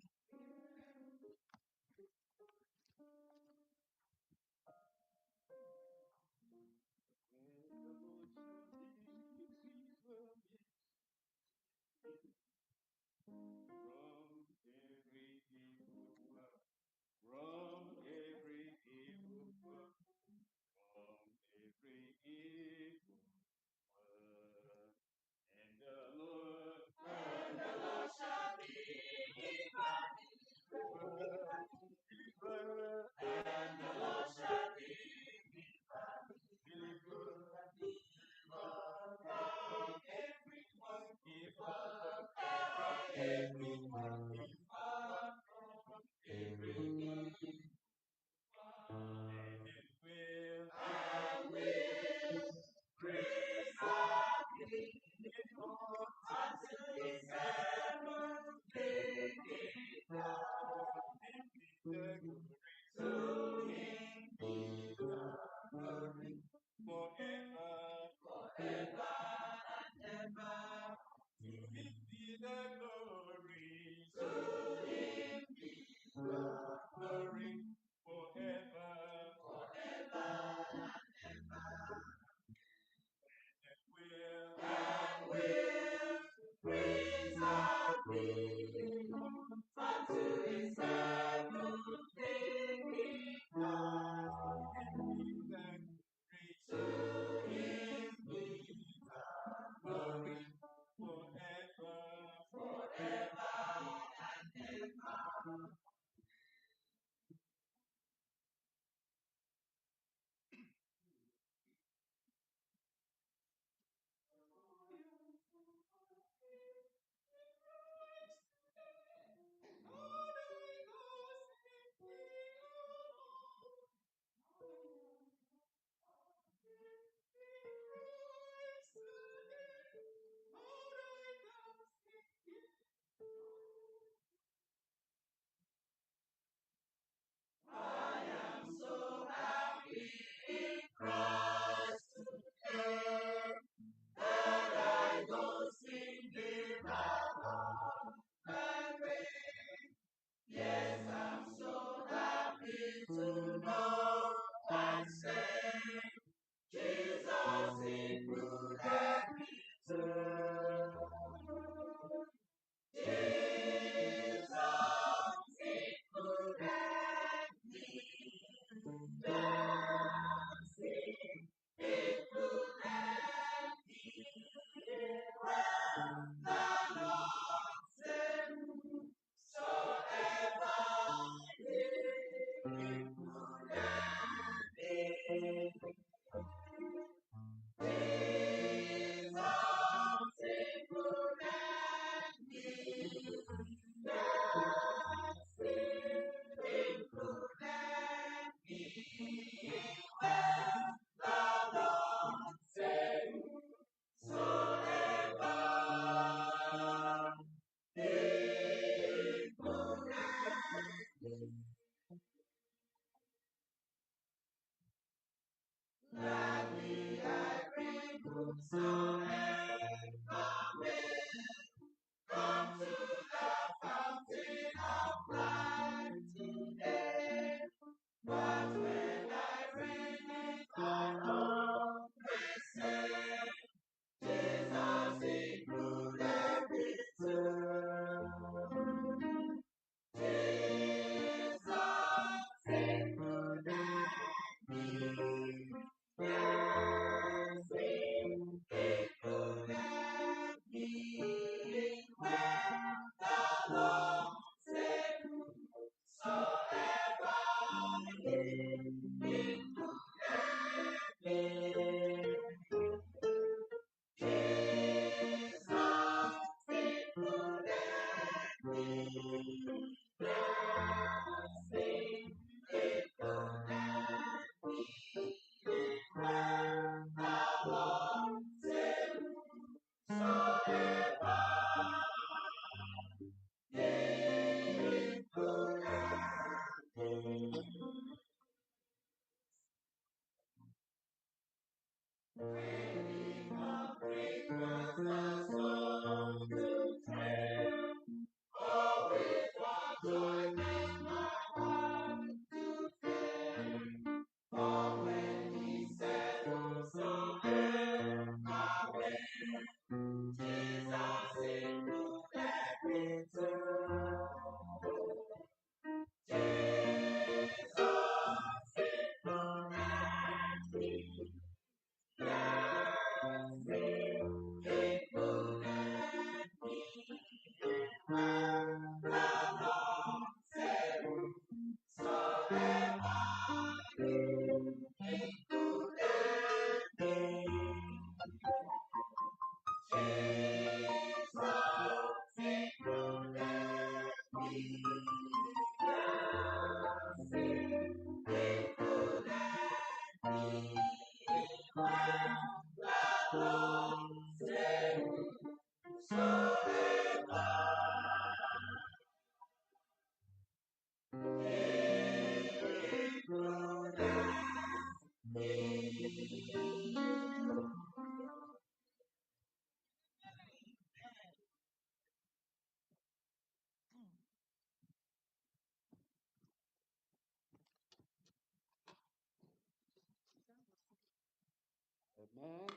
Amen.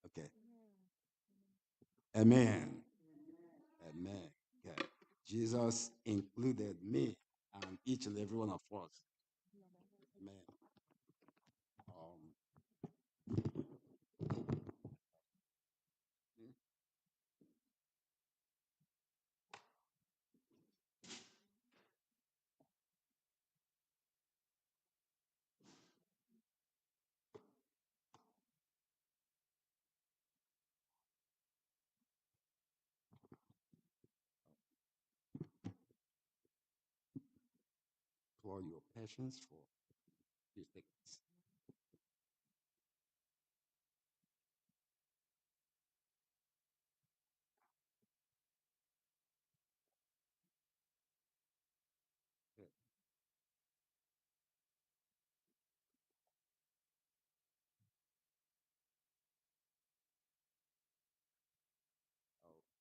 Okay. Amen. Amen. Okay. Jesus included me and each and every one of us. Amen. Um, for your patience for a few seconds.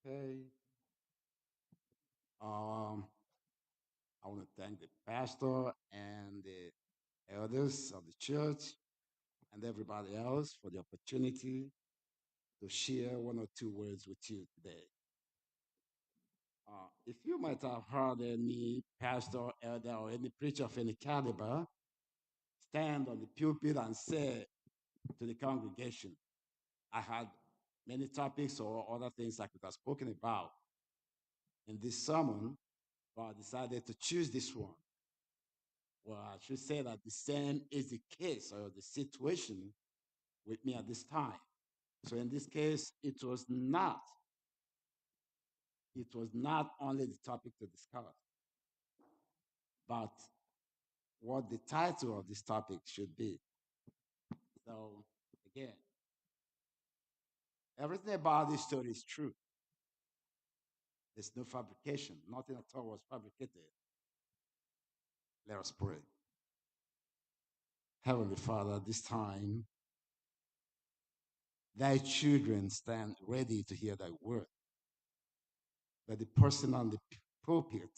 Okay. I want to thank the pastor and the elders of the church and everybody else for the opportunity to share one or two words with you today. If you might have heard any pastor, elder, or any preacher of any caliber stand on the pulpit and say to the congregation, I had many topics or other things I could have spoken about in this sermon, but I decided to choose this one. Well, I should say that the same is the case or the situation with me at this time. So in this case, it was not only the topic to discuss, but what the title of this topic should be. So again, everything about this story is true. There's no fabrication. Nothing at all was fabricated. Let us pray. Heavenly Father, this time, thy children stand ready to hear thy word. But the person on the pulpit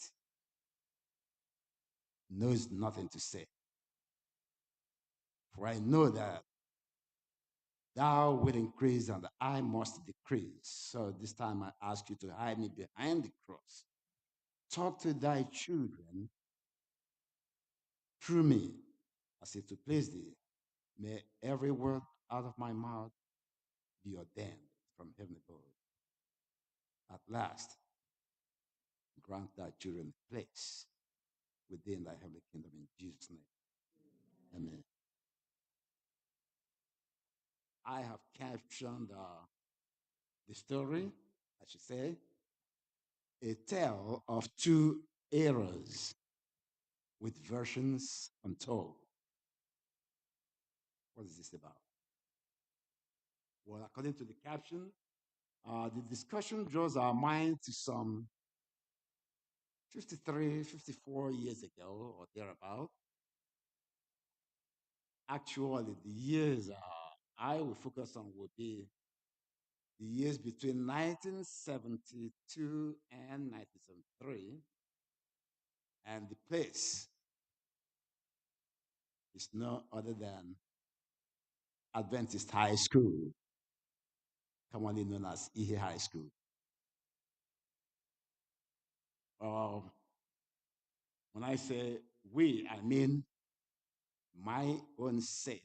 knows nothing to say. For I know that thou will increase and I must decrease. So this time I ask you to hide me behind the cross. Talk to thy children through me as if to please thee. May every word out of my mouth be ordained from heaven above. At last, grant thy children place within thy heavenly kingdom in Jesus' name. Amen. I have captioned the story, I should say, a tale of two eras with versions untold. What is this about? Well, according to the caption, the discussion draws our mind to some 53, 54 years ago or thereabout. Actually, the years I will focus on would be the years between 1972 and 1973, and the place is no other than Adventist High School, commonly known as Ihe High School. When I say we, I mean my own set,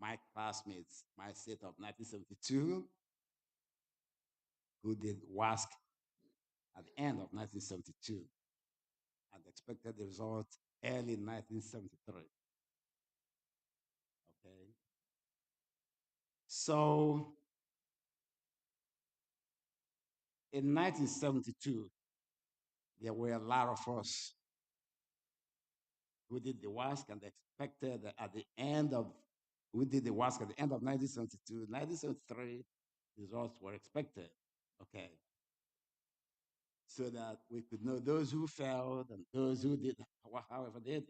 my classmates, my set of 1972, who did WASC at the end of 1972 and expected the result early 1973. Okay. So in 1972, there were a lot of us who did the WASC and expected that at the end of, we did the WASC at the end of 1972, 1973, results were expected. Okay. So that we could know those who failed and those who did however they did.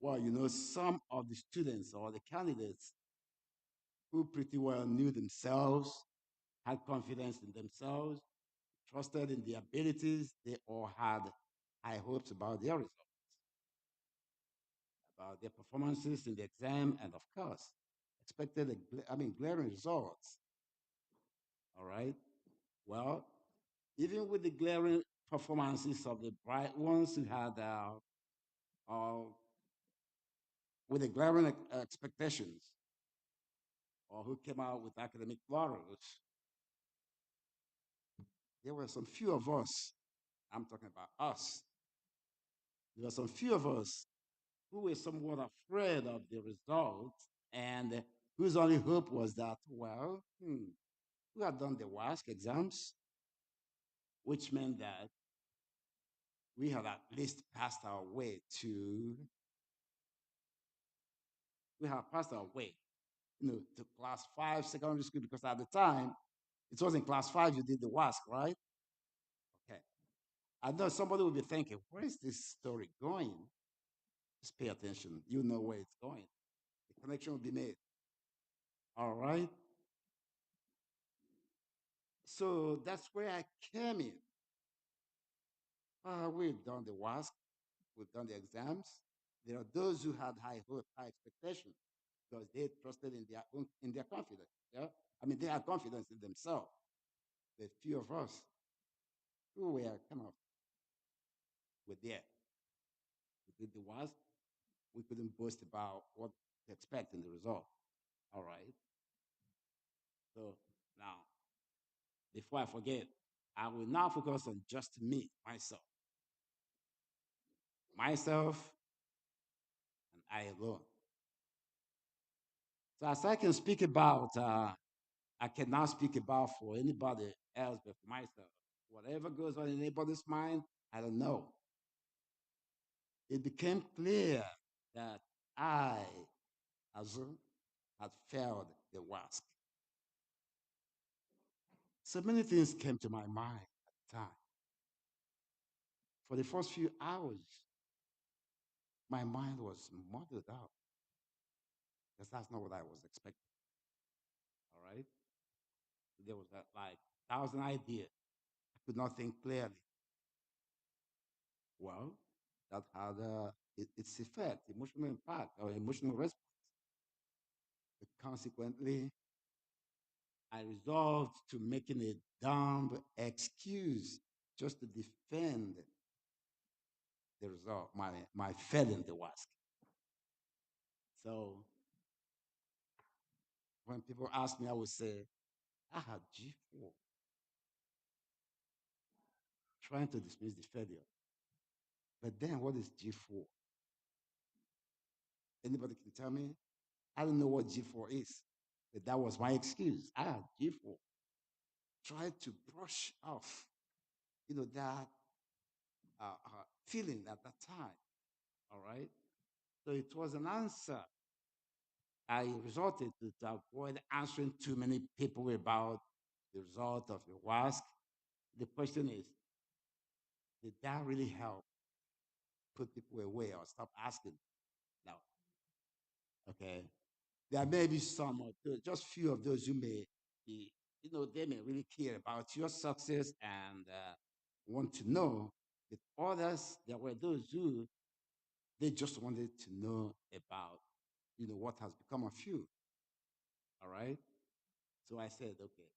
Well, you know, some of the students or the candidates who pretty well knew themselves, had confidence in themselves, trusted in their abilities, they all had high hopes about their results. about their performances in the exam, and of course, expected, glaring results. All right. Well, even with the glaring performances of the bright ones who had, uh, with the glaring expectations, or who came out with academic laurels, there were some few of us, I'm talking about us, there were some few of us who were somewhat afraid of the results and whose only hope was that, well, we had done the WASC exams, which meant that we had at least passed our way to class 5 secondary school, because at the time, it was in class 5 you did the WASC, right? Okay. I know somebody will be thinking, where is this story going? Just pay attention. You know where it's going. The connection will be made. All right. So that's where I came in. We've done the WASC, we've done the exams. There are those who had high hope, high expectations, because they trusted in their confidence. Yeah, they had confidence in themselves. The few of us who were kind of were there. We did the WASC. We couldn't boast about what to expect in the result. All right. So now, before I forget, I will now focus on just me, myself, and I alone. So as I can speak about, I cannot speak about for anybody else but for myself. Whatever goes on in anybody's mind, I don't know. It became clear that I, Azul, had failed the WASC. So many things came to my mind at the time. For the first few hours, my mind was muddled out because that's not what I was expecting. All right. There was like 1,000 ideas. I could not think clearly. Well, that had its effect, emotional impact or emotional response. But consequently, I resolved to making a dumb excuse just to defend the result, my failing the WASC. So when people ask me, I would say, I had G4, trying to dismiss the failure. But then what is G4? Anybody can tell me? I don't know what G4 is. But that was my excuse. I had G4. Tried to brush off, that feeling at that time. All right. So it was an answer. I resorted to avoid answering too many people about the result of the WASC. The question is, did that really help put people away or stop asking? No. Okay. There may be some, just few of those who may be, they may really care about your success and want to know. But others, there were those who they just wanted to know about, what has become of you. All right. So I said, okay.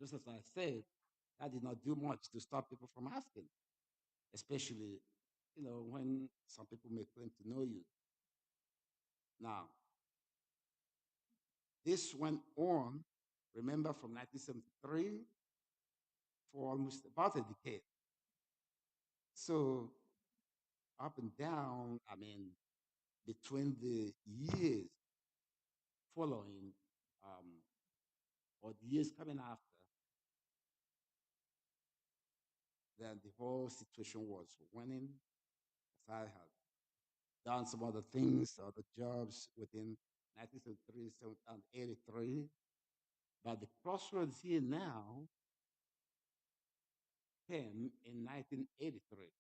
Just as I said, that did not do much to stop people from asking, especially, when some people may claim to know you. Now, this went on, remember, from 1973 for almost about a decade. So up and down, between the years following or the years coming after, then the whole situation was winning. As I had done some other things, other jobs within 1973 and 83. But the crossroads here now came in 1983.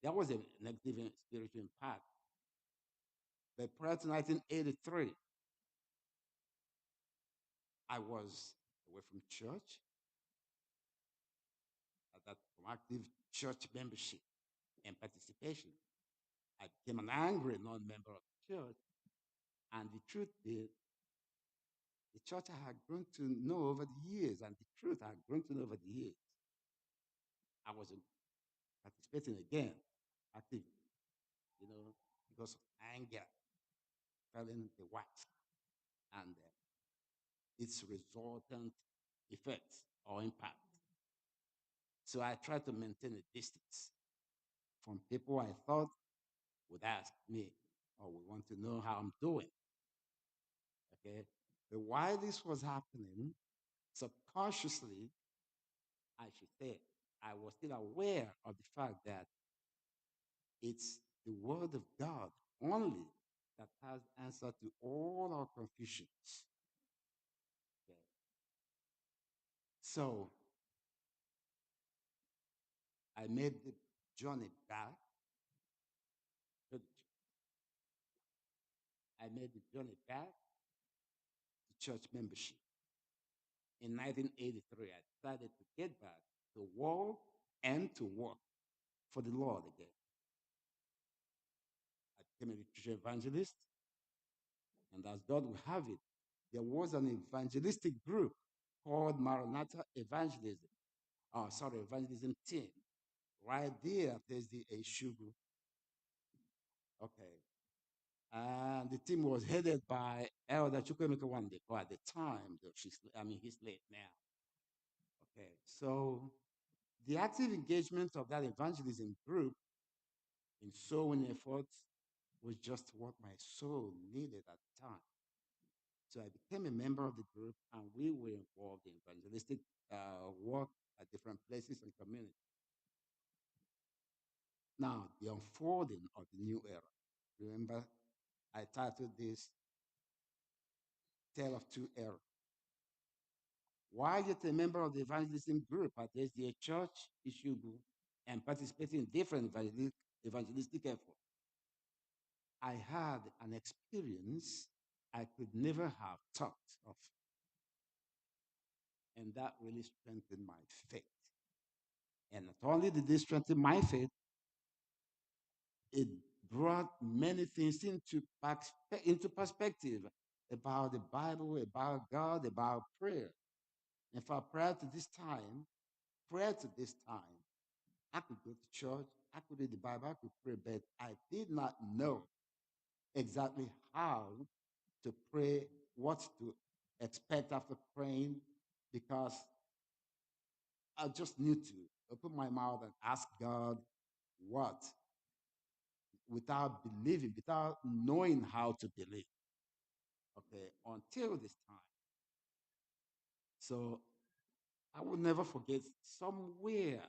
There was a negative spiritual impact. But prior to 1983, I was away from church, from active church membership and participation. I became an angry non-member of the church. And the truth is, the church I had grown to know over the years, and the truth I had grown to know over the years, I wasn't participating again actively, because of anger, felling the wax, and its resultant effects or impact. So I tried to maintain a distance from people I thought would ask me or would want to know how I'm doing. Okay. But while this was happening, subconsciously, I should say, I was still aware of the fact that it's the word of God only that has answer to all our confusions. Okay. So I made the journey back to the church. I made the journey back to church membership. In 1983, I decided to get back to walk and to work for the Lord again. I became a literature evangelist, and as God will have it, there was an evangelistic group called Maranatha Evangelism, Evangelism Team, right there at the Eshugu. Okay. And the team was headed by Elder Chukwemeka Wandeko at the time, though he's late now. Okay. So the active engagement of that evangelism group in sowing efforts was just what my soul needed at the time. So I became a member of the group, and we were involved in evangelistic work at different places and communities. Now, the unfolding of the new era. Remember, I titled this Tale of Two Eras. While yet a member of the evangelism group at SDA Church, Ishugu, and participating in different evangelistic efforts, I had an experience I could never have thought of. And that really strengthened my faith. And not only did it strengthen my faith, it brought many things into perspective about the Bible, about God, about prayer. In fact, prior to this time, I could go to church, I could read the Bible, I could pray, but I did not know exactly how to pray, what to expect after praying, because I just need to open my mouth and ask God what without believing, without knowing how to believe. Okay, until this time. So I will never forget somewhere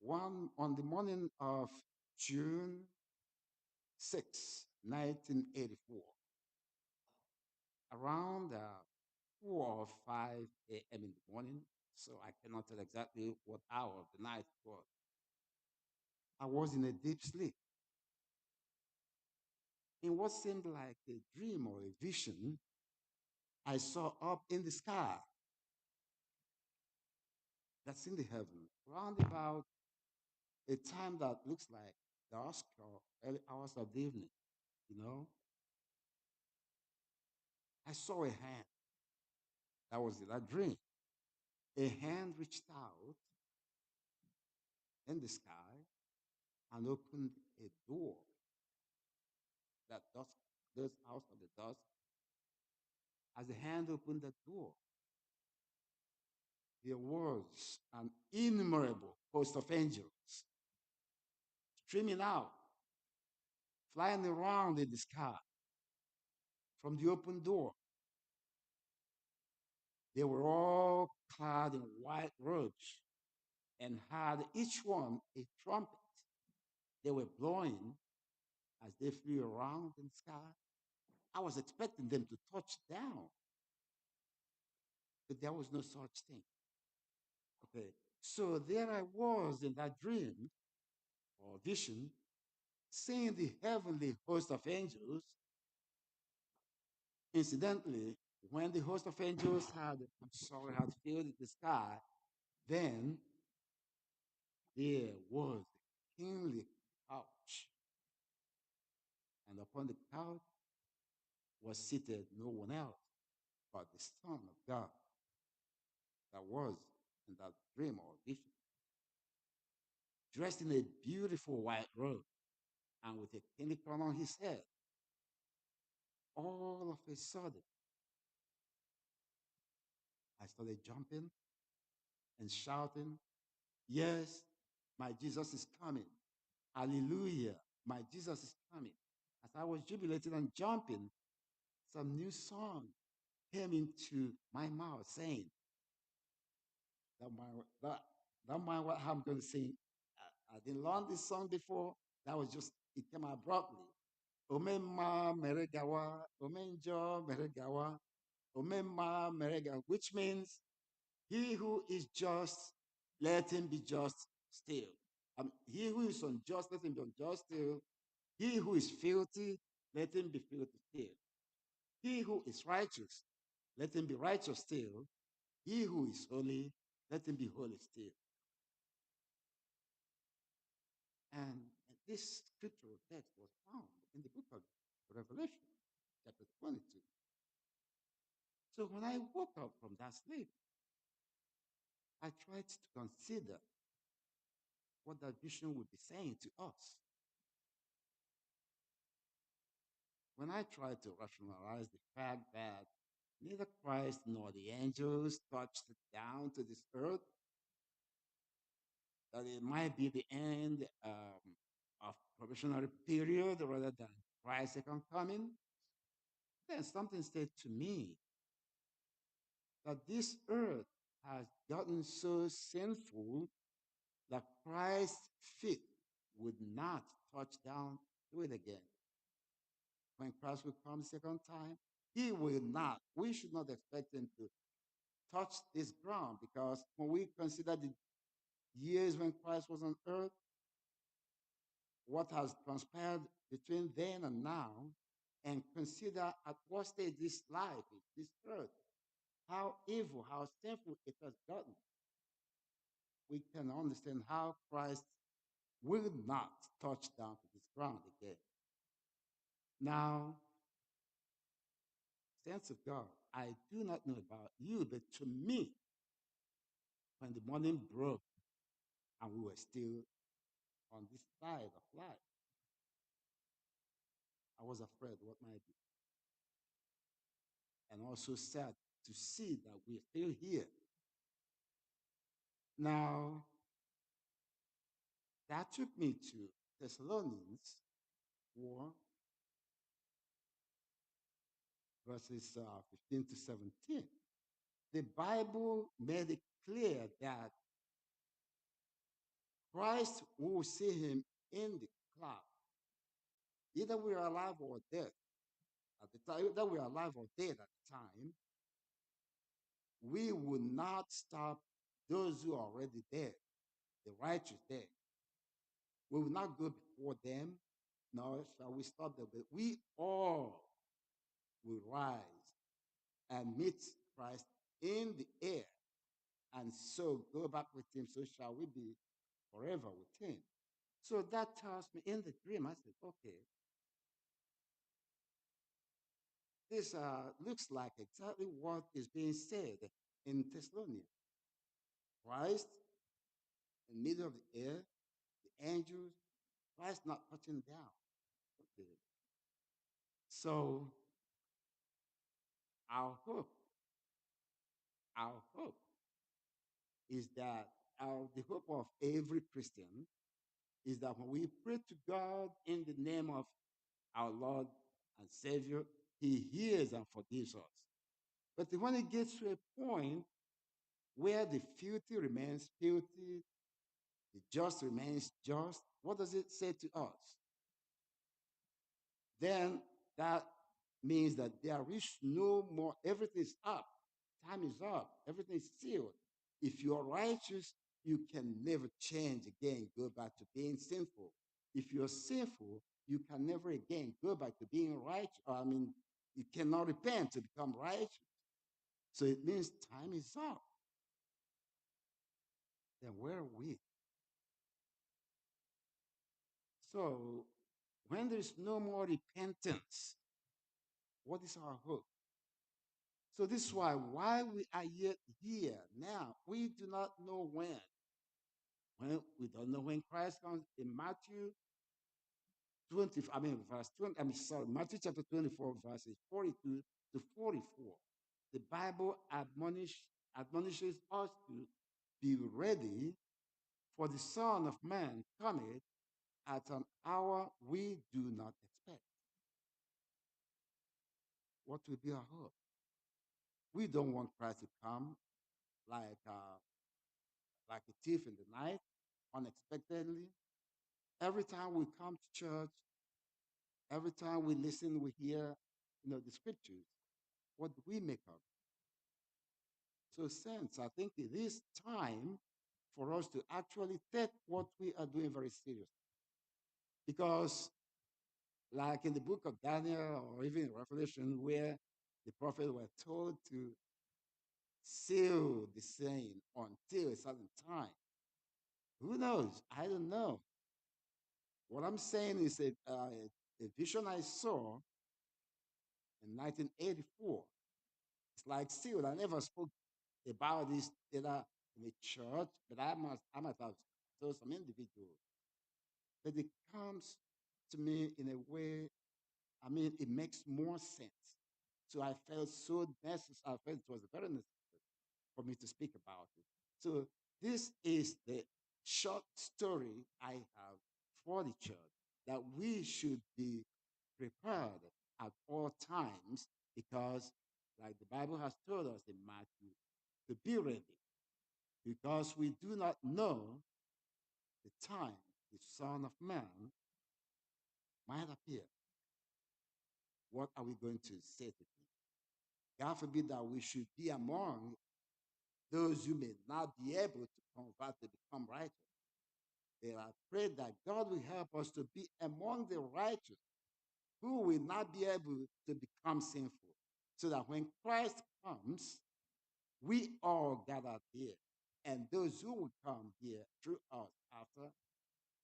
on the morning of June 6, 1984, around 4 or 5 a.m. in the morning. So I cannot tell exactly what hour of the night it was. I was in a deep sleep. In what seemed like a dream or a vision, I saw up in the sky, that's in the heaven, round about a time that looks like dusk or early hours of the evening, you know. I saw a hand. That was in that dream. A hand reached out in the sky and opened a door that dusk, those out of the dusk. As the hand opened the door, there was an innumerable host of angels streaming out, flying around in the sky from the open door. They were all clad in white robes and had each one a trumpet. They were blowing as they flew around in the sky. I was expecting them to touch down, but there was no such thing. Okay. So there I was in that dream or vision, seeing the heavenly host of angels. Incidentally, when the host of angels had filled the sky, then there was the kingly couch. And upon the couch was seated no one else but the Son of God that was in that dream or vision, dressed in a beautiful white robe and with a kingly crown on his head. All of a sudden, I started jumping and shouting, "Yes, my Jesus is coming. Hallelujah, my Jesus is coming." As I was jubilating and jumping, some new song came into my mouth saying, don't don't mind what I'm going to sing. I didn't learn this song before. That was just, it came abruptly. Omemma meregawa, omenjo meregawa, omemma meregawa, which means he who is just, let him be just still. He who is unjust, let him be unjust still. He who is filthy, let him be filthy still. He who is righteous, let him be righteous still. He who is holy, let him be holy still. And this scriptural text was found in the book of Revelation, chapter 22. So when I woke up from that sleep, I tried to consider what that vision would be saying to us. When I tried to rationalize the fact that neither Christ nor the angels touched down to this earth, that it might be the end of probationary period rather than Christ's second coming, then something said to me that this earth has gotten so sinful that Christ's feet would not touch down to it again. When Christ will come the second time, he will not. We should not expect him to touch this ground, because when we consider the years when Christ was on earth, what has transpired between then and now, and consider at what stage this life is, this earth, how evil, how sinful it has gotten, we can understand how Christ will not touch down to this ground again. Now, saints of God, I do not know about you, but to me, when the morning broke and we were still on this side of life, I was afraid what might be. And also sad to see that we're still here. Now, that took me to Thessalonians 4, verses 15 to 17. The Bible made it clear that Christ will see him in the cloud. Either we are alive or dead at the time, either we are alive or dead at the time, we will not stop those who are already dead, the righteous dead. We will not go before them, nor shall we stop them, but we all will rise and meet Christ in the air, and so go back with him. So shall we be forever with him. So that tells me in the dream, I said, okay, this looks like exactly what is being said in Thessalonians. Christ in the middle of the air, the angels, Christ not touching down. Okay. So our hope, our hope is that the hope of every Christian is that when we pray to God in the name of our Lord and Savior, he hears and forgives us. But when it gets to a point where the filthy remains filthy, the just remains just, what does it say to us? Then that means that there is no more, everything is up, time is up, everything is sealed. If you are righteous, you can never change again, go back to being sinful. If you're sinful, you can never again go back to being righteous. You cannot repent to become righteous. So it means time is up. Then where are we? So when there is no more repentance, what is our hope? So this is why while we are yet here now, we do not know when. When we don't know when Christ comes in Matthew 20, verse 20, Matthew chapter 24, verses 42 to 44. The Bible admonishes us to be ready, for the Son of Man cometh at an hour we do not expect. What will be our hope? We don't want Christ to come like a thief in the night, unexpectedly. Every time we come to church, every time we listen, we hear, the scriptures. What do we make of it? So, saints, I think it is time for us to actually take what we are doing very seriously. Because, like in the book of Daniel or even in Revelation, where the prophets were told to seal the saying until a certain time, who knows? I don't know. What I'm saying is a vision I saw in 1984. It's like sealed. I never spoke about this either in the church, but I might have told some individuals. But it comes to me in a way, it makes more sense. So I felt so necessary. I felt it was very necessary for me to speak about it. So this is the short story I have for the church, that we should be prepared at all times, because like the Bible has told us in Matthew, to be ready, because we do not know the time the Son of Man might appear. What are we going to say to him? God forbid that we should be among those who may not be able to convert to become righteous. But I pray that God will help us to be among the righteous who will not be able to become sinful, so that when Christ comes, we all gather here. And those who will come here through us after,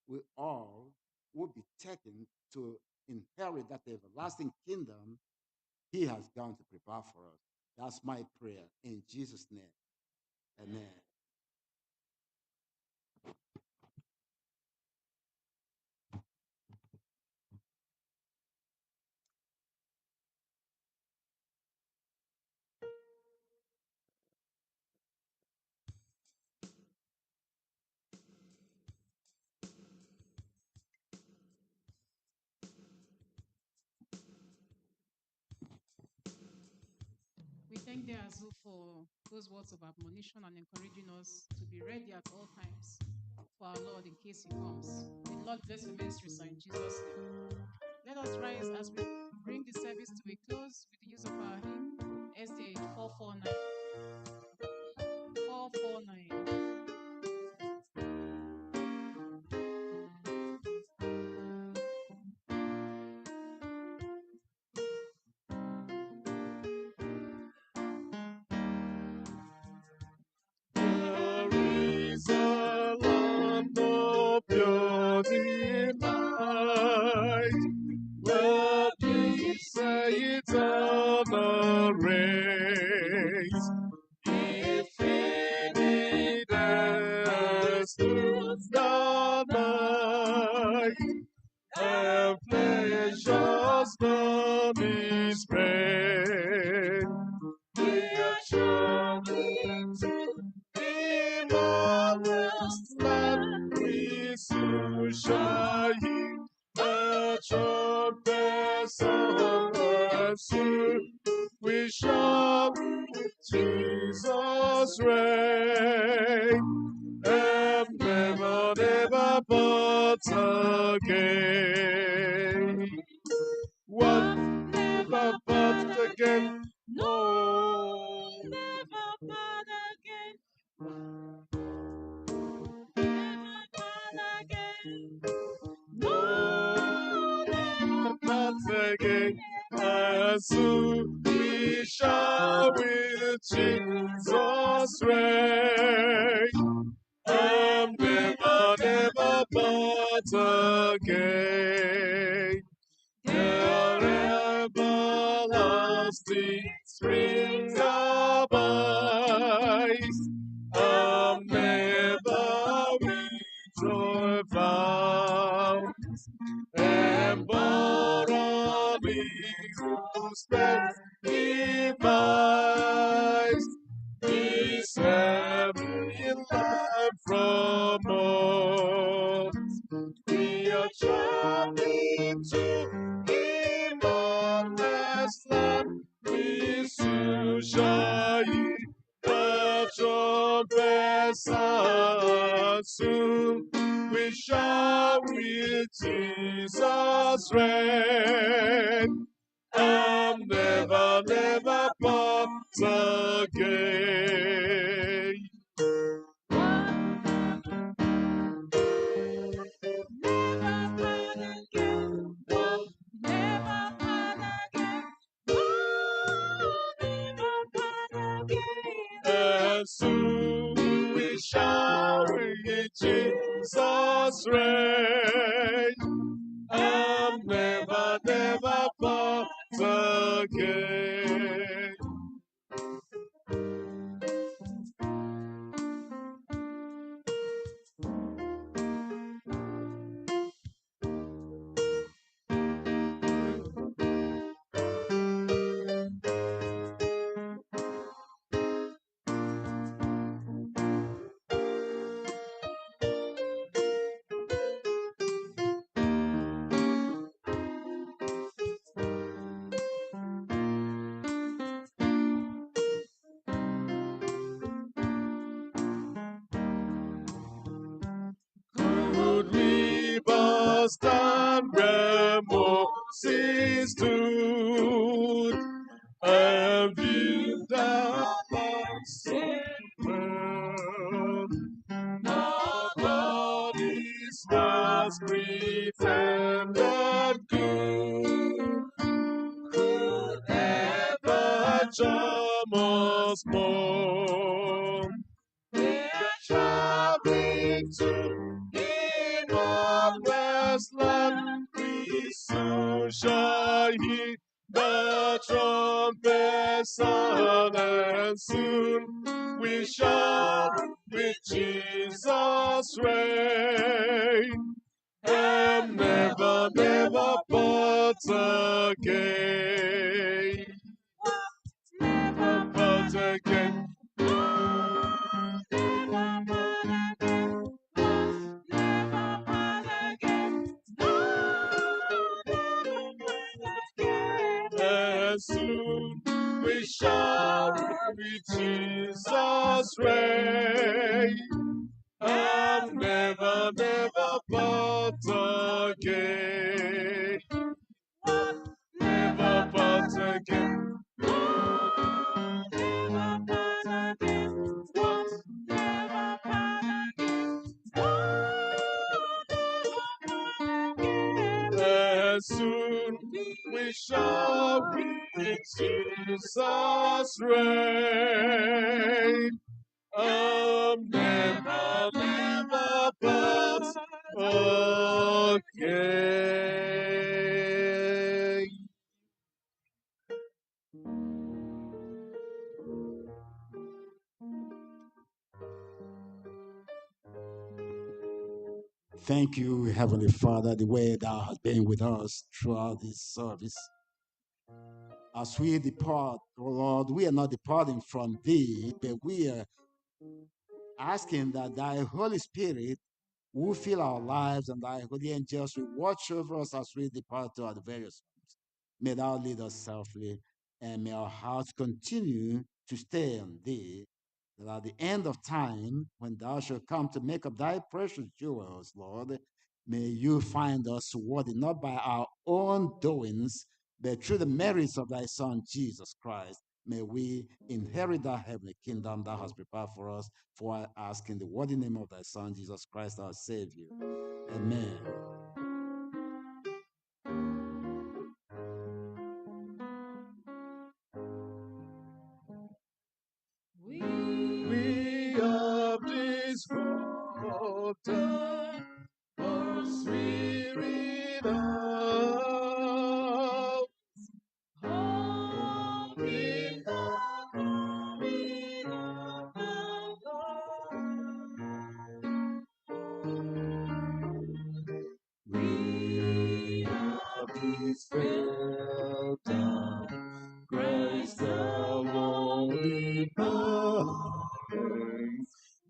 we all will be taken to inherit that everlasting kingdom he has gone to prepare for us. That's my prayer in Jesus' name. Amen. We thank the Azu for those words of admonition and encouraging us to be ready at all times for our Lord in case he comes. The Lord bless your ministry, sir, in Jesus' name. Let us rise as we bring the service to a close with the use of our hymn, SDA 449. 449. There is a land of pure delight, where peace and eternal race, infinite through the night, and pleasures none is spread. We are traveling to marvelous land. We soon shall hear the trumpet sound, and soon we shall with Jesus reign, and never, never part again. One never part again. No, Never part again. Never part again. no, never part again. As soon we shall with Jesus reign, and never, never part again. I'm never withdrawn found. And born whose steps device is every life from us. We are traveling to Emmanuel's land. We soon shall hear the trumpet sound. Soon we shall with Jesus reign. And never, never part again. And soon we shall with Jesus reign. And never, never part again. Could we but stand where Moses stood and view the unseen world? Our God is most great and good. Could ever charm us more? We're traveling to Emmanuel's land. We soon shall hear the trumpet sound, and soon we shall with Jesus reign, and never, never part again. Never part again. And soon we shall with Jesus reign, and never, never part again. Never part again. Never part again. Never part again. And soon we shall with Jesus reign, never, never part again. Thank you, Heavenly Father, the way thou hast been with us throughout this service. As we depart, oh Lord, we are not departing from thee, but we are asking that thy Holy Spirit will fill our lives and thy holy angels will watch over us as we depart to our various homes. May thou lead us safely, and may our hearts continue to stay on thee, that at the end of time, when thou shalt come to make up thy precious jewels, Lord, may you find us worthy, not by our own doings, but through the merits of thy Son, Jesus Christ. May we inherit that heavenly kingdom thou hast prepared for us, for I ask in the worthy name of thy Son, Jesus Christ, our Savior. Amen. We of this world are spirit out. Hope in the coming of the Lord.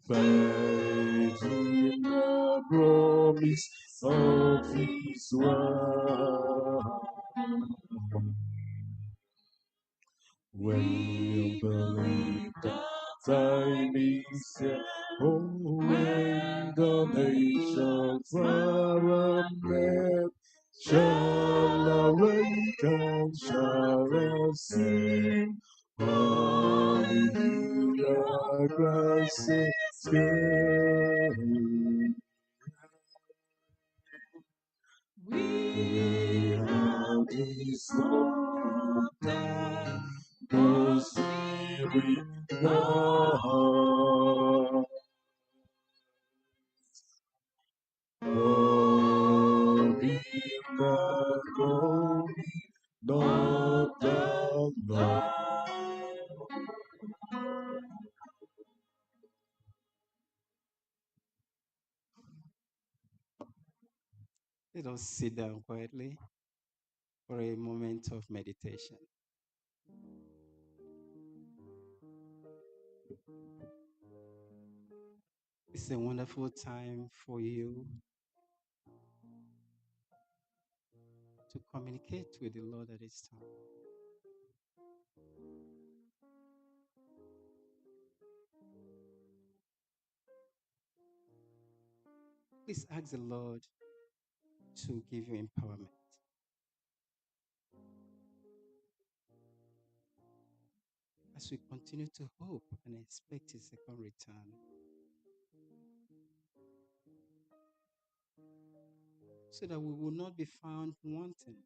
faith in the promise of His word. We believe the time is here, oh, when the nations far and shall awaken, shall sing. Hallelujah, Christ is King. We have discovered the Spirit now. Oh, in the glory, not the Lord. Let us sit down quietly for a moment of meditation. It's a wonderful time for you to communicate with the Lord at this time. Please ask the Lord to give you empowerment as we continue to hope and expect His second return, so that we will not be found wanting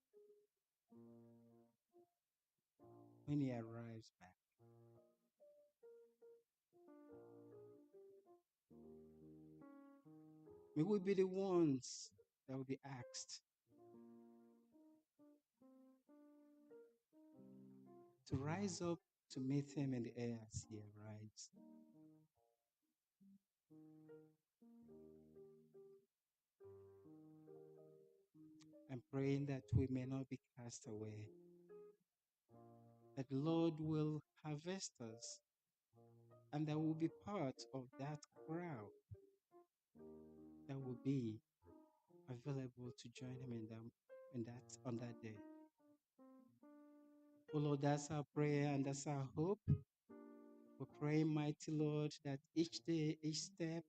when He arrives back. May we be the ones that will be asked to rise up to meet Him in the air as He arrives. I'm praying that we may not be cast away, that the Lord will harvest us, and that we'll be part of that crowd that will be available to join Him on that day. Oh Lord, that's our prayer and that's our hope. We're praying, mighty Lord, that each day, each step,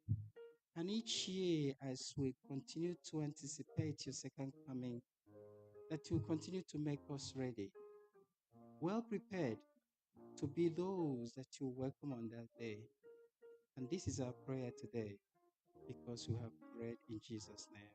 and each year, as we continue to anticipate your second coming, that you continue to make us ready, well prepared to be those that you welcome on that day. And this is our prayer today, because we have prayed in Jesus' name.